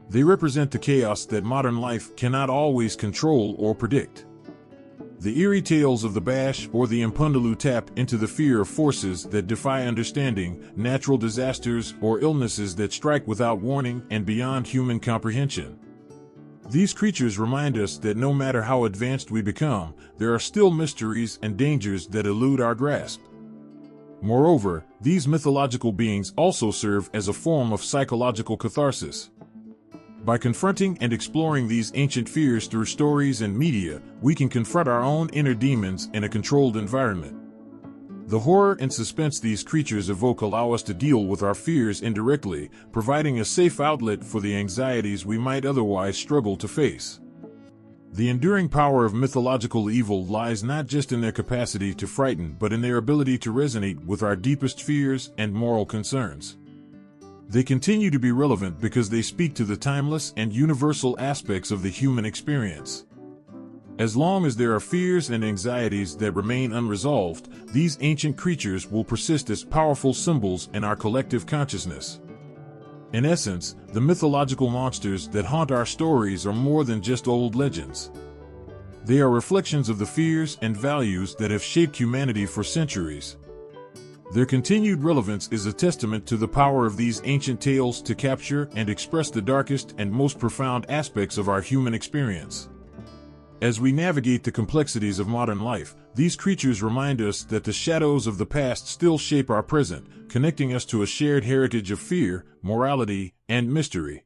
They represent the chaos that modern life cannot always control or predict. The eerie tales of the Bash or the Impundalu tap into the fear of forces that defy understanding, natural disasters or illnesses that strike without warning and beyond human comprehension. These creatures remind us that no matter how advanced we become, there are still mysteries and dangers that elude our grasp. Moreover, these mythological beings also serve as a form of psychological catharsis. By confronting and exploring these ancient fears through stories and media, we can confront our own inner demons in a controlled environment. The horror and suspense these creatures evoke allow us to deal with our fears indirectly, providing a safe outlet for the anxieties we might otherwise struggle to face. The enduring power of mythological evil lies not just in their capacity to frighten, but in their ability to resonate with our deepest fears and moral concerns. They continue to be relevant because they speak to the timeless and universal aspects of the human experience. As long as there are fears and anxieties that remain unresolved, these ancient creatures will persist as powerful symbols in our collective consciousness. In essence, the mythological monsters that haunt our stories are more than just old legends. They are reflections of the fears and values that have shaped humanity for centuries. Their continued relevance is a testament to the power of these ancient tales to capture and express the darkest and most profound aspects of our human experience. As we navigate the complexities of modern life, these creatures remind us that the shadows of the past still shape our present, connecting us to a shared heritage of fear, morality, and mystery.